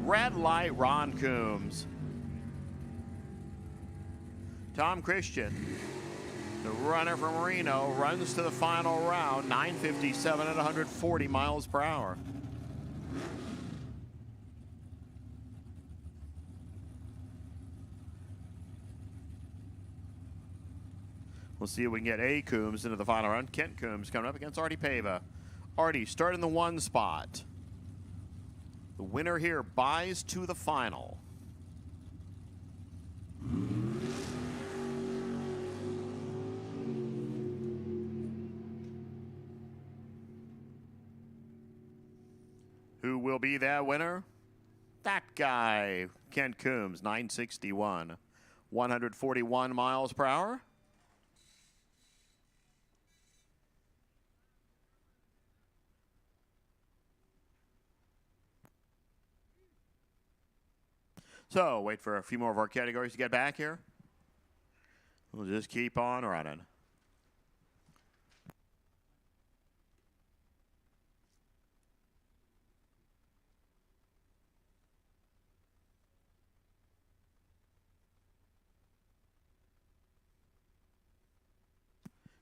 Red light, Ron Coombs. Tom Christian, the runner from Reno, runs to the final round, 9:57 at 140 miles per hour. We'll see if we can get A. Coombs into the final round. Kent Coombs coming up against Artie Pava. Artie starting the 1 spot. The winner here buys to the final. Who will be that winner? That guy, Kent Coombs, 961, 141 miles per hour. So, wait for a few more of our categories to get back here. We'll just keep on running.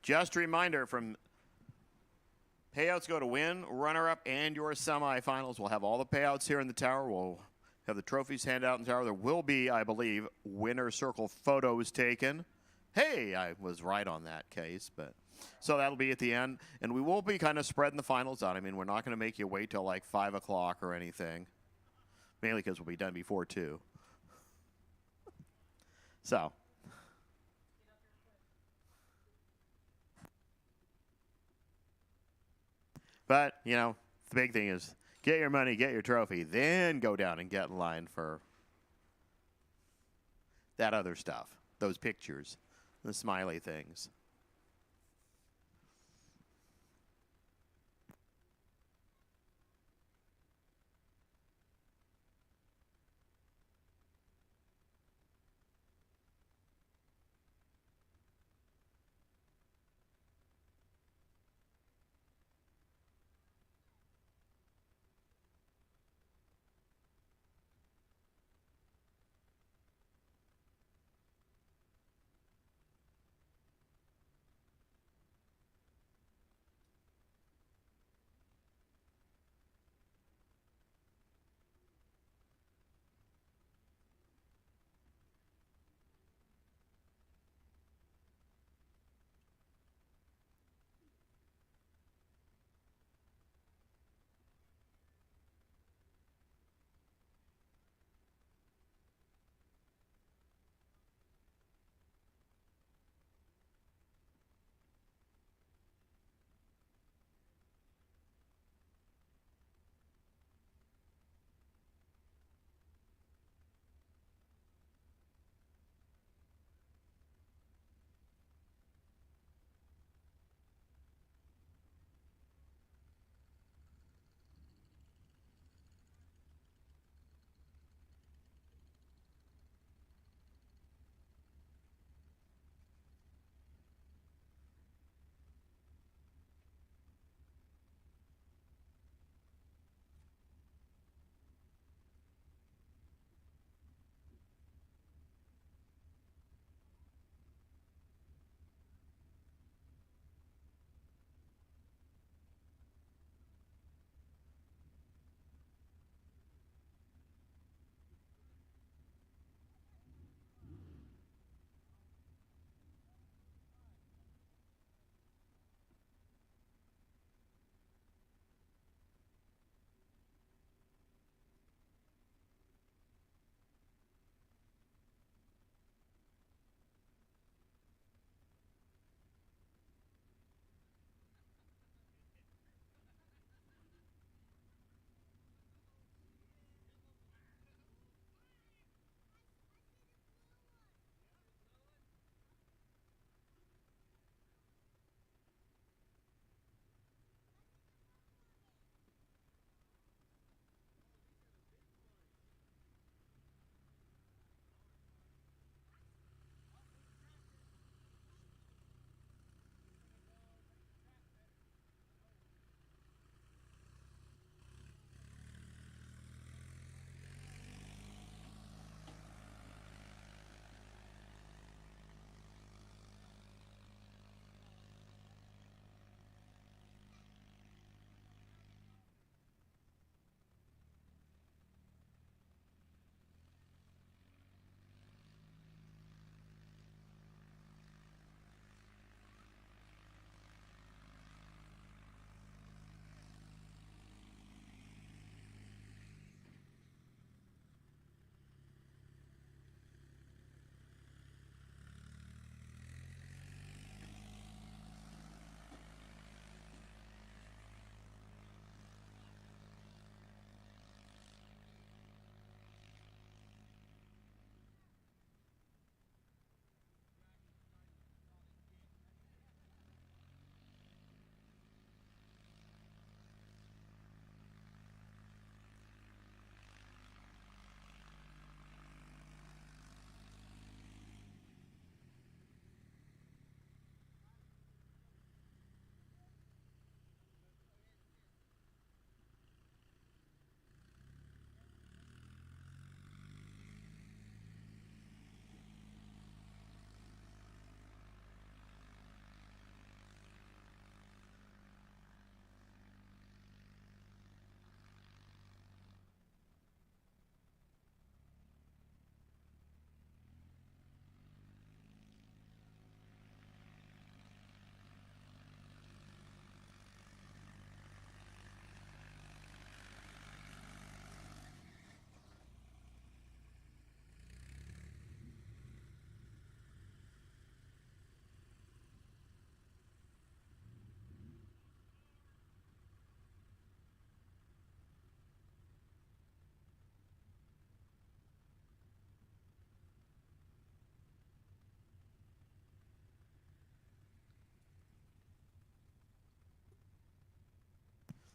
Just a reminder, from payouts go to win, runner-up, and your semifinals. We'll have all the payouts here in the tower. We'll have the trophies handed out in the tower. There will be, I believe, winner circle photos taken. Hey, I was right on that case, but so that'll be at the end. And we will be kind of spreading the finals out. I mean, we're not going to make you wait till like 5 o'clock or anything, mainly because we'll be done before 2. So. But, you know, the big thing is get your money, get your trophy, then go down and get in line for that other stuff, those pictures, the smiley things.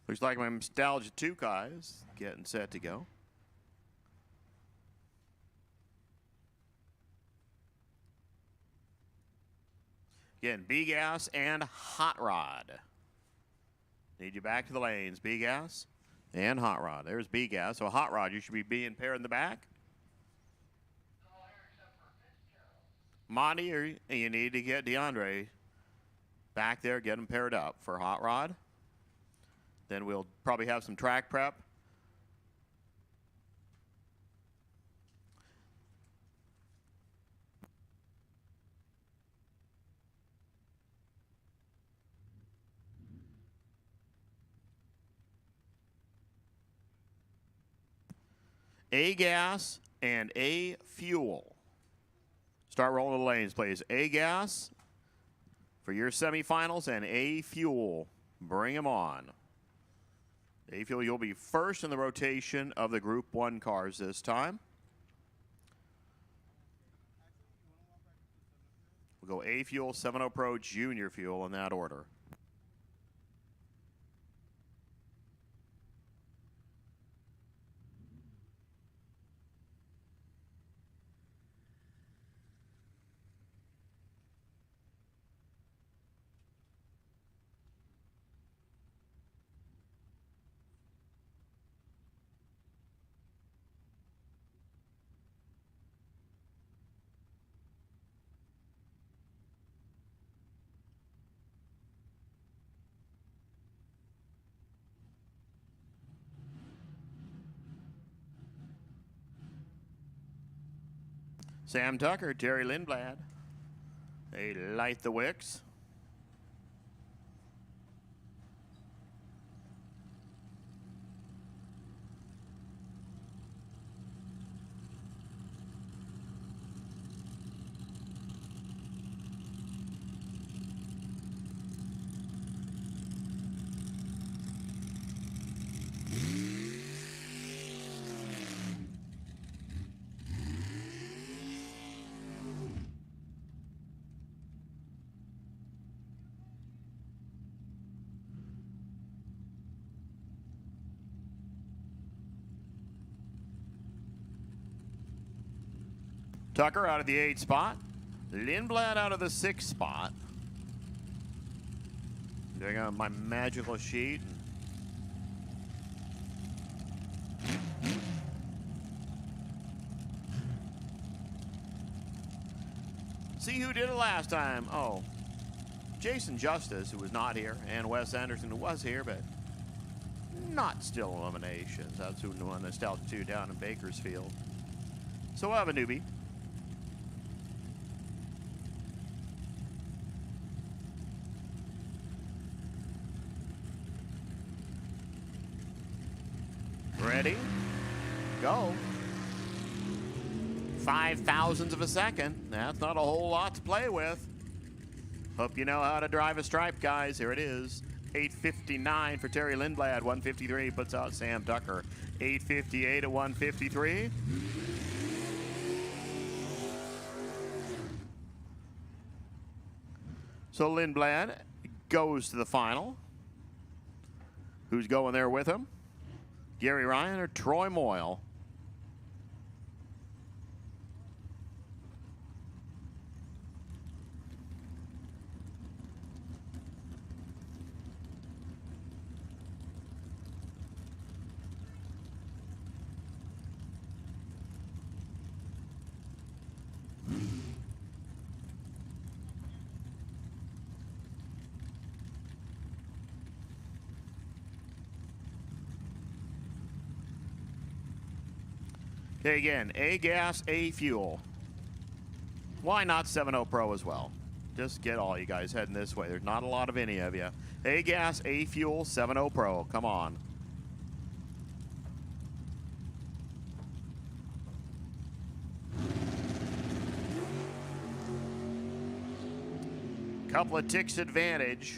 Looks like my Nostalgia 2 guys getting set to go. Again, B-Gas and Hot Rod. Need you back to the lanes. B-Gas and Hot Rod. There's B-Gas. So Hot Rod, you should be being paired in the back. Monty, you need to get DeAndre back there, get him paired up for Hot Rod. Then we'll probably have some track prep. A-Gas and A-Fuel. Start rolling the lanes, please. A-Gas for your semifinals and A-Fuel. Bring them on. A-Fuel, you'll be first in the rotation of the Group 1 cars this time. We'll go A-Fuel, 7.0 Pro, Junior Fuel in that order. Sam Tucker, Terry Lindblad. They light the wicks. Tucker out of the 8th spot. Lindblad out of the 6th spot. Doing on my magical sheet. See who did it last time. Oh, Jason Justice, who was not here, and Wes Anderson, who was here, but not still eliminations. That's who won Nostalgia 2 down in Bakersfield. So we'll have a newbie. Ready? Go. 0.005 of a second. That's not a whole lot to play with. Hope you know how to drive a stripe, guys. Here it is. 8:59 for Terry Lindblad. 1:53 puts out Sam Tucker. 8:58 at 1:53. So Lindblad goes to the final. Who's going there with him? Gary Ryan or Troy Moyle? Okay, again, A-Gas, A-Fuel. Why not 7.0 Pro as well? Just get all you guys heading this way. There's not a lot of any of you. A-Gas, A-Fuel, 7.0 Pro. Come on. Couple of ticks advantage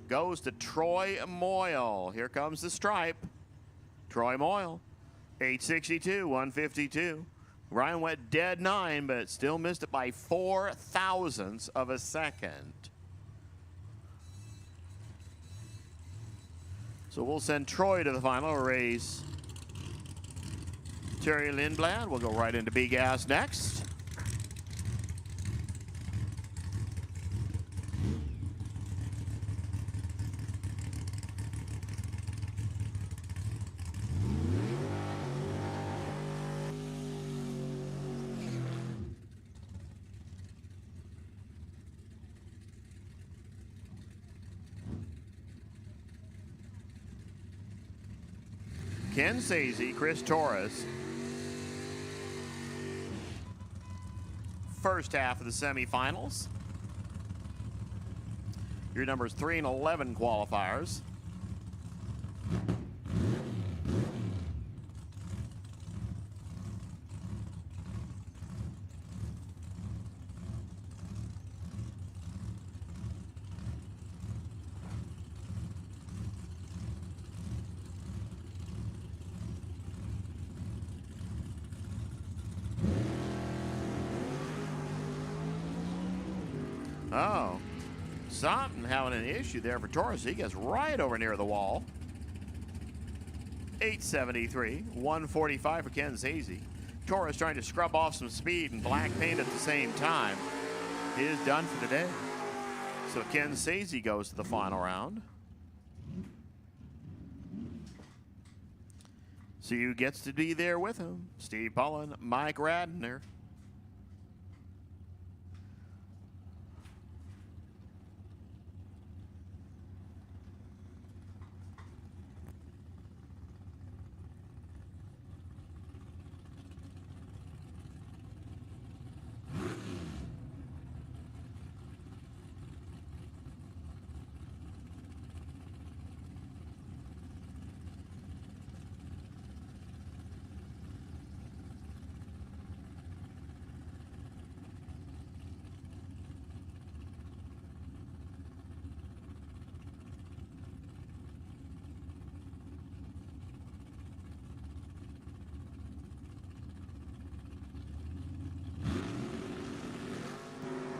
goes to Troy Moyle. Here comes the stripe. Troy Moyle. 862, 152. Ryan went dead 9, but still missed it by 0.004 of a second. So we'll send Troy to the final race. Terry Lindblad will go right into B gas next. Ken Sazy, Chris Torres. First half of the semifinals. Your numbers 3 and 11 qualifiers. Oh, something having an issue there for Torres. He gets right over near the wall. 873, 145 for Ken Sazy. Torres trying to scrub off some speed and black paint at the same time. He is done for today. So Ken Sazy goes to the final round. See who gets to be there with him. Steve Pullen, Mike Radner.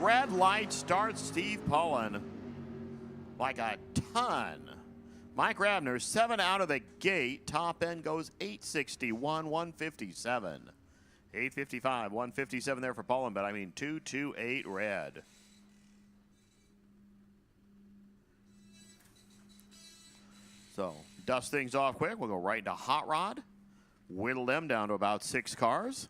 Red light starts Steve Pullen like a ton. Mike Radner, 7 out of the gate. Top end goes 861, 157. 855, 157 there for Pullen, but I mean 228 red. So dust things off quick. We'll go right into Hot Rod. Whittle them down to about 6 cars.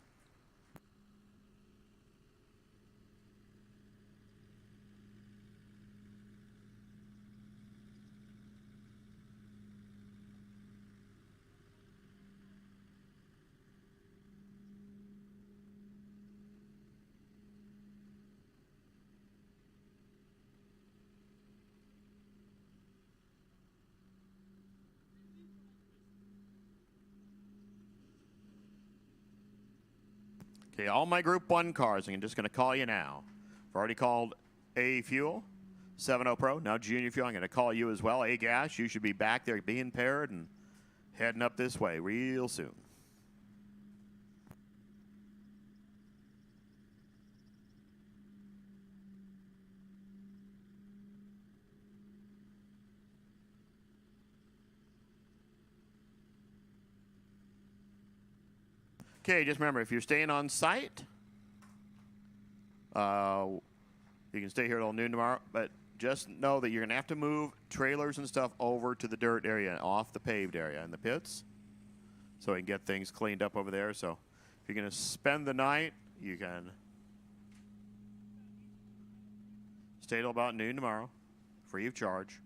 Okay, all my Group 1 cars, I'm just going to call you now. I've already called A Fuel, 70 Pro, now Junior Fuel. I'm going to call you as well. A Gas, you should be back there being paired and heading up this way real soon. Okay, just remember, if you're staying on site, you can stay here till noon tomorrow, but just know that you're going to have to move trailers and stuff over to the dirt area, off the paved area in the pits, so we can get things cleaned up over there. So if you're going to spend the night, you can stay till about noon tomorrow, free of charge.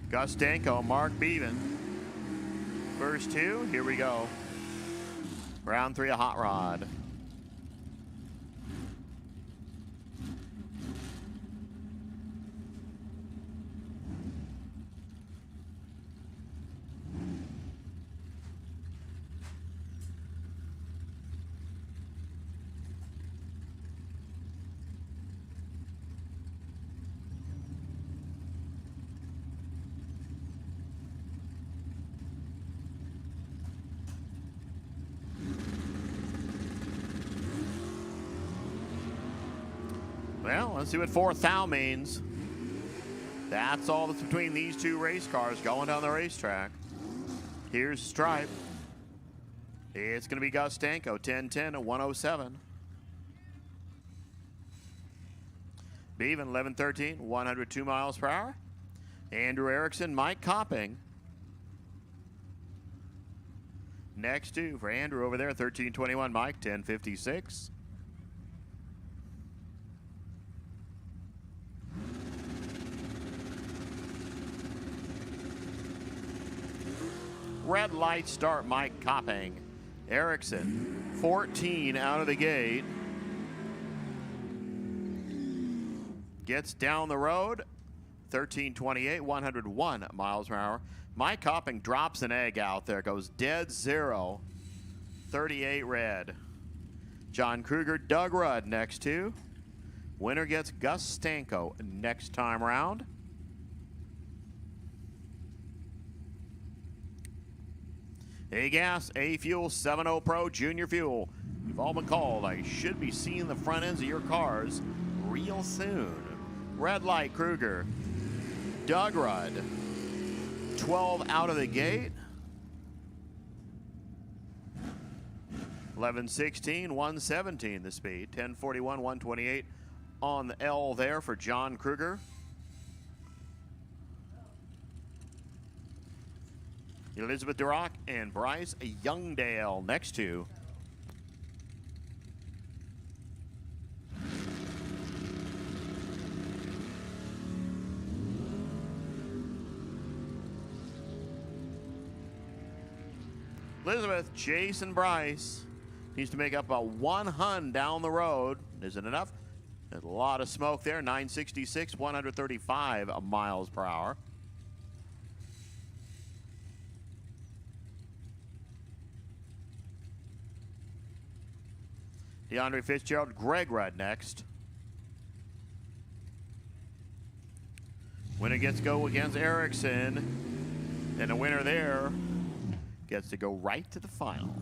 Gustenko, Mark Bevan. First two, here we go. Round 3 of Hot Rod. Well, let's see what 4th thou means. That's all that's between these two race cars going down the racetrack. Here's Stripe. It's going to be Gustenko, 10-10 at 107. Bevan, 11-13, 102 miles per hour. Andrew Erickson, Mike Copping. Next two for Andrew over there, 13-21, Mike, 10-56. Red light start, Mike Copping. Erickson, 14 out of the gate. Gets down the road, 13:28, 101 miles per hour. Mike Copping drops an egg out there, goes dead zero, 38 red. John Kruger, Doug Rudd next two. Winner gets Gustenko next time round. A Gas, A Fuel, 7.0 Pro, Junior Fuel. You've all been called. I should be seeing the front ends of your cars real soon. Red light, Kruger. Doug Rudd, 12 out of the gate. 11:16, 117 the speed. 10:41, 128 on the L there for John Kruger. Elizabeth Durock and Bryce Youngdale next to. Elizabeth, Jason Bryce needs to make up a 100 down the road. Isn't enough? There's a lot of smoke there. 966, 135 miles per hour. DeAndre Fitzgerald, Greg Rudd next. Winner gets to go against Erickson. And the winner there gets to go right to the final.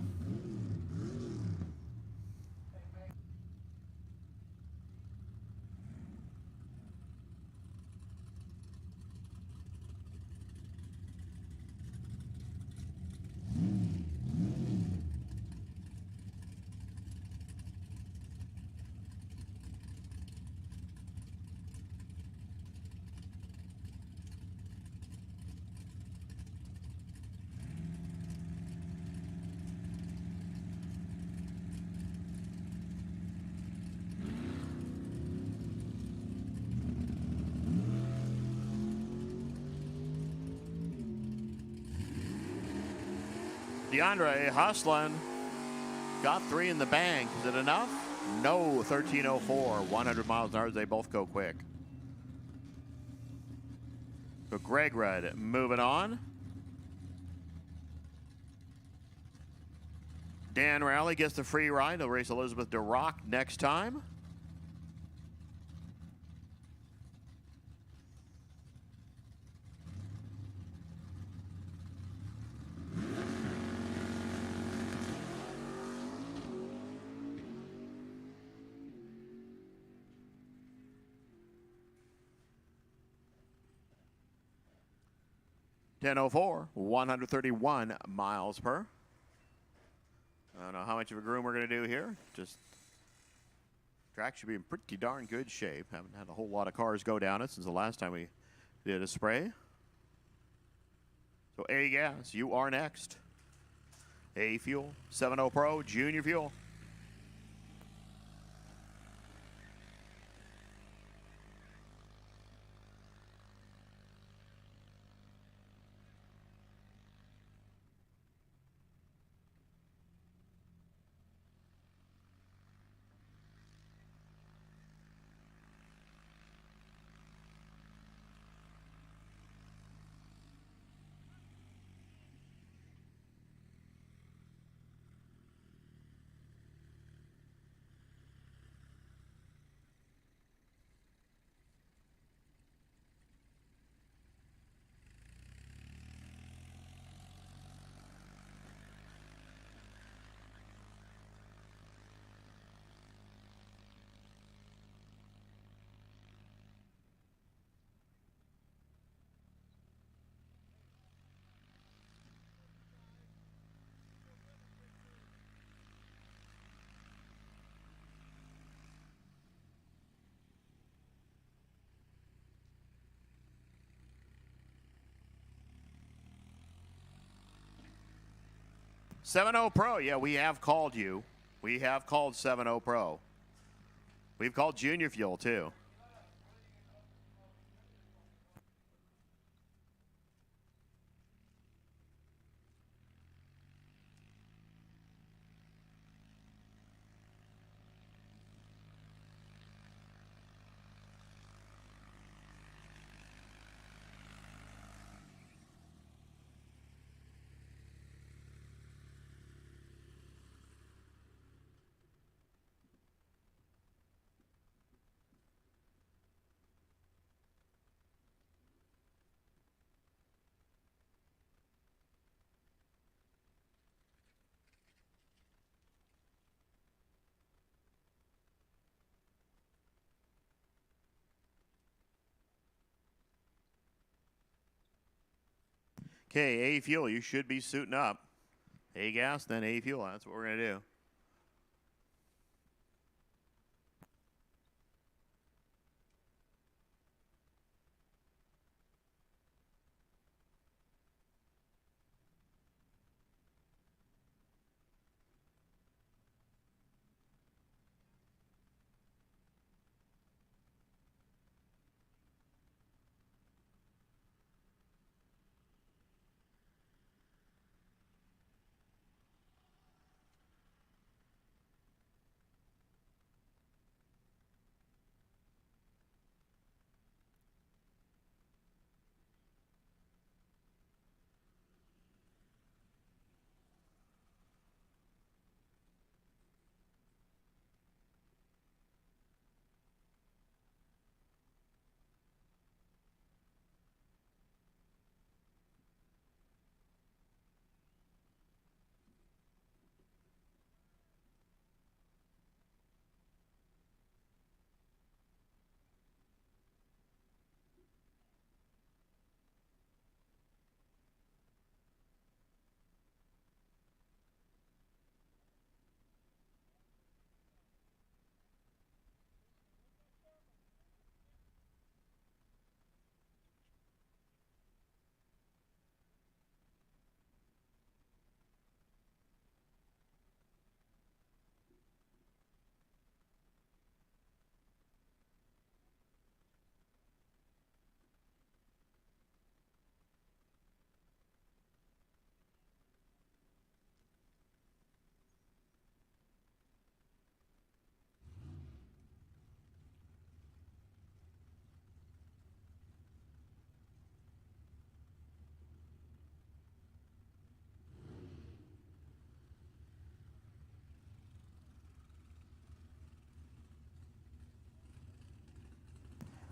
DeAndre hustling. Got 3 in the bank. Is it enough? No. 13:04. 100 miles an hour. They both go quick. So Greg Rudd moving on. Dan Rowley gets the free ride. He'll race Elizabeth Durock next time. .10:04, 131 miles per. I don't know how much of a groom we're going to do here. Just track should be in pretty darn good shape. Haven't had a whole lot of cars go down it since the last time we did a spray. So A Gas, you are next. A Fuel, 7.0 Pro, Junior Fuel. 7-0 Pro, yeah, we have called you. We have called 7-0 Pro. We've called Junior Fuel, too. Okay, A Fuel, you should be suiting up. A Gas, then A Fuel. That's what we're going to do.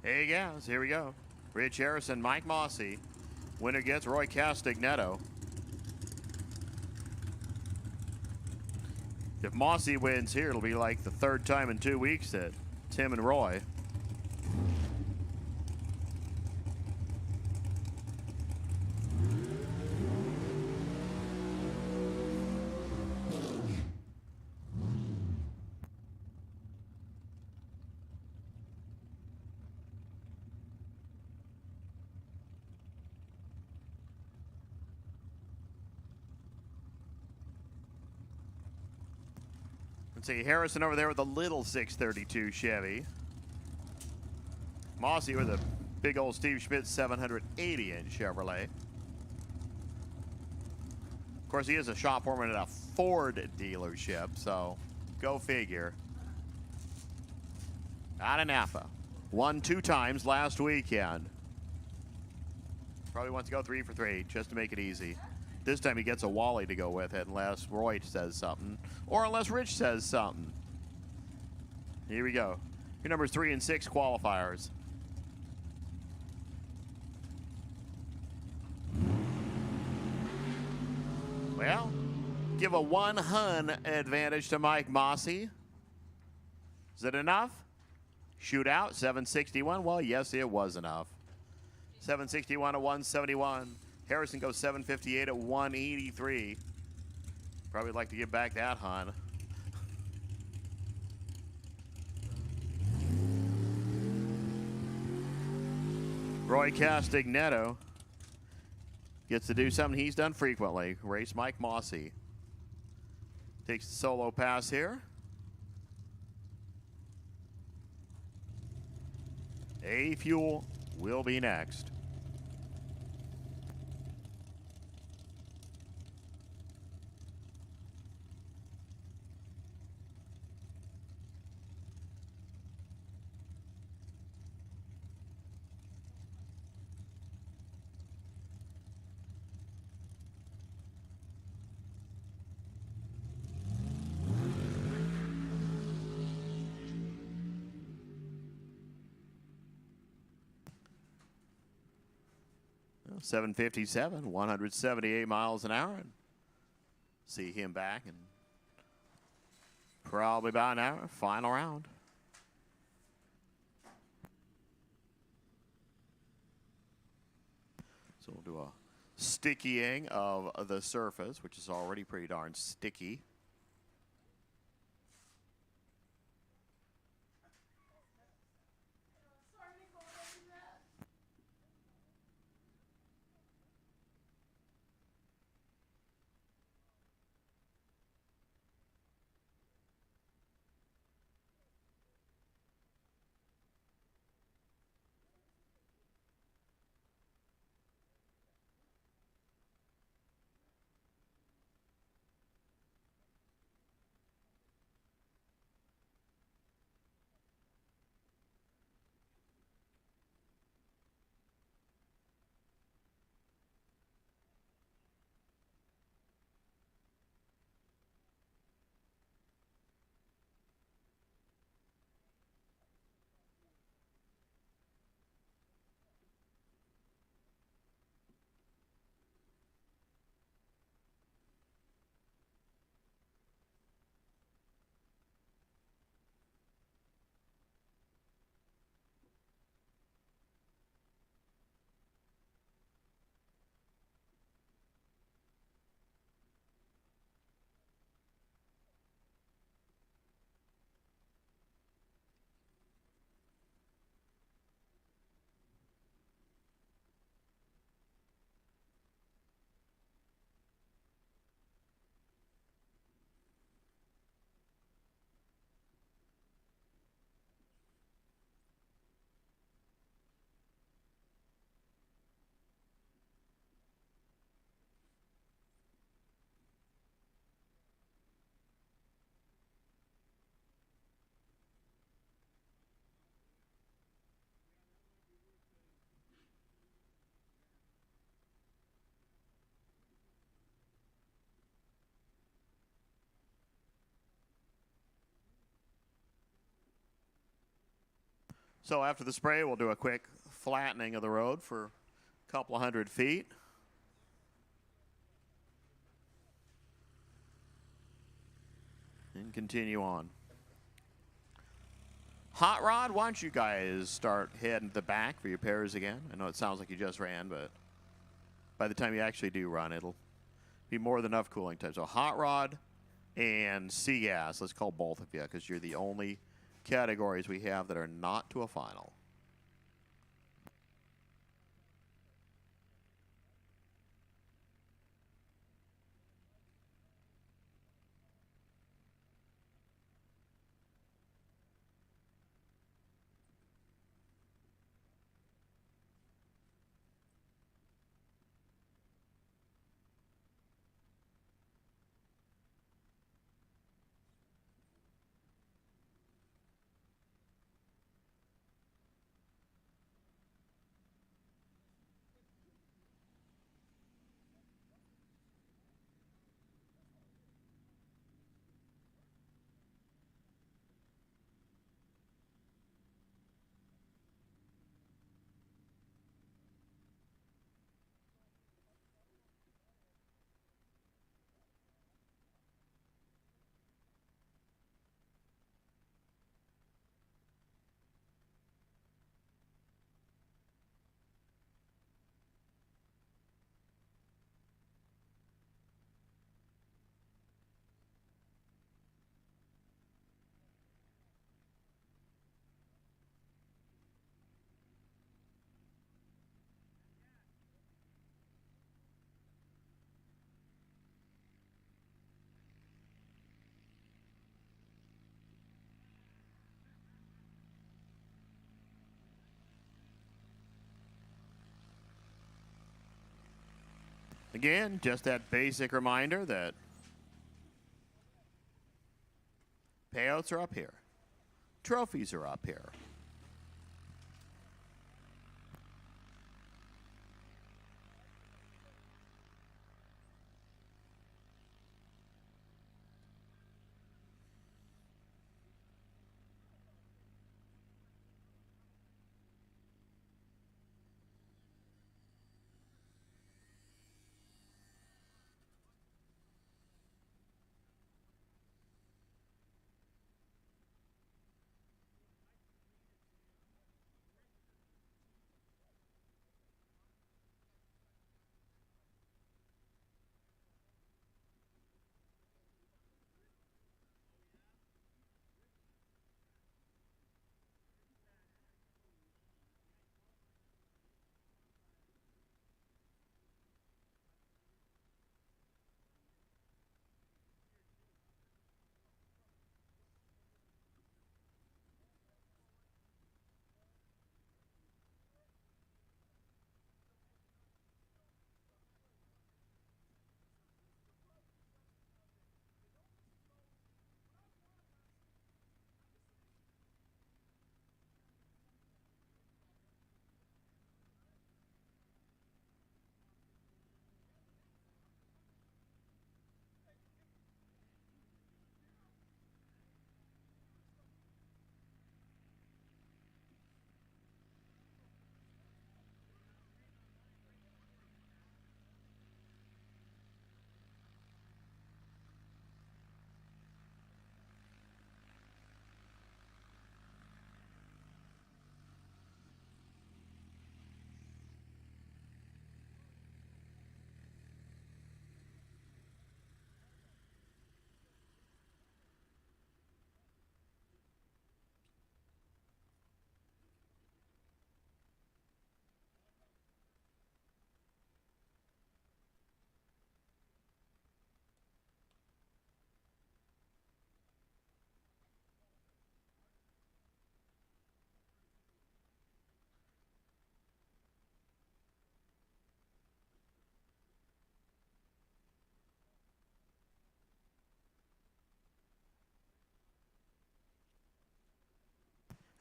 A Gas, here we go. Rich Harrison, Mike Mossy. Winner gets Roy Castagnetto. If Mossy wins here, it'll be like the third time in 2 weeks that Tim and Roy. See Harrison over there with a little 632 Chevy. Mossy with a big old Steve Schmidt 780-inch Chevrolet. Of course, he is a shop foreman at a Ford dealership, so go figure. Out of Napa. Won 2 times last weekend. Probably wants to go 3 for 3 just to make it easy. This time he gets a Wally to go with it unless Roy says something or unless Rich says something. Here we go. Your numbers 3 and 6 qualifiers. Well, give a 1 hun advantage to Mike Mossy. Is it enough? Shootout, 761. Well, yes, it was enough. 761 to 171. Harrison goes 758 at 183. Probably like to get back that hun. Roy Castagnetto gets to do something he's done frequently. Race Mike Mossy. Takes the solo pass here. A Fuel will be next. Well, 757, 178 miles an hour. And see him back in probably about an hour. Final round. So we'll do a stickying of the surface, which is already pretty darn sticky. So after the spray, we'll do a quick flattening of the road for a couple of 100 feet. And continue on. Hot Rod, why don't you guys start heading to the back for your pairs again? I know it sounds like you just ran, but by the time you actually do run, it'll be more than enough cooling time. So Hot Rod and Sea-Gas, let's call both of you because you're the only categories we have that are not to a final. Again, just that basic reminder that payouts are up here. Trophies are up here.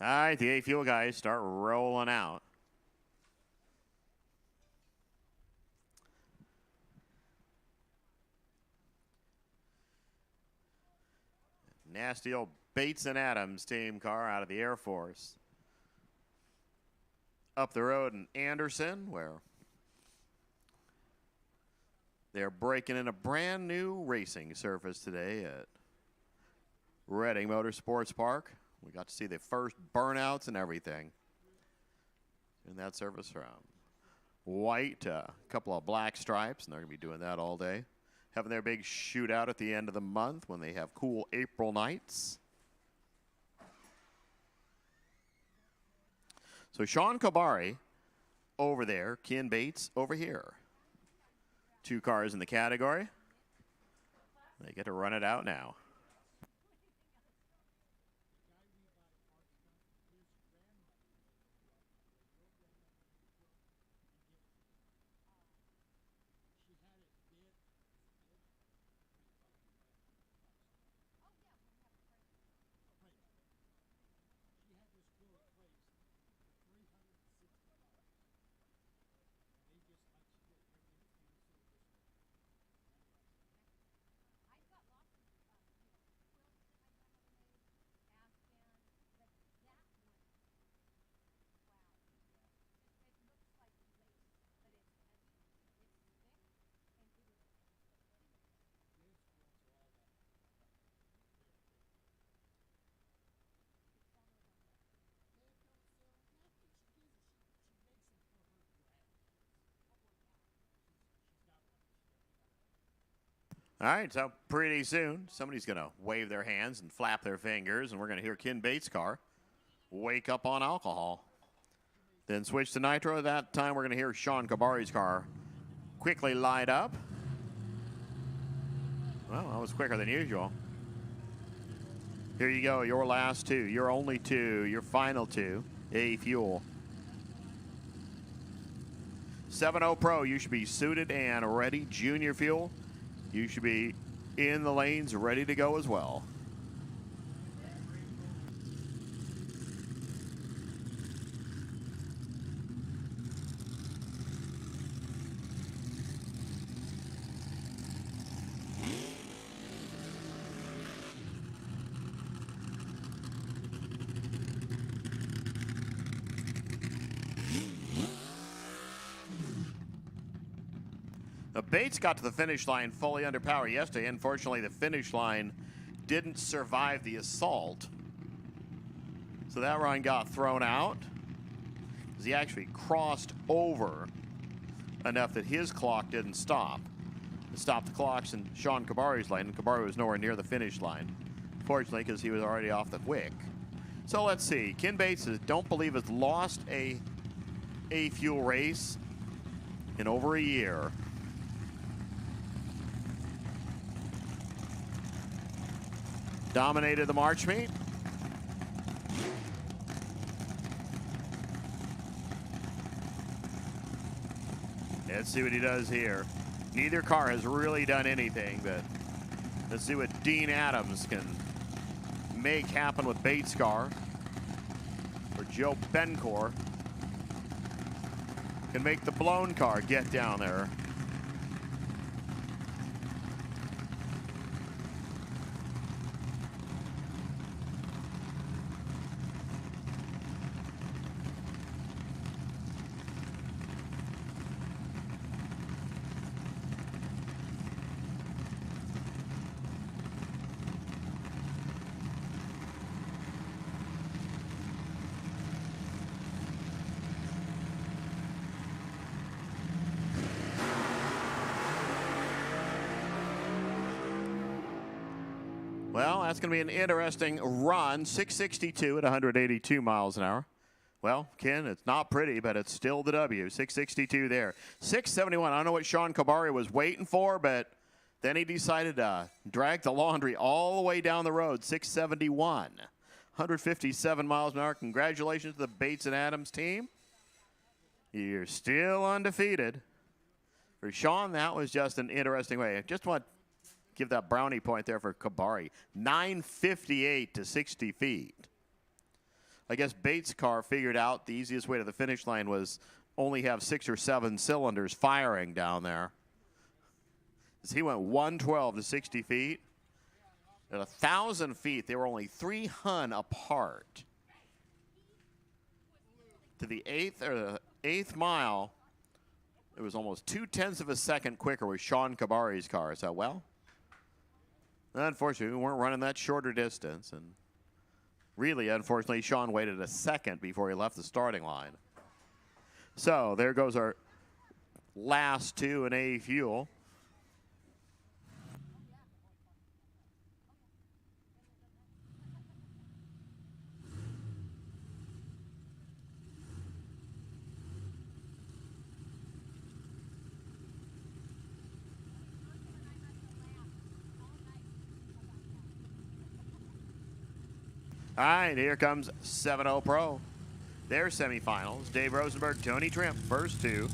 All right, the A-Fuel guys start rolling out. Nasty old Bates and Adams team car out of the Air Force. Up the road in Anderson, where they're breaking in a brand new racing surface today at Reading Motorsports Park. We got to see the first burnouts and everything in that surface, from white to a couple of black stripes, and they're going to be doing that all day. Having their big shootout at the end of the month when they have cool April nights. So Sean Kabari over there, Ken Bates over here. 2 cars in the category. They get to run it out now. All right, so pretty soon, somebody's going to wave their hands and flap their fingers, and we're going to hear Ken Bates' car wake up on alcohol. Then switch to nitro. That time, we're going to hear Sean Kabari's car quickly light up. Well, that was quicker than usual. Here you go, your last 2, your only 2, your final 2, A-Fuel. 7-0 Pro, you should be suited and ready. Junior Fuel, you should be in the lanes, ready to go as well. Bates got to the finish line fully under power yesterday. Unfortunately, the finish line didn't survive the assault. So that run got thrown out because he actually crossed over enough that his clock didn't stop. It stopped the clocks in Sean Kabari's lane, and Kabari was nowhere near the finish line, fortunately, because he was already off the wick. So let's see. Ken Bates don't believe has lost a fuel race in over a year. Dominated the March meet. Let's see what he does here. Neither car has really done anything, but let's see what Dean Adams can make happen with Bates' car. Or Joe Bencor can make the blown car get down there. Well, that's going to be an interesting run. 662 at 182 miles an hour. Well, Ken, it's not pretty, but it's still the W. 662 there. 671. I don't know what Sean Kabari was waiting for, but then he decided to drag the laundry all the way down the road. 671. 157 miles an hour. Congratulations to the Bates and Adams team. You're still undefeated. For Sean, that was just an interesting way. I just want give that brownie point there for Kabari. 958 to 60 feet. I guess Bates' car figured out the easiest way to the finish line was only have 6 or 7 cylinders firing down there. As he went 112 to 60 feet. At 1,000 feet, they were only 3 hun apart. To the eighth mile, it was almost 0.2 of a second quicker with Sean Kabari's car. So, well, unfortunately, we weren't running that shorter distance. And really, unfortunately, Sean waited a second before he left the starting line. So there goes our last 2 in A fuel. All right, here comes 7-0 Pro. Their semifinals. Dave Rosenberg, Tony Trimp, first 2.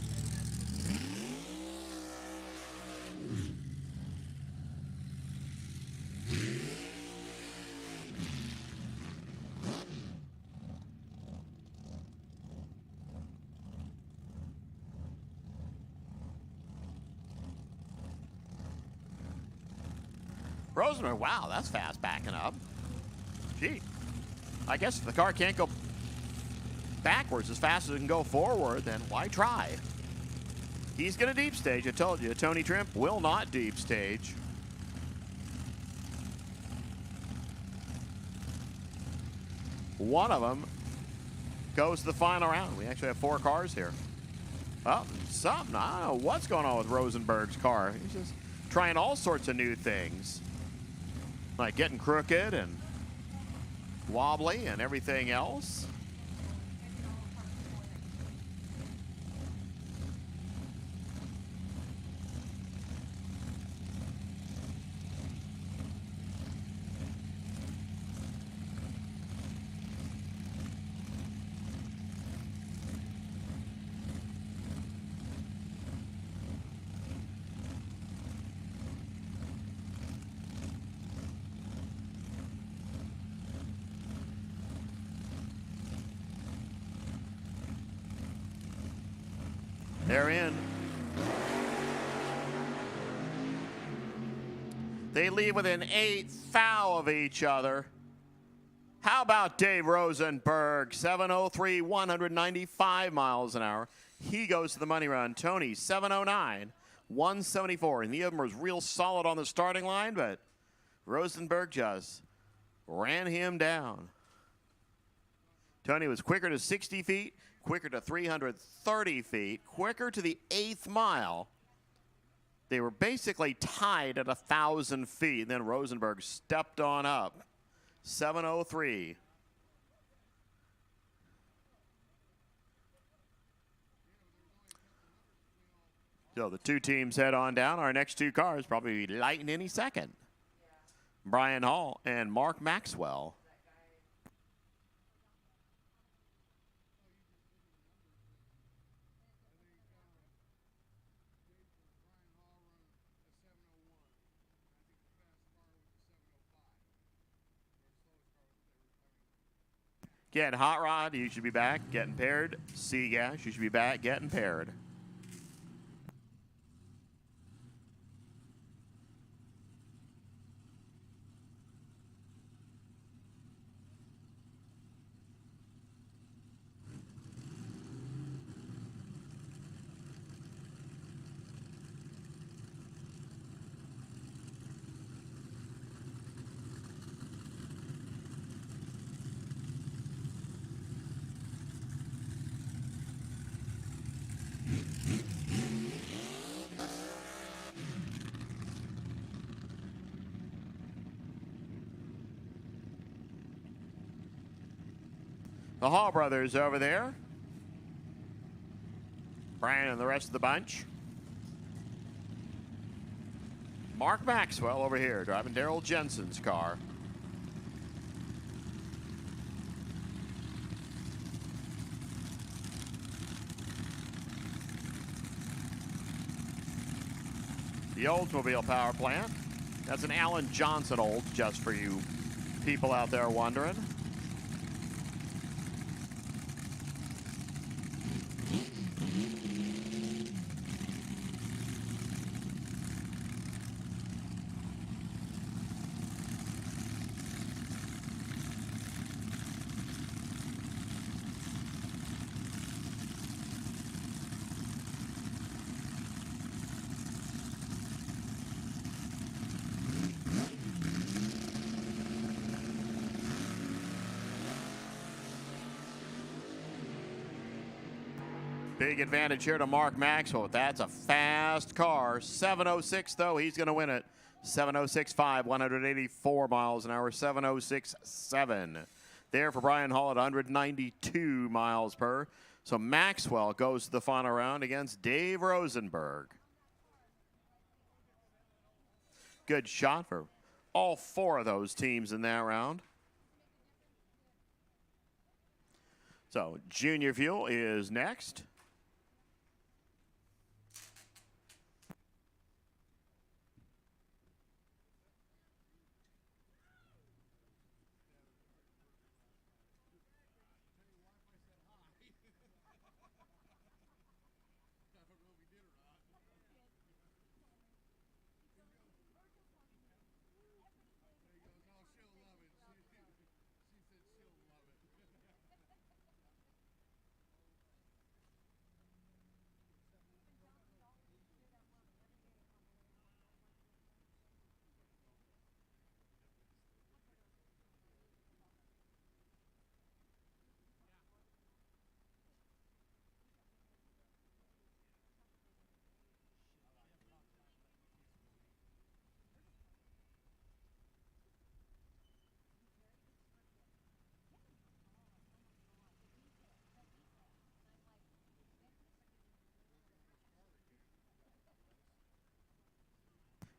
Rosenberg, wow, that's fast backing up. Gee. I guess if the car can't go backwards as fast as it can go forward, then why try? He's going to deep stage. I told you, Tony Trimp will not deep stage. One of them goes to the final round. We actually have 4 cars here. Oh, something. I don't know what's going on with Rosenberg's car. He's just trying all sorts of new things. Like getting crooked and wobbly and everything else. They're in. They leave within 8 thou of each other. How about Dave Rosenberg? 703, 195 miles an hour. He goes to the money run. Tony, 709, 174. And the other was real solid on the starting line, but Rosenberg just ran him down. Tony was quicker to 60 feet, quicker to 330 feet, quicker to the 8th mile. They were basically tied at 1,000 feet. And then Rosenberg stepped on up. 703. So the two teams head on down. Our next two cars probably be lighting any second. Brian Hall and Mark Maxwell. Again, Hot Rod, you should be back getting paired. Seagas, you should be back getting paired. The Hall brothers over there. Brian and the rest of the bunch. Mark Maxwell over here driving Daryl Jensen's car. The Oldsmobile power plant. That's an Alan Johnson Olds, just for you people out there wondering. Big advantage here to Mark Maxwell. That's a fast car. 706, though. He's going to win it. 706.5, 184 miles an hour. 706.7. There for Brian Hall at 192 miles per. So Maxwell goes to the final round against Dave Rosenberg. Good shot for all four of those teams in that round. So Junior Fuel is next.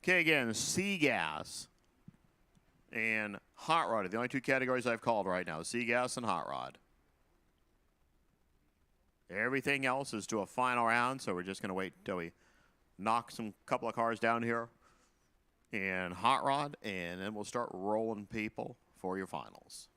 Okay, again, Seagas and Hot Rod are the only two categories I've called right now, Seagas and Hot Rod. Everything else is to a final round, so we're just going to wait until we knock some couple of cars down here in Hot Rod, and then we'll start rolling people for your finals.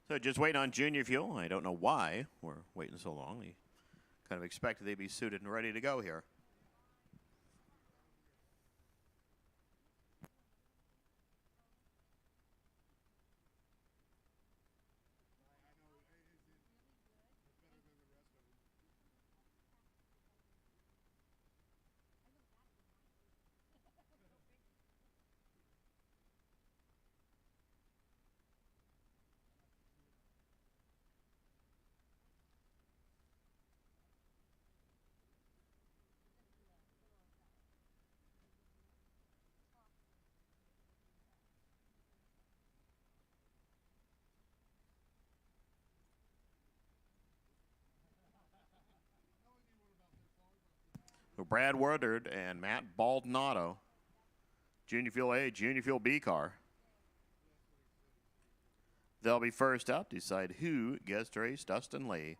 So just waiting on Junior Fuel. I don't know why we're waiting so long. We kind of expected they'd be suited and ready to go here. So Brad Woodard and Matt Baldonado. Junior Fuel A, Junior Fuel B car. They'll be first up. Decide who gets to race Dustin Lee.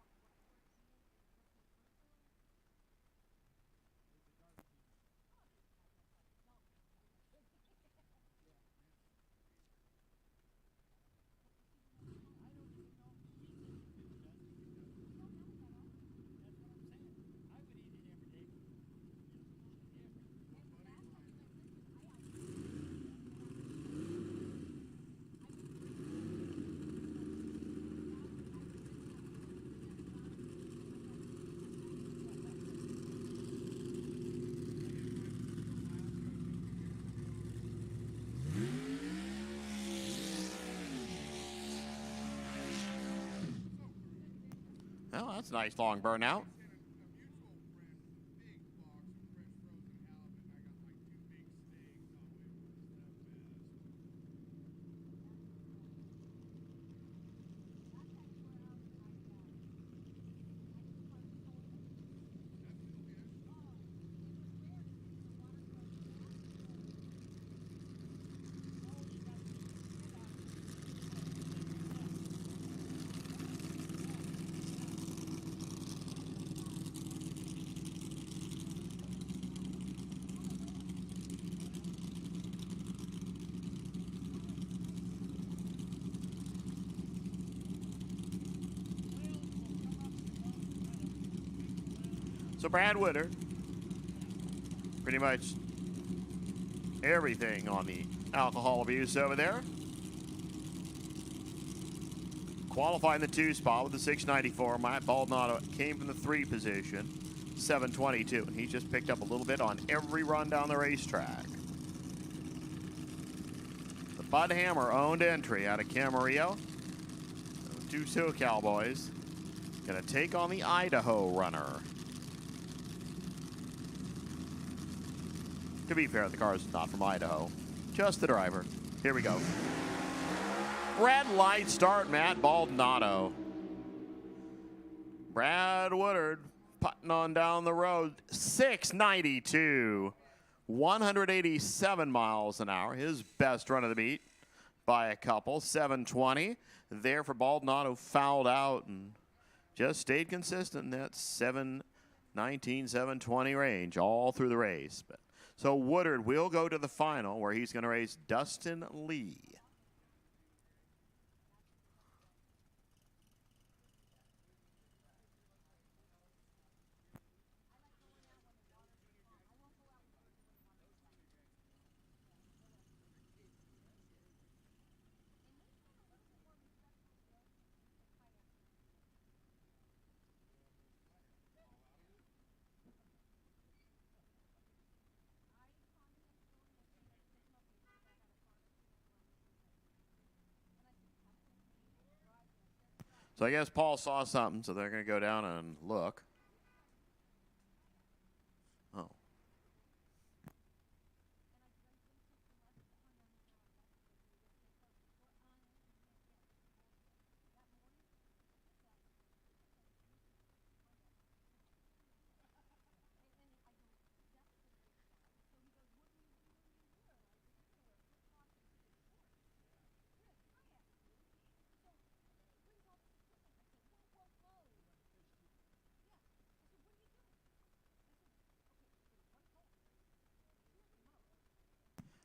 Well, that's a nice long burnout. So Brad Woodard, pretty much everything on the alcohol abuse over there. Qualifying the 2 spot with the 694. Matt Baldonado came from the 3 position, 722. And he just picked up a little bit on every run down the racetrack. The Bud Hammer owned entry out of Camarillo. Those 2 SoCal boys gonna take on the Idaho runner. To be fair, the car is not from Idaho, just the driver. Here we go. Red light start, Matt Baldonado. Brad Woodard putting on down the road, 692, 187 miles an hour. His best run of the meet by a couple, 720. There for Baldonado, fouled out and just stayed consistent in that 719, 720 range all through the race. But so Woodard will go to the final where he's going to race Dustin Lee. So I guess Paul saw something, so they're going to go down and look. Oh.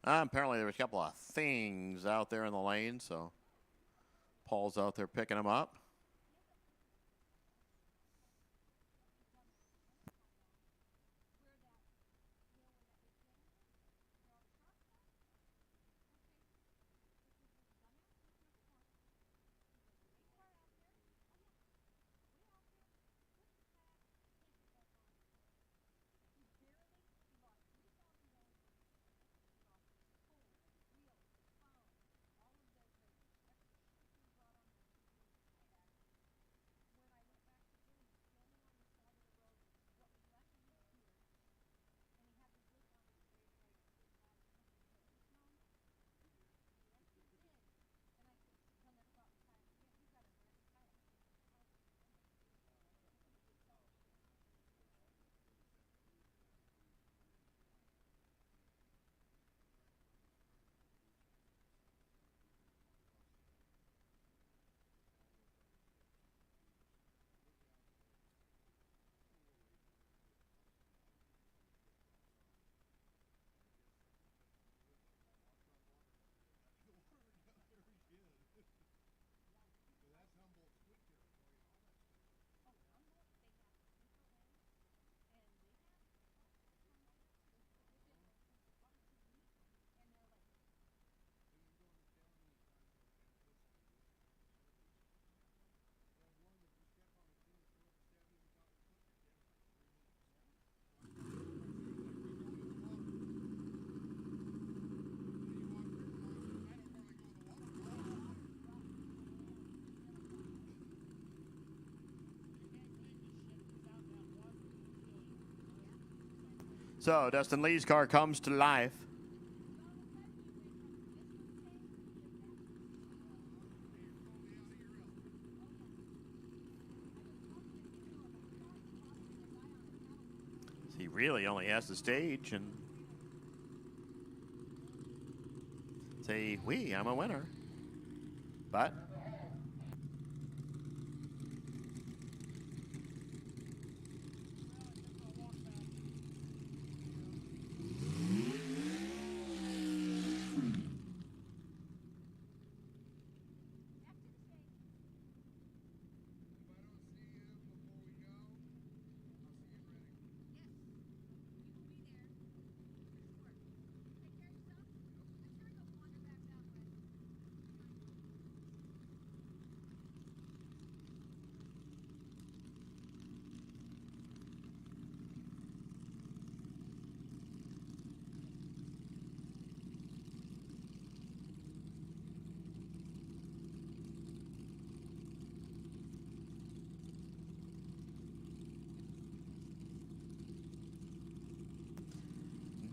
Apparently there was a couple of things out there in the lane, so Paul's out there picking him up. So Dustin Lee's car comes to life. He really only has the stage and say, I'm a winner. But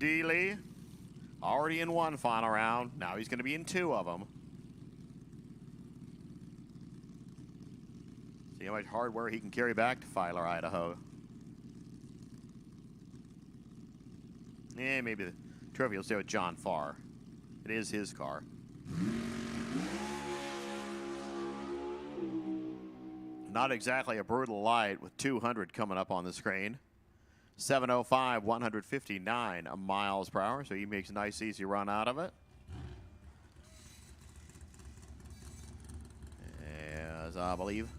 Lee already in one final round. Now he's going to be in two of them. See how much hardware he can carry back to Filer, Idaho. Yeah, maybe the trophy will stay with John Farr. It is his car. Not exactly a brutal light with 200 coming up on the screen. 705, 159 miles per hour, so he makes a nice, easy run out of it. As I believe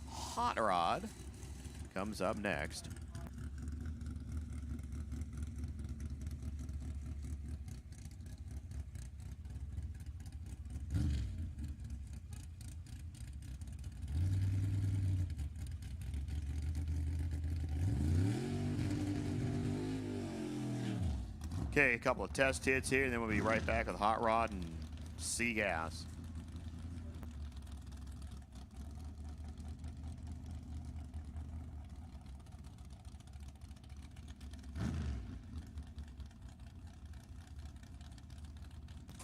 Hot Rod comes up next. Okay, a couple of test hits here, and then we'll be right back with Hot Rod and C Gas.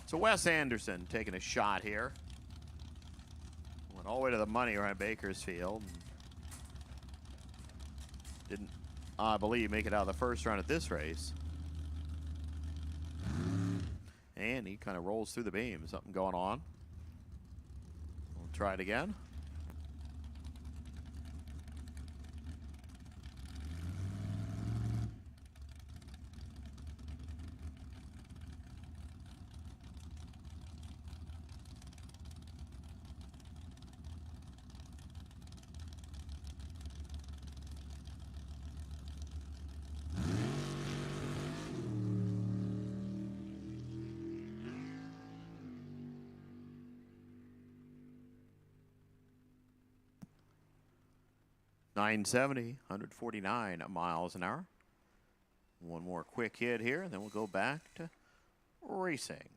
So Wes Anderson taking a shot here. Went all the way to the money around Bakersfield. Didn't, I believe, make it out of the first round at this race. And he kind of rolls through the beam. Something going on. We'll try it again. 970, 149 miles an hour. One more quick hit here, and then we'll go back to racing.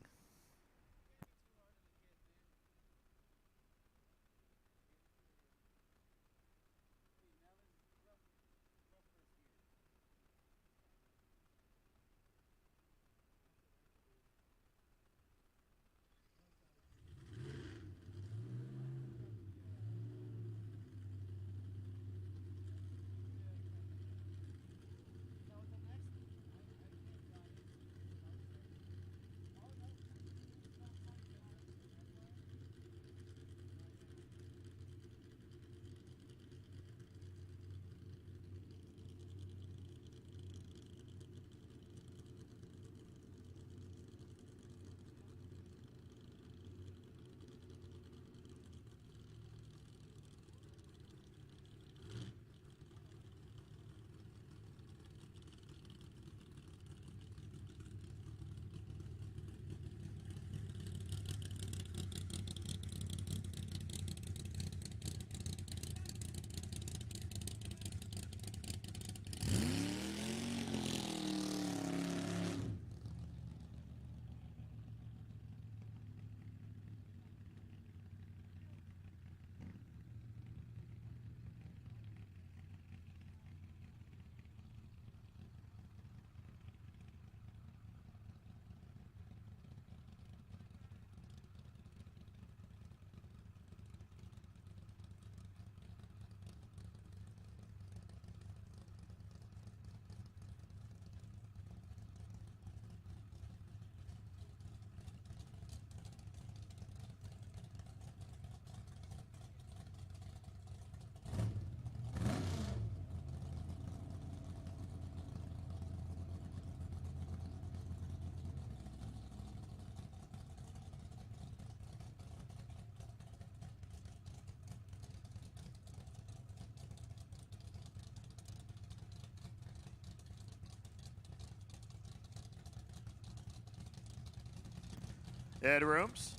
Ed Rooms,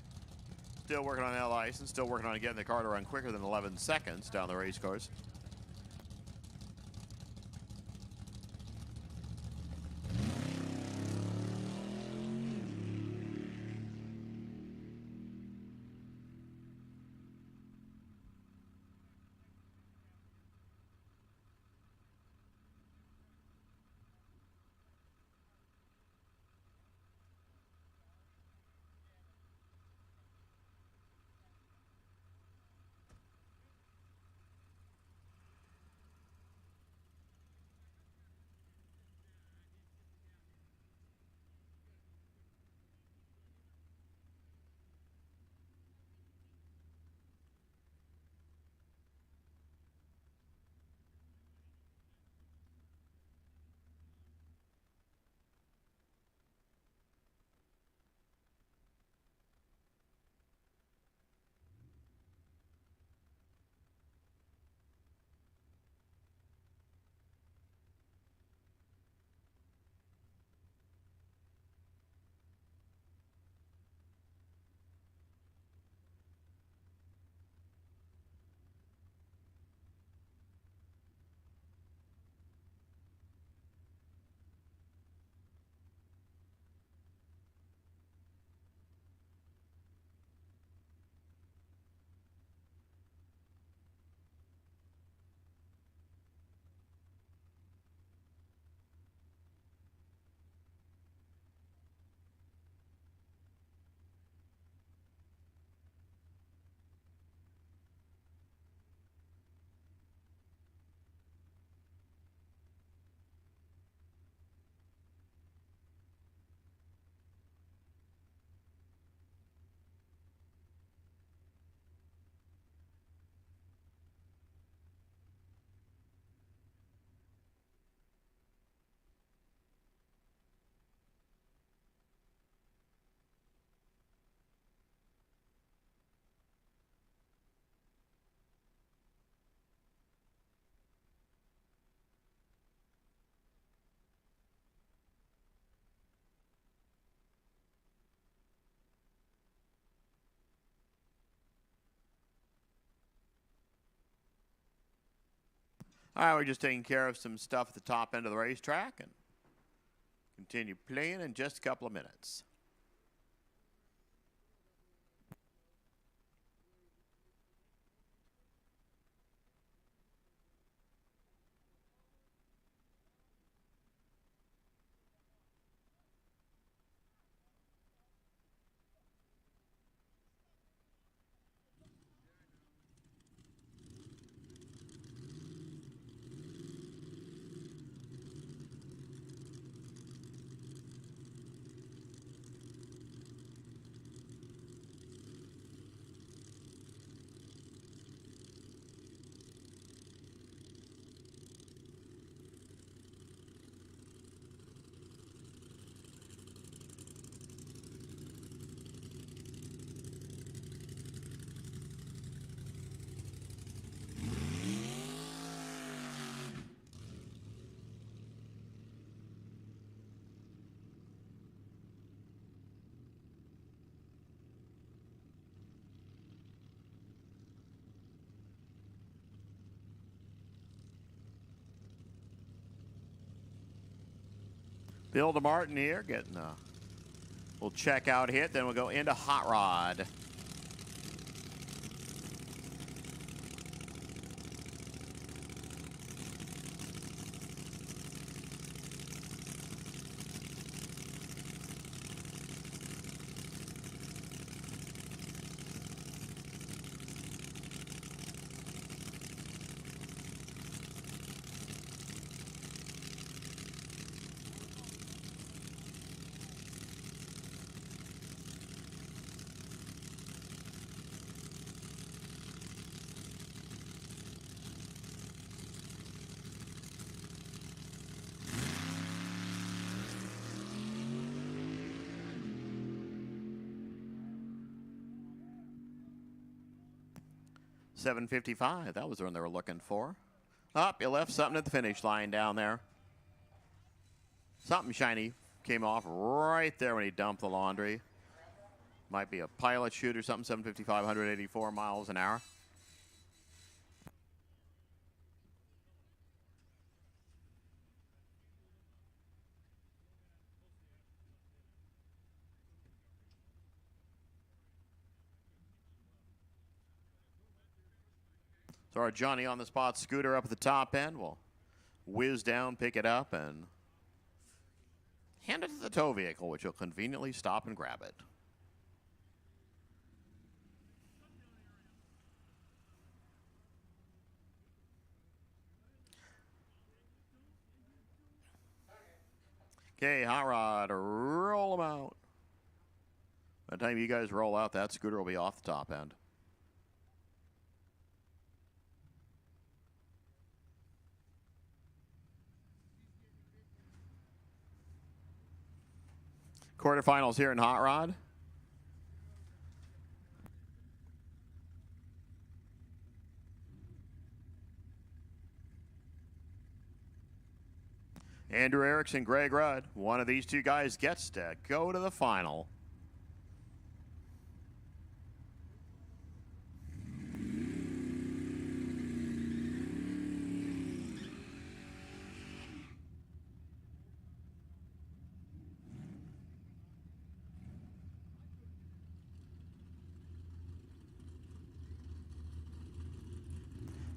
still working on that license, still working on getting the car to run quicker than 11 seconds down the race course. All right, we're just taking care of some stuff at the top end of the racetrack and continue playing in just a couple of minutes. Bill DeMartin here getting a little checkout hit. Then we'll go into Hot Rod. $7.55. That was the one they were looking for. Up, you left something at the finish line down there. Something shiny came off right there when he dumped the laundry. Might be a pilot chute or something. 755, 184 miles an hour. So our Johnny on the spot scooter up at the top end will whiz down, pick it up, and hand it to the tow vehicle, which will conveniently stop and grab it. Okay, Hot Rod, roll them out. By the time you guys roll out, that scooter will be off the top end. Quarterfinals here in Hot Rod. Andrew Erickson, Greg Rudd. One of these two guys gets to go to the final.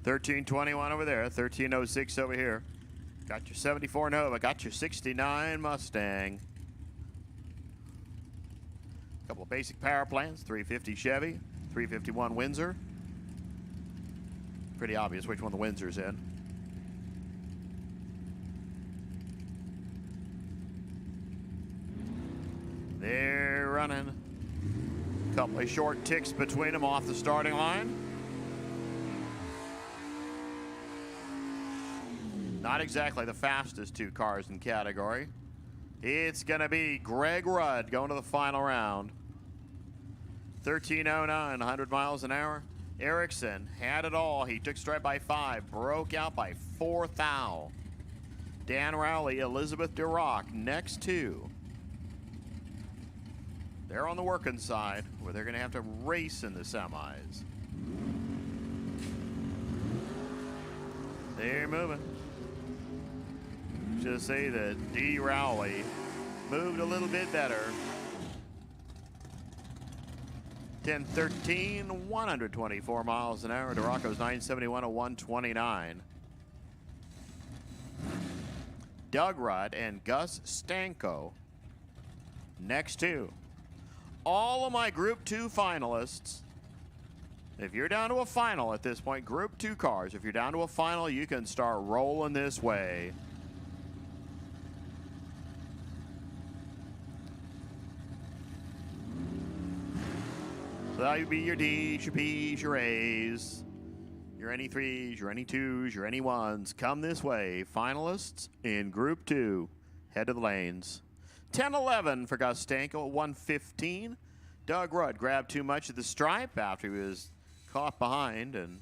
$13.21 over there, $13.06 over here. Got your 74 Nova, got your 69 Mustang. A couple of basic power plants, 350 Chevy, 351 Windsor. Pretty obvious which one the Windsor's in. They're running. A couple of short ticks between them off the starting line. Not exactly the fastest two cars in category. It's going to be Greg Rudd going to the final round. 13.09, 100 miles an hour. Erickson had it all. He took straight by 5, broke out by 4 thou. Dan Rowley, Elizabeth DeRock, next 2. They're on the working side, where they're going to have to race in the semis. They're moving. Just say that D. Rowley moved a little bit better. 10:13, 124 miles an hour. DeRocco's 971 at 129. Doug Rudd and Gus Stanko next two. All of my Group 2 finalists. If you're down to a final at this point, Group 2 cars, if you're down to a final, you can start rolling this way. So that would be your D's, your P's, your A's, your NE3s, your NE2s, your NE1s. Come this way. Finalists in Group 2. Head to the lanes. 10-11 for Gus Stanko at 115. Doug Rudd grabbed too much of the stripe after he was caught behind and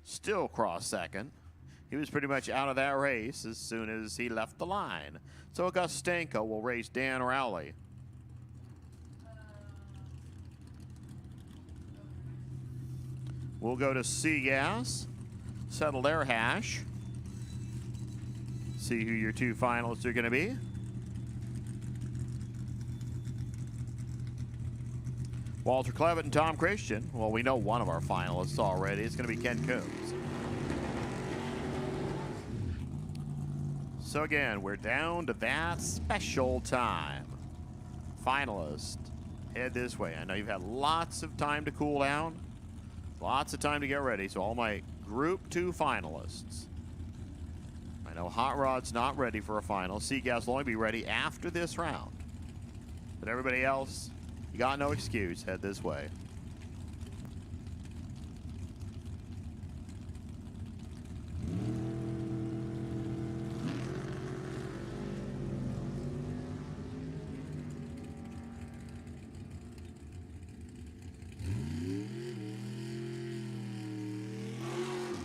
still crossed second. He was pretty much out of that race as soon as he left the line. So Gus Stanko will race Dan Rowley. We'll go to C-Gas, settle their hash, see who your two finalists are going to be. Walter Clevitt and Tom Christian. Well, we know one of our finalists already. It's going to be Ken Coombs. So again, we're down to that special time. Finalists, head this way. I know you've had lots of time to cool down. Lots of time to get ready. So all my Group 2 finalists. I know Hot Rod's not ready for a final. C-Gas will only be ready after this round. But everybody else, you got no excuse. Head this way.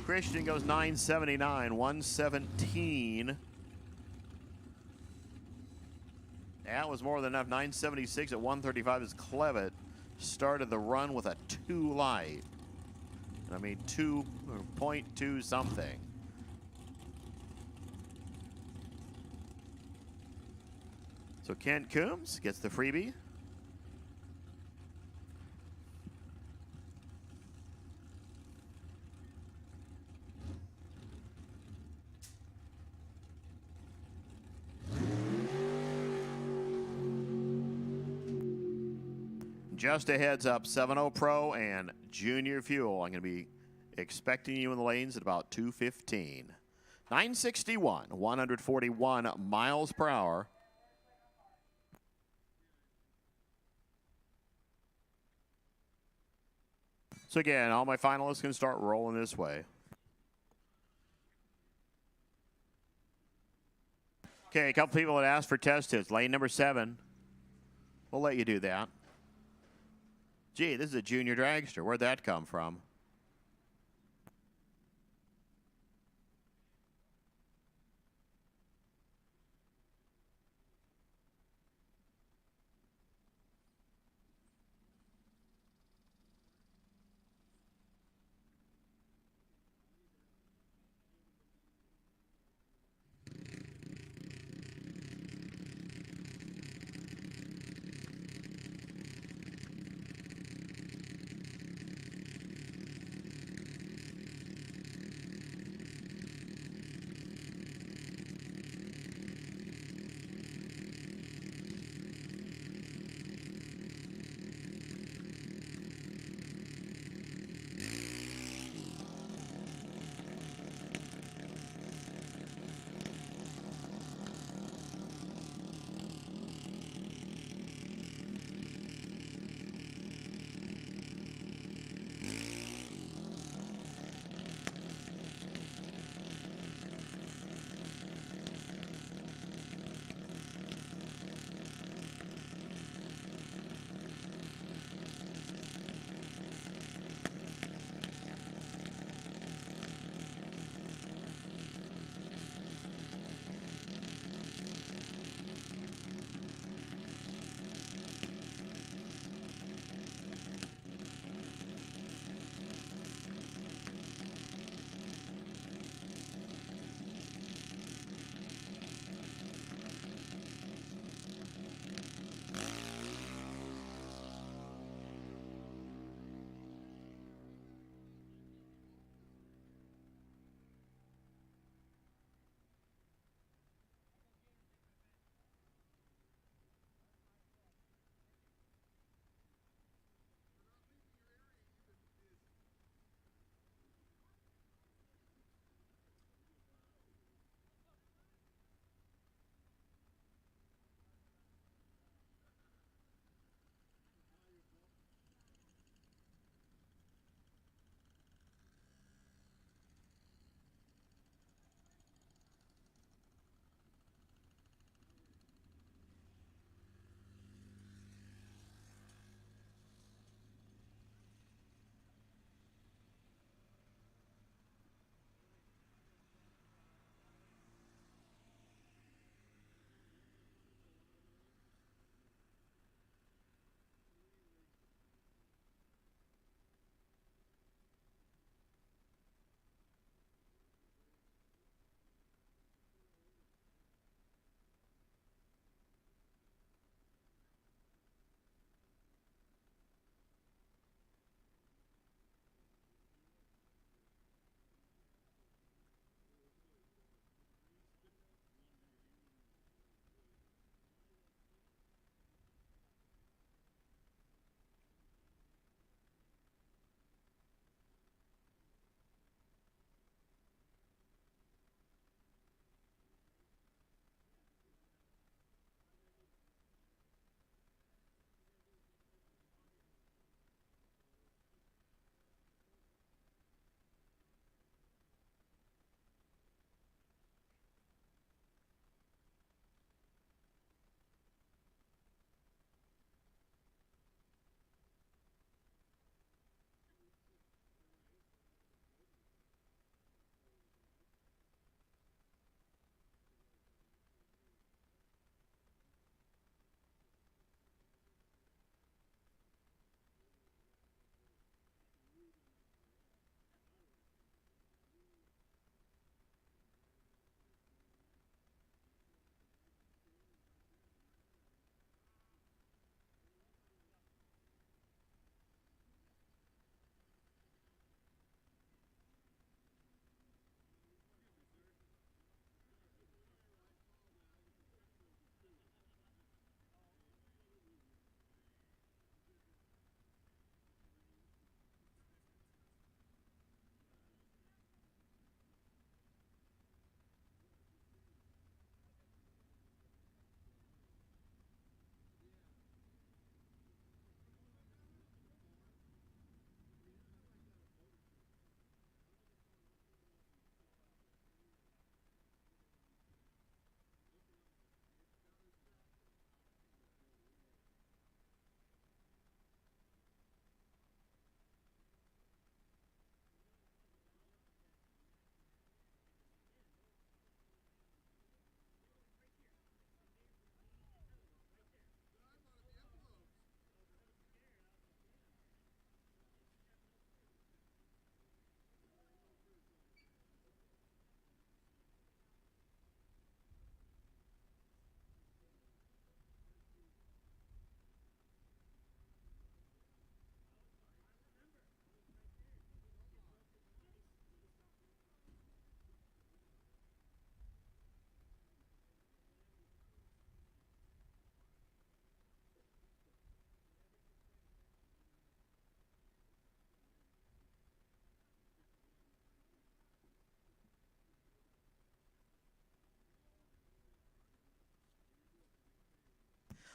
Christian goes 979, 117. That was more than enough. 976 at 135 as Clevitt started the run with a 2 light. I mean 2.2 something. So Kent Coombs gets the freebie. Just a heads up, 7.0 Pro and Junior Fuel. I'm going to be expecting you in the lanes at about 2:15. 961, 141 miles per hour. So again, all my finalists can start rolling this way. Okay, a couple people that asked for test hits. Lane number 7. We'll let you do that. Gee, this is a junior dragster. Where'd that come from?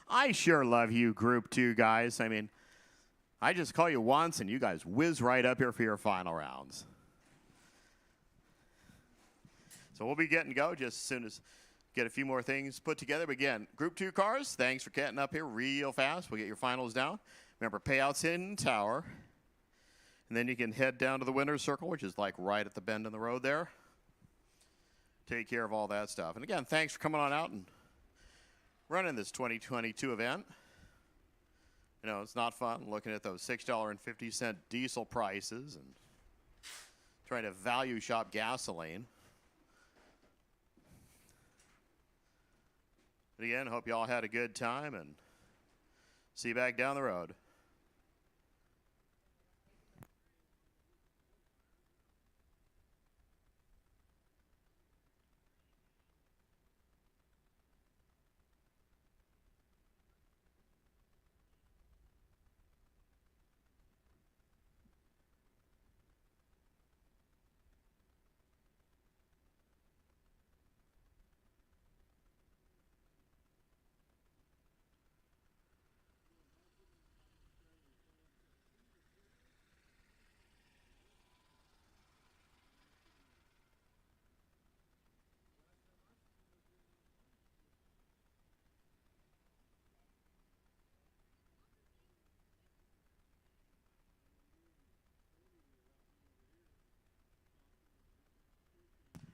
I sure love you, Group 2 guys. I mean, I just call you once, and you guys whiz right up here for your final rounds. So we'll be getting to go just as soon as get a few more things put together. But again, Group 2 cars, thanks for getting up here real fast. We'll get your finals down. Remember, payouts in tower. And then you can head down to the winner's circle, which is like right at the bend in the road there. Take care of all that stuff. And again, thanks for coming on out and running this 2022 event. You know, it's not fun looking at those $6.50 diesel prices and trying to value shop gasoline. But again, hope you all had a good time and see you back down the road.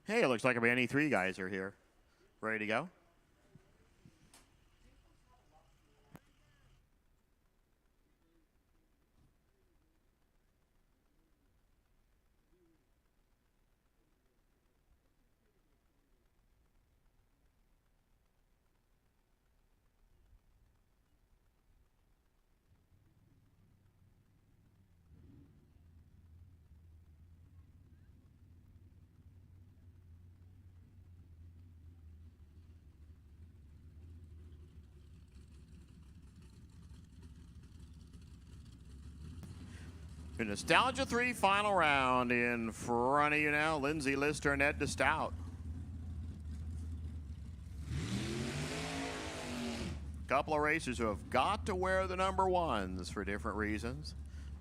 Hey, it looks like our NE3 guys are here. Ready to go? The Nostalgia 3 final round in front of you now. Lindsay Lister and Ed DeStout. Couple of racers who have got to wear the number ones for different reasons.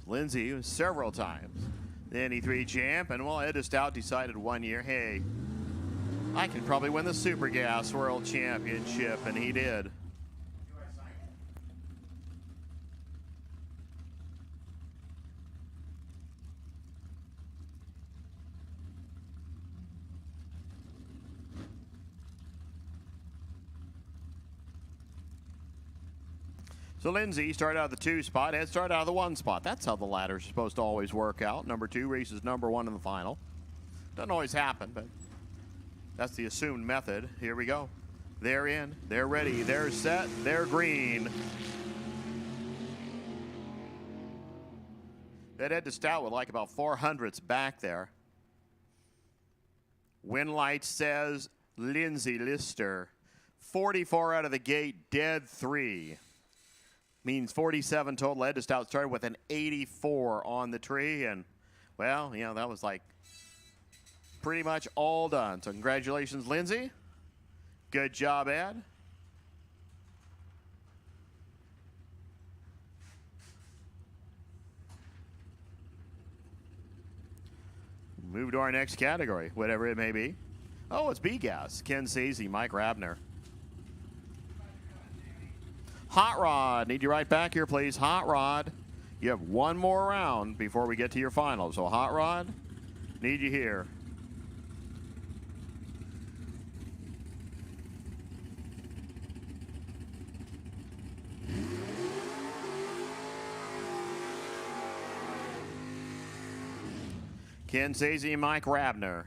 Lindsay several times the NE3 champ, and well, Ed DeStout decided one year, hey, I can probably win the Super Gas World Championship, and he did. So Lindsay started out of the 2 spot. Ed started out of the 1 spot. That's how the ladders are supposed to always work out. Number 2 races number 1 in the final. Doesn't always happen, but that's the assumed method. Here we go. They're in. They're ready. They're set. They're green. That Ed DeStout would like about 400s back there. Wind light says Lindsay Lister. 44 out of the gate, dead 3. Means 47 total. Ed DeStout started with an 84 on the tree, and well, you know, that was like pretty much all done. So congratulations, Lindsay. Good job, Ed. Move to our next category, whatever it may be. Oh, it's B-Gas. Ken Sazy, Mike Rabner. Hot Rod, need you right back here, please. Hot Rod, you have one more round before we get to your final. So Hot Rod, need you here. Ken Sazy and Mike Rabner.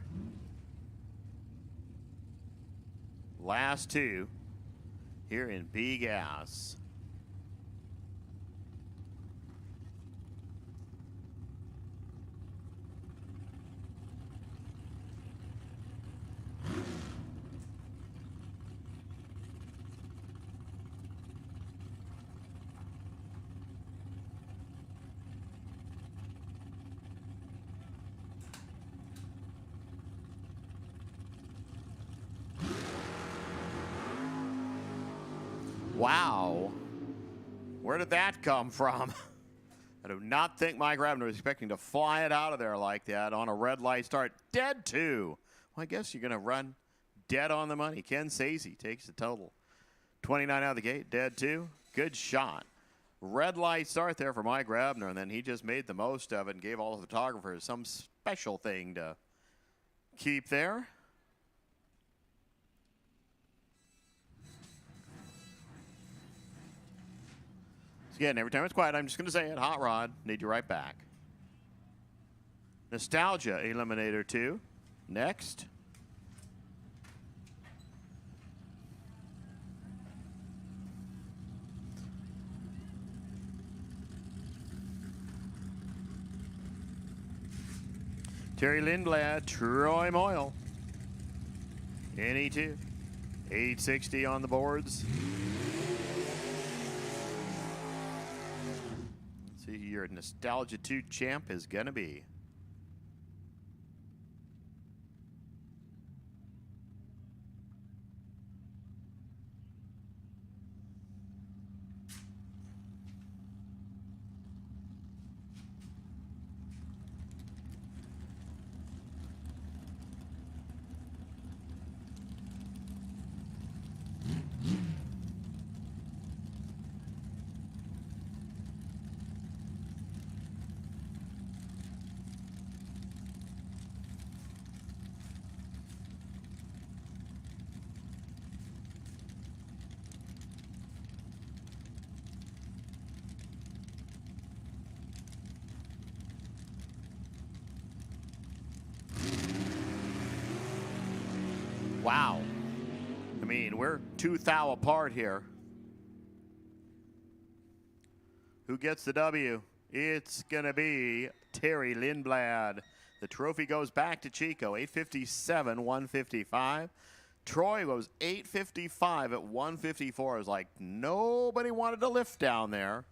Last 2 here in B-Gas. Wow. Where did that come from? I do not think Mike Rabner was expecting to fly it out of there like that on a red light start. Dead 2. Well, I guess you're going to run dead on the money. Ken Sazy takes the total. 29 out of the gate, dead 2. Good shot. Red light start there for Mike Rabner, and then he just made the most of it and gave all the photographers some special thing to keep there. Again, every time it's quiet, I'm just going to say it. Hot Rod, need you right back. Nostalgia Eliminator 2. Next. Terry Lindblad, Troy Moyle. NE2. 860 on the boards. See who your Nostalgia 2 champ is going to be. Wow. I mean, we're 2 thou apart here. Who gets the W? It's going to be Terry Lindblad. The trophy goes back to Chico, 857, 155. Troy was 855 at 154. It was like nobody wanted to lift down there.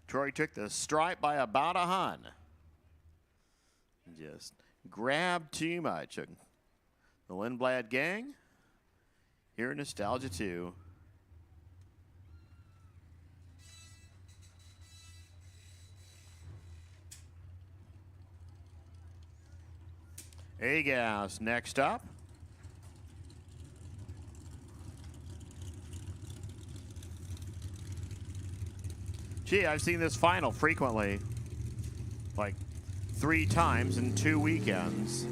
Troy took the stripe by about a hun. Just grabbed too much. The Lindblad gang, here in Nostalgia 2. A-Gas next up. Gee, I've seen this final frequently, like 3 times in 2 weekends.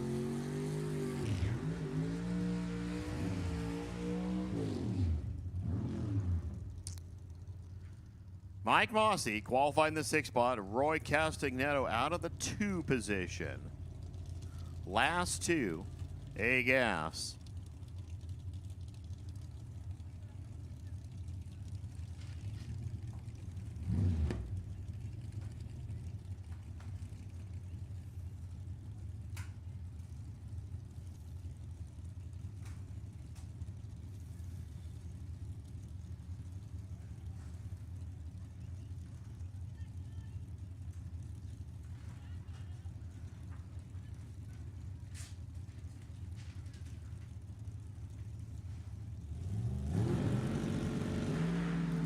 Mike Mossy qualified in the 6th spot. Roy Castagnetto out of the 2 position. Last 2, A-Gas.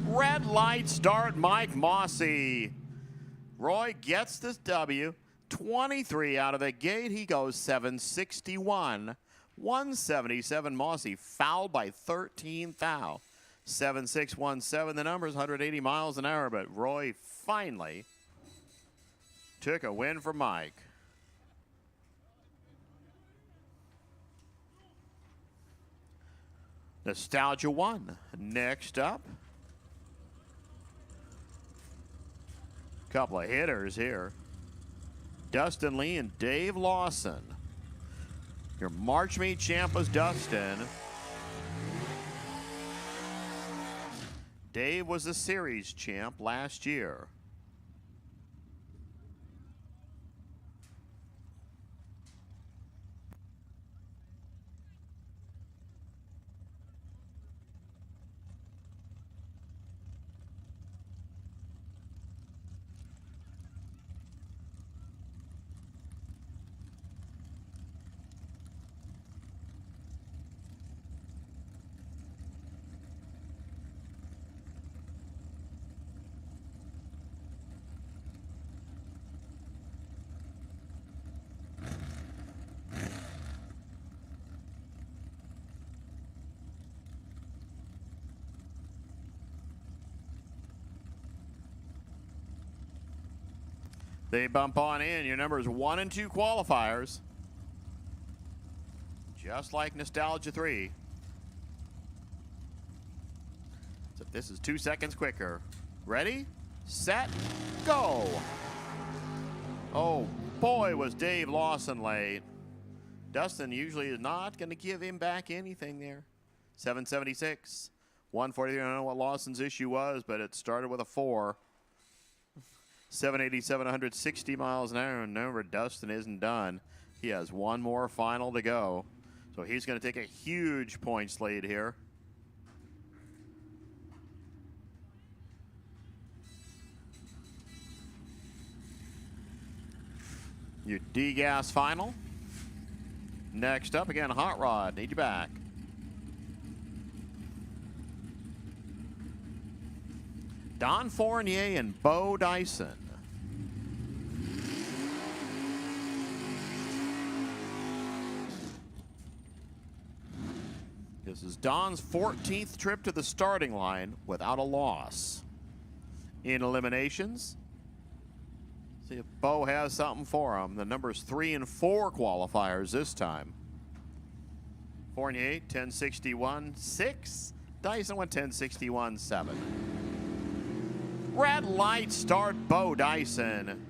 Red light start, Mike Mossy. Roy gets this W. 23 out of the gate. He goes 761. 177 Mossy, fouled by 13 thou. 7617, the number's 180 miles an hour, but Roy finally took a win for Mike. Nostalgia 1 next up. Couple of hitters here. Dustin Lee and Dave Lawson. Your March Meet champ was Dustin. Dave was the series champ last year. They bump on in. Your numbers 1 and 2 qualifiers. Just like Nostalgia 3. So this is 2 seconds quicker. Ready, set, go. Oh boy, was Dave Lawson late. Dustin usually is not going to give him back anything there. 776, 143. I don't know what Lawson's issue was, but it started with a 4. 787, 160 miles an hour. Remember, Dustin isn't done. He has one more final to go. So he's going to take a huge points lead here. Your D-Gas final. Next up, again, Hot Rod. Need you back. Don Fournier and Bo Dyson. This is Don's 14th trip to the starting line without a loss. In eliminations, see if Bo has something for him. The numbers 3 and 4 qualifiers this time. Fournier, 1061.6. Dyson went 1061.7. Red light start, Bo Dyson.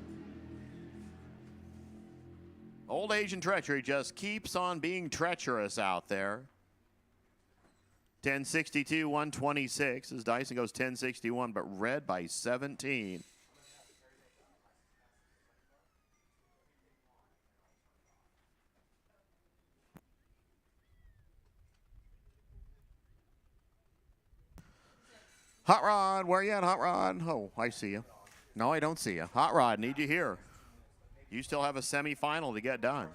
Old Asian treachery just keeps on being treacherous out there. 1062, 126 as Dyson goes 1061, but red by 17. Hot Rod, where you at, Hot Rod? Oh, I see you. No, I don't see you. Hot Rod, need you here. You still have a semifinal to get done.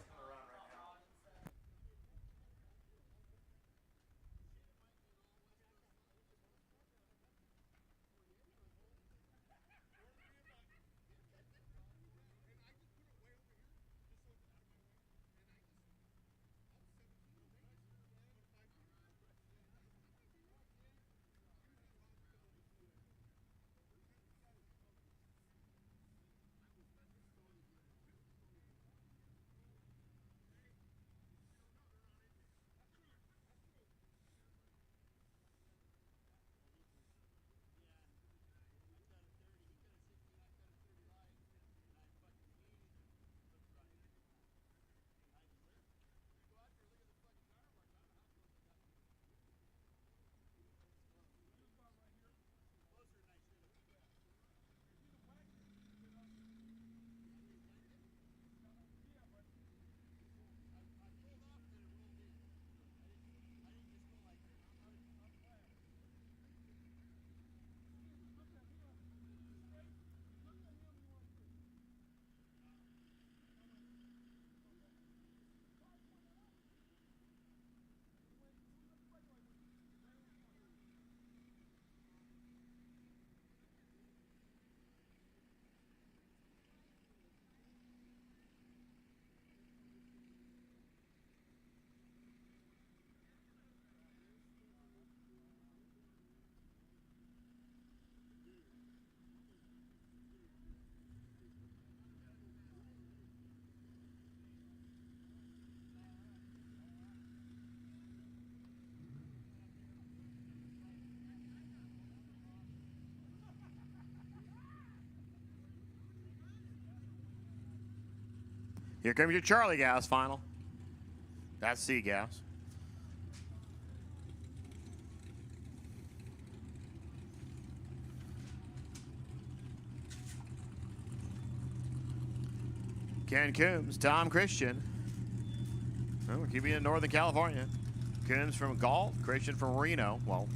Here comes your Charlie Gas final. That's C-Gas. Ken Coombs, Tom Christian. Oh, we're keeping it in Northern California. Coombs from Galt, Christian from Reno. Well,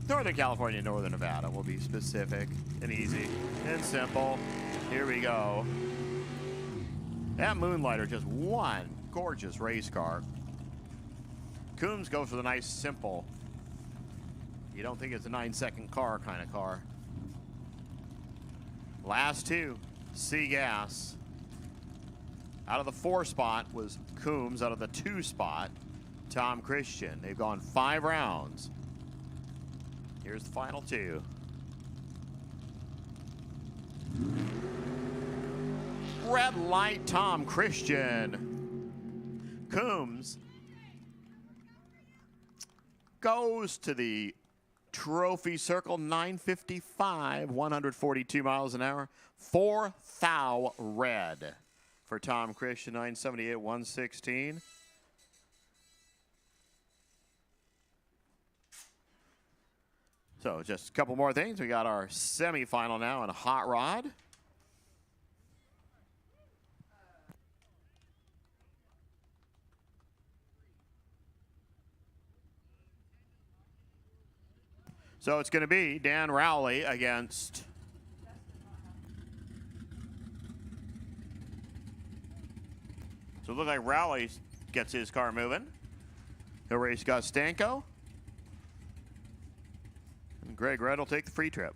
Northern California, Northern Nevada. We'll be specific and easy and simple. Here we go. That Moonlighter, just one gorgeous race car. Coombs goes for the nice, simple, you don't think it's a 9-second car kind of car. Last two, C-Gas. Out of the 4 spot was Coombs. Out of the 2 spot, Tom Christian. They've gone 5 rounds. Here's the final 2. Red light, Tom Christian. Coombs goes to the trophy circle, 955, 142 miles an hour. 4 thou red for Tom Christian, 978, 116. So just a couple more things. We got our semifinal now in hot rod. So it's going to be Dan Rowley against so it looks like Rowley gets his car moving. He'll race Gus Stanko. And Greg Red will take the free trip.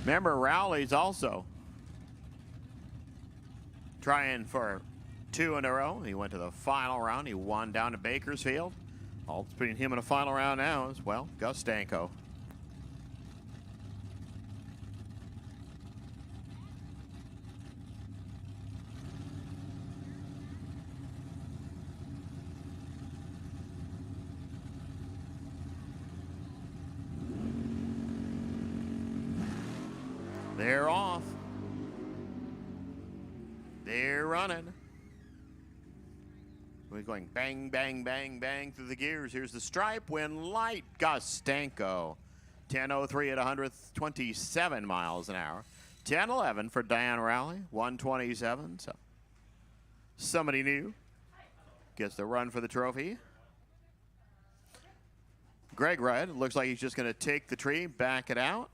Remember, Rowley's also trying for 2 in a row. He went to the final round. He won down to Bakersfield. All between him and a final round now is, well, Gus Stanko. They're off. They're running. We're going bang, bang, bang, bang through the gears. Here's the stripe when light. Gus Stanko. 10:03 at 127 miles an hour. 10:11 for Diane Rowley. 127. So somebody new gets the run for the trophy. Greg Red looks like he's just going to take the tree, back it out.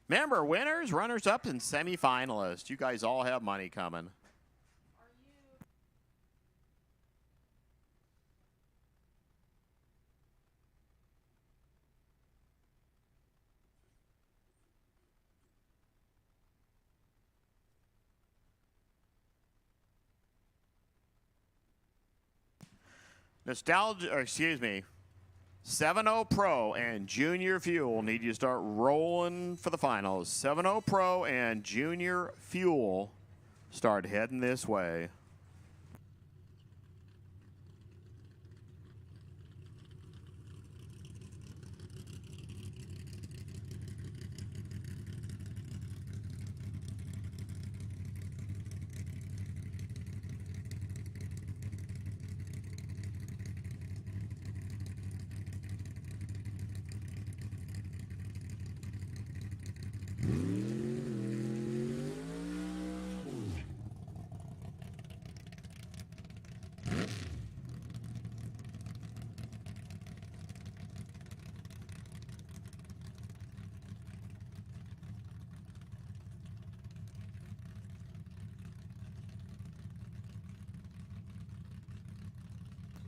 Remember, winners, runners-up, and semifinalists. You guys all have money coming. Nostalgia, or excuse me, 7-0 Pro and Junior Fuel need you to start rolling for the finals. 7-0 Pro and Junior Fuel start heading this way.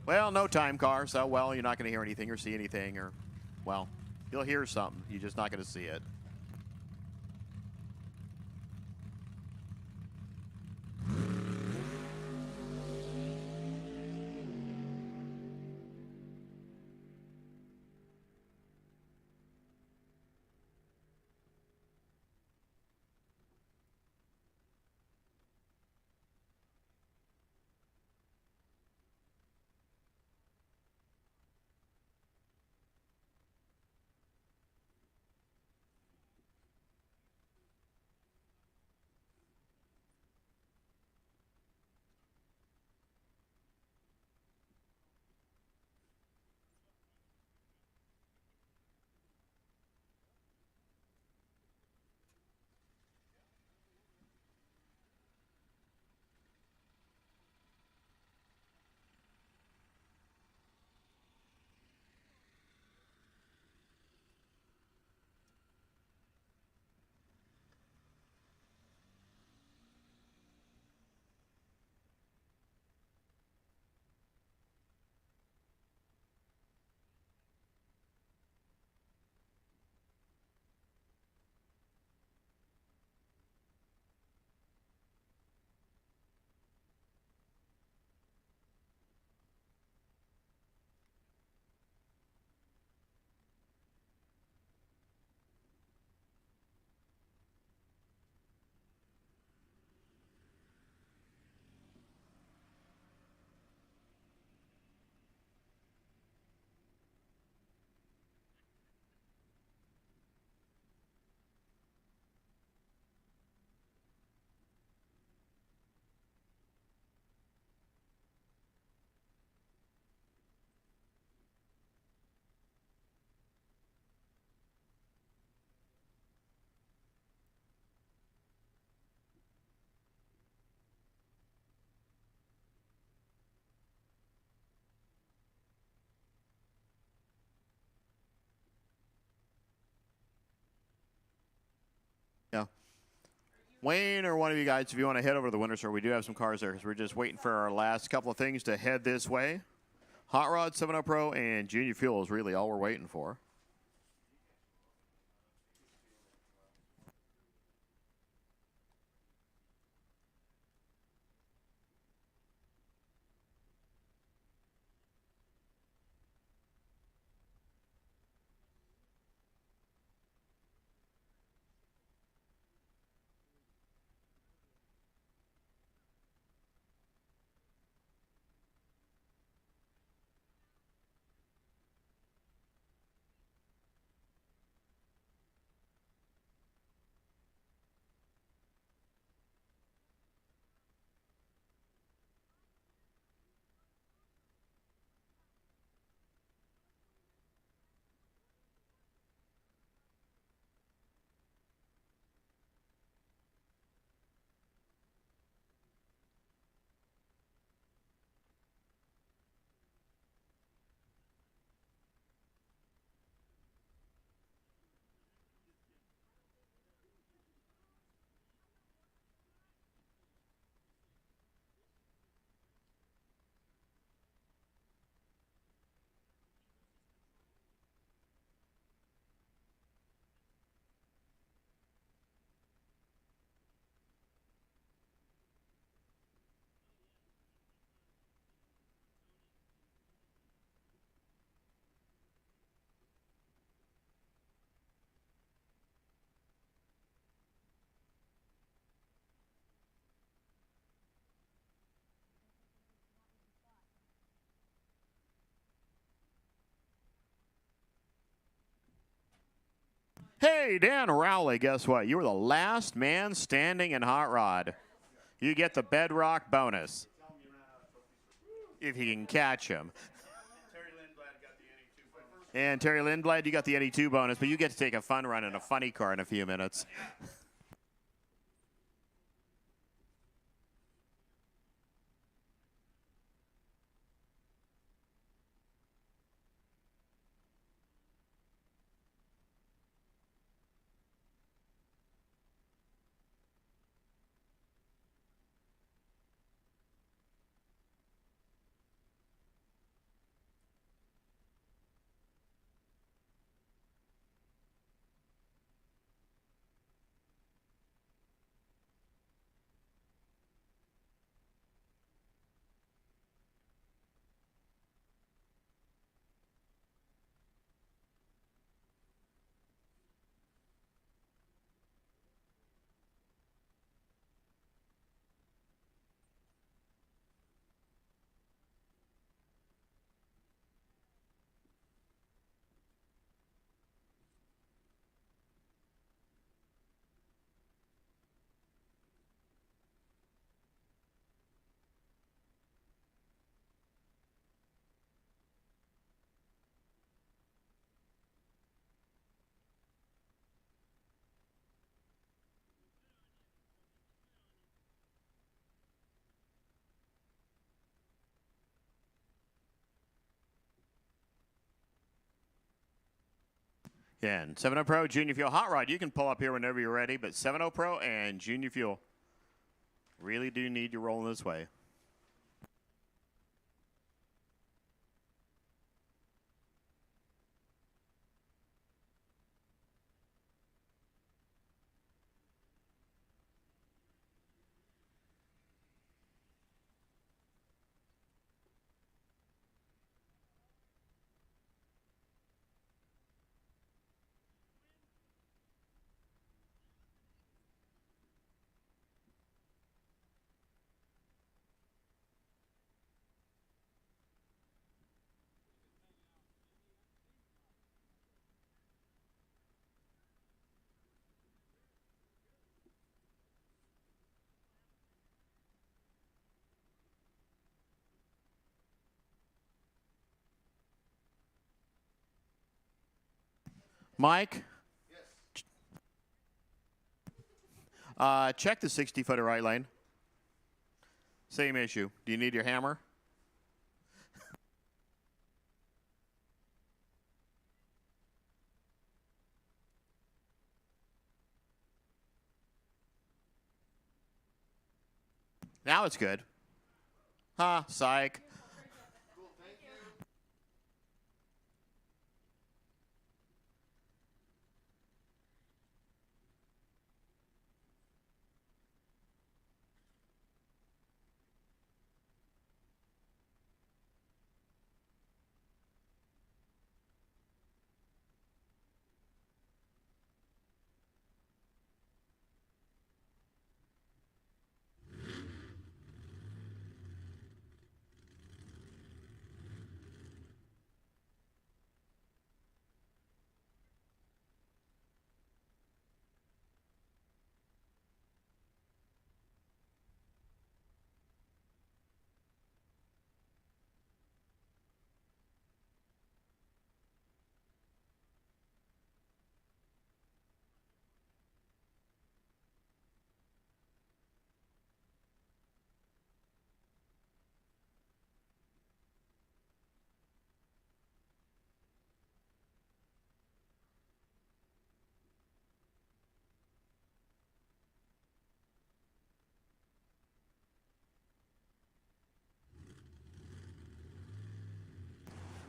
Well, no time car, so, well, you're not going to hear anything or see anything, or, well, you'll hear something. You're just not going to see it. Wayne or one of you guys, if you want to head over to the winner's circle, we do have some cars there because we're just waiting for our last couple of things to head this way. Hot Rod, 7 Pro, and Junior Fuel is really all we're waiting for. Hey, Dan Rowley, guess what? You were the last man standing in Hot Rod. You get the Bedrock bonus. If you can catch him. And Terry Lindblad, you got the NE2 bonus, but you get to take a fun run in a funny car in a few minutes. Yeah, and 7 Pro, Junior Fuel, Hot Rod, you can pull up here whenever you're ready, but 7 Pro and Junior Fuel really do need you rolling this way. Mike? Yes. Check the 60-footer right lane. Same issue. Do you need your hammer? Now it's good. Huh, psych.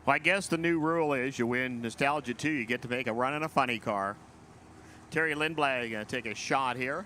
Well, I guess the new rule is you win Nostalgia 2, you get to make a run in a funny car. Terry Lindblad going to take a shot here.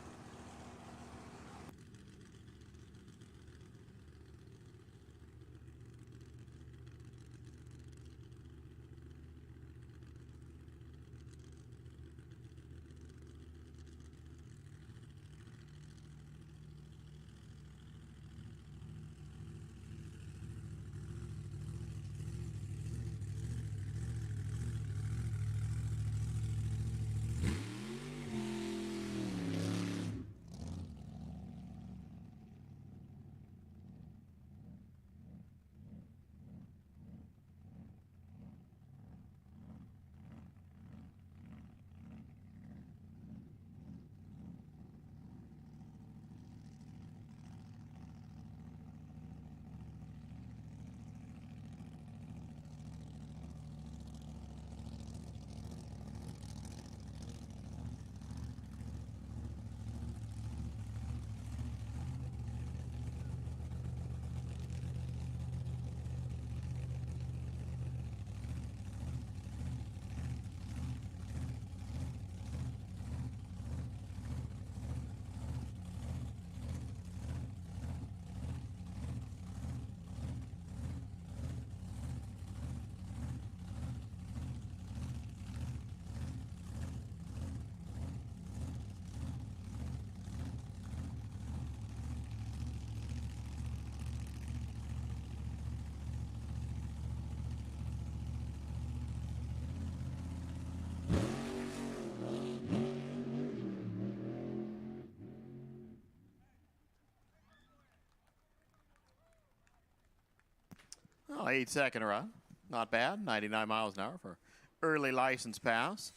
Oh, 8-second run. Not bad. 99 miles an hour for early license pass.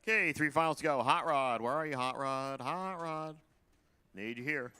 Okay, 3 finals to go. Hot Rod, where are you, Hot Rod? Hot Rod. Need you here.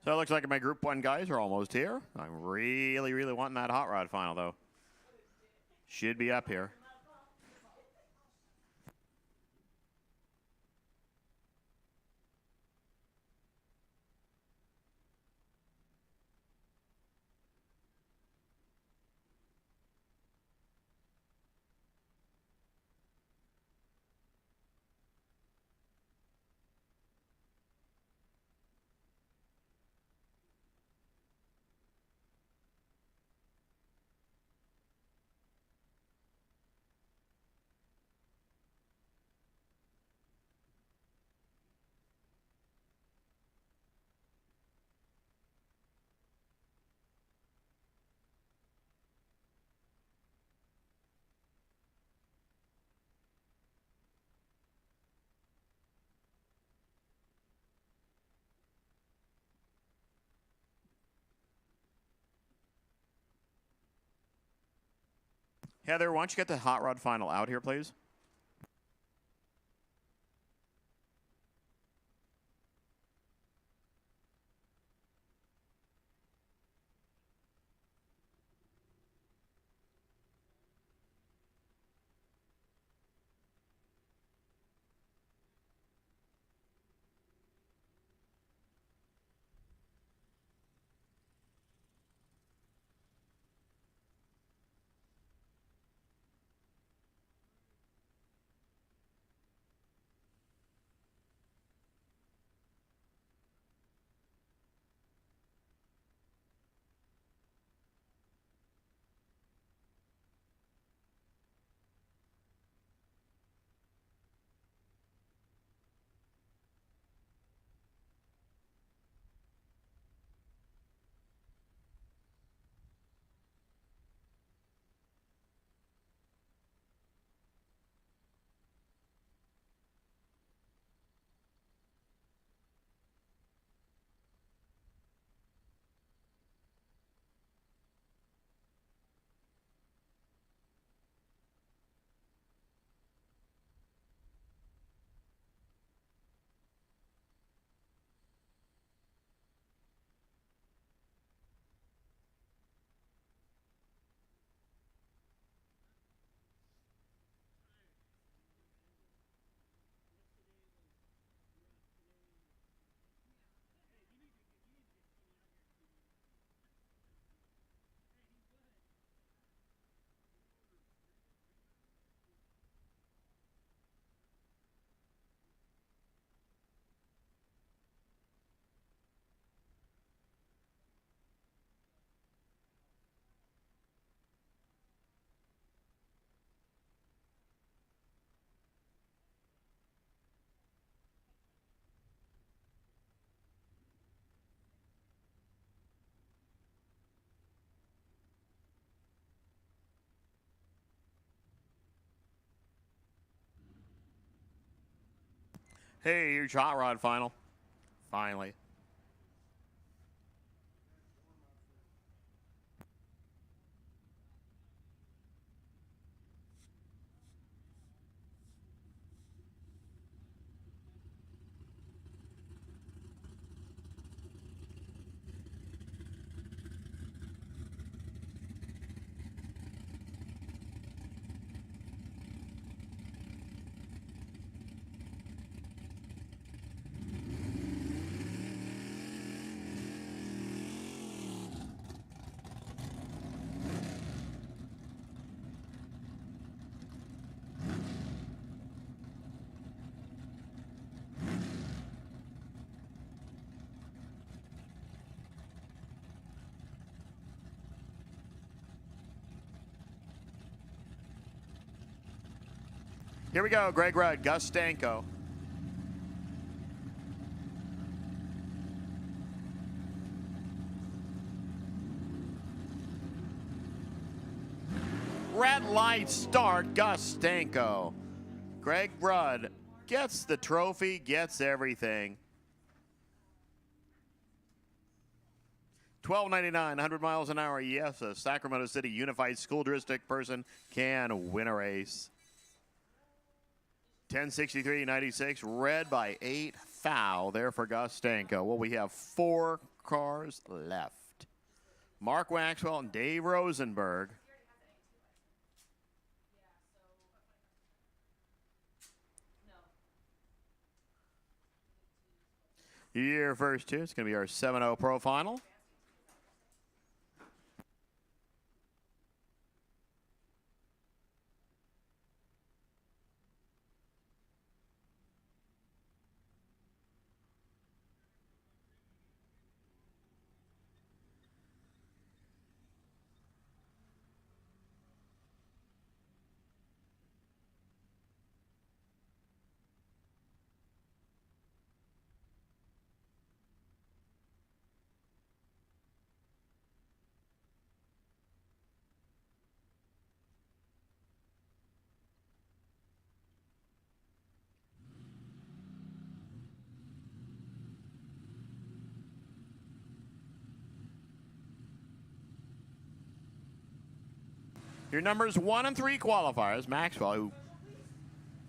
So it looks like my Group 1 guys are almost here. I'm really, really wanting that hot rod final, though. Should be up here. Heather, why don't you get the hot rod final out here, please? Hey, your hot rod final. Finally. Here we go, Greg Rudd, Gus Stanko. Red light start, Gus Stanko. Greg Rudd gets the trophy, gets everything. $12.99, 100 miles an hour. Yes, a Sacramento City Unified School District person can win a race. 10:63.96, red by 8, foul there for Gus Stanko. Well, we have 4 cars left. Mark Waxwell and Dave Rosenberg. Your first two, it's going to be our 7-0 Pro Final. Your numbers 1 and 3 qualifiers. Maxwell, who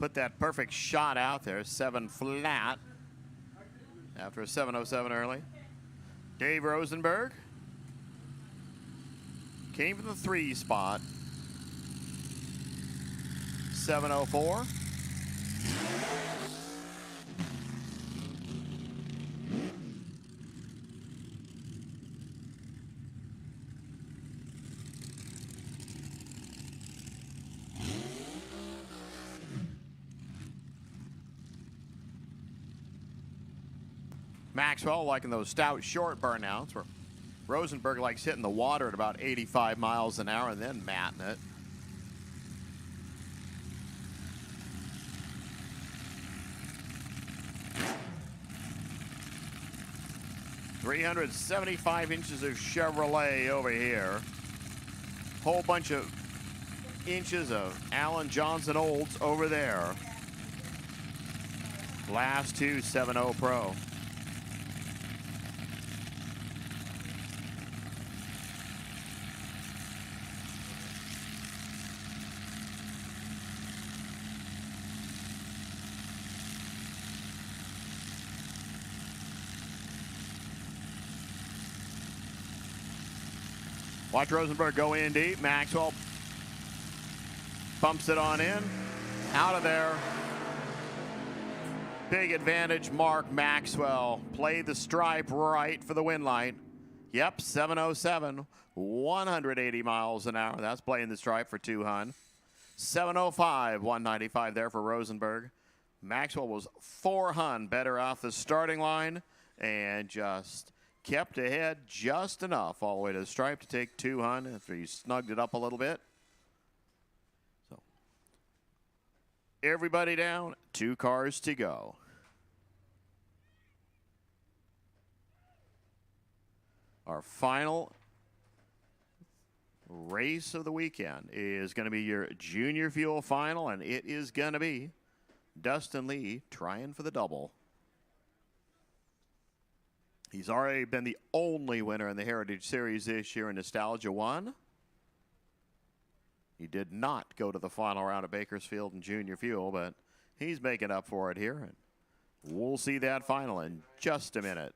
put that perfect shot out there, 7 flat after a 707 early. Dave Rosenberg came from the 3 spot, 704. Maxwell liking those stout short burnouts where Rosenberg likes hitting the water at about 85 miles an hour and then matting it. $375 inches of Chevrolet over here. Whole bunch of inches of Alan Johnson Olds over there. Last two 7-0 Pro. Watch Rosenberg go in deep. Maxwell bumps it on in. Out of there. Big advantage, Mark Maxwell. Played the stripe right for the win line. Yep, 707, 180 miles an hour. That's playing the stripe for 200. 705, 195 there for Rosenberg. Maxwell was 400 better off the starting line and just kept ahead just enough all the way to the stripe to take 200 after he snugged it up a little bit. So everybody down, 2 cars to go. Our final race of the weekend is going to be your Junior Fuel Final, and it is going to be Dustin Lee trying for the double. He's already been the only winner in the Heritage Series this year in Nostalgia 1. He did not go to the final round of Bakersfield and Junior Fuel, but he's making up for it here. And we'll see that final in just a minute.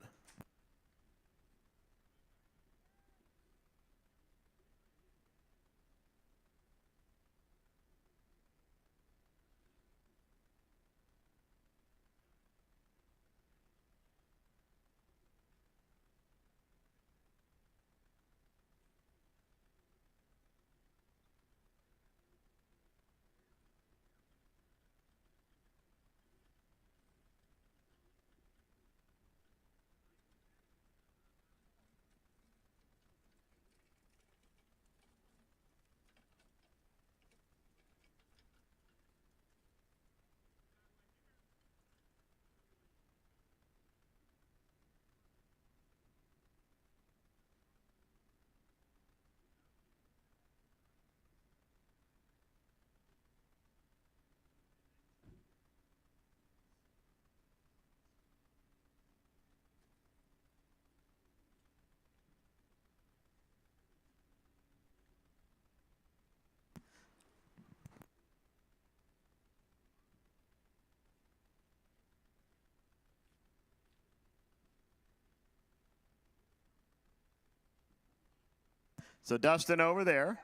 So Dustin over there.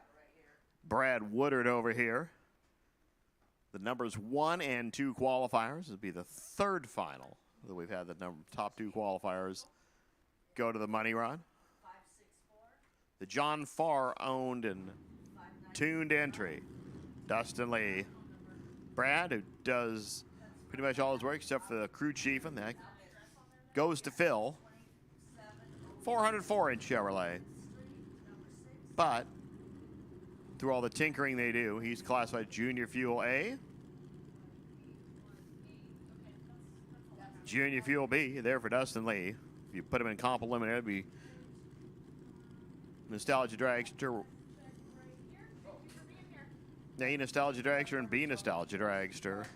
Brad Woodard over here. The numbers 1 and 2 qualifiers. This will be the third final that we've had the top 2 qualifiers go to the money run. The John Farr owned and tuned entry. Dustin Lee. Brad, who does pretty much all his work except for the crew chief, and that goes to Phil. 404-inch Chevrolet. But through all the tinkering they do, he's classified Junior Fuel A. Junior Fuel B, there for Dustin Lee. If you put him in comp eliminator, it'd be Nostalgia Dragster. A Nostalgia Dragster and B Nostalgia Dragster.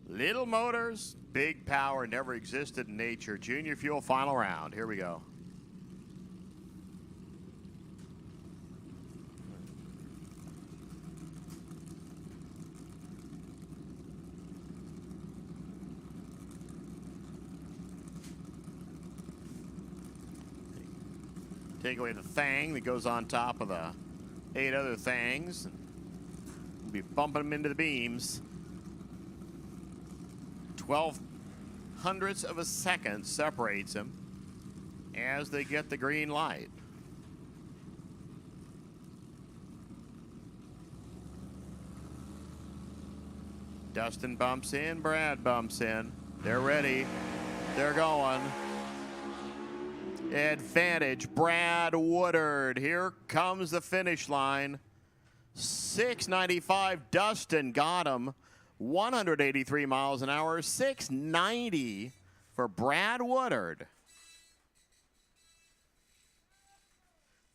Little motors, big power, never existed in nature. Junior Fuel final round. Here we go. Take away the thing that goes on top of the 8 other things. We'll be bumping them into the beams. 12 hundredths of a second separates them as they get the green light. Dustin bumps in, Brad bumps in. They're ready. They're going. Advantage, Brad Woodard. Here comes the finish line. 695, Dustin got him. 183 miles an hour, 690 for Brad Woodard.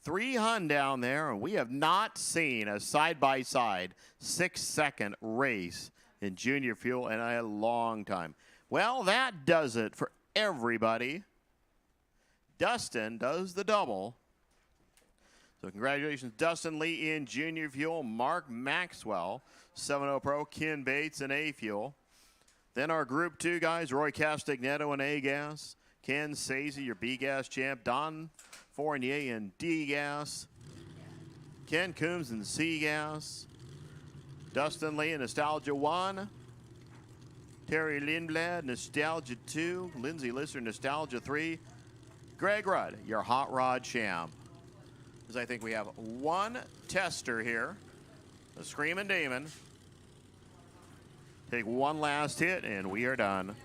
3 hun down there, and we have not seen a side-by-side 6-second race in Junior Fuel in a long time. Well, that does it for everybody. Dustin does the double. So congratulations, Dustin Lee in Junior Fuel, Mark Maxwell, 7-0 Pro, Ken Bates in A Fuel. Then our Group 2 guys, Roy Castagnetto in A Gas, Ken Sazy, your B Gas champ, Don Fournier in D Gas, Ken Coombs in C Gas, Dustin Lee in Nostalgia 1, Terry Lindblad, Nostalgia 2, Lindsay Lister, Nostalgia 3, Greg Rudd, your Hot Rod champ. As I think we have one tester here, the Screamin' Demon. Take one last hit, and we are done.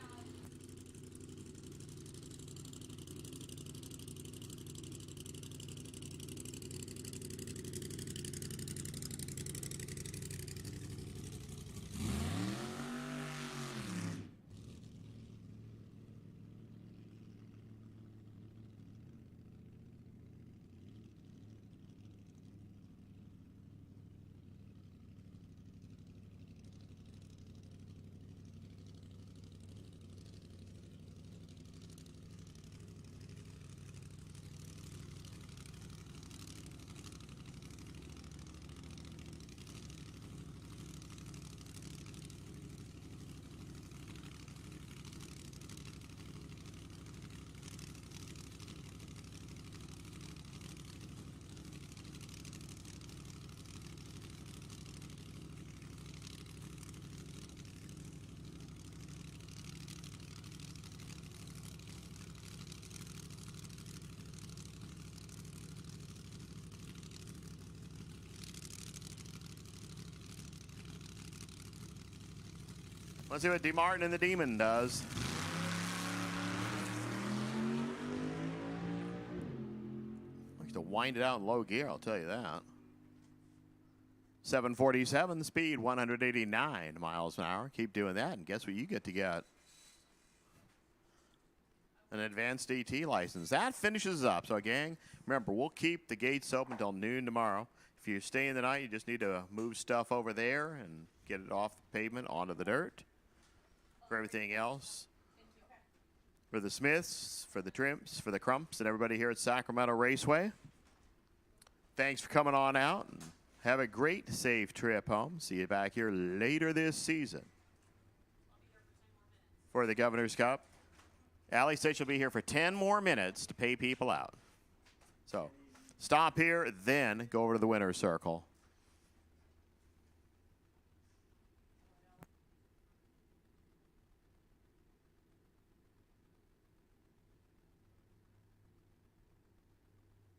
Let's see what D. Martin and the Demon does. Likes to wind it out in low gear, I'll tell you that. 747 speed, 189 miles an hour. Keep doing that, and guess what you get to get? An advanced DT license. That finishes up. So, gang, remember, we'll keep the gates open until noon tomorrow. If you're staying the night, you just need to move stuff over there and get it off the pavement onto the dirt. For everything else, for the Smiths, for the Trimps, for the Crumps, and everybody here at Sacramento Raceway, thanks for coming on out. And have a great, safe trip home. See you back here later this season for the Governor's Cup. Allie said she'll be here for 10 more minutes to pay people out. So stop here, then go over to the winner's circle.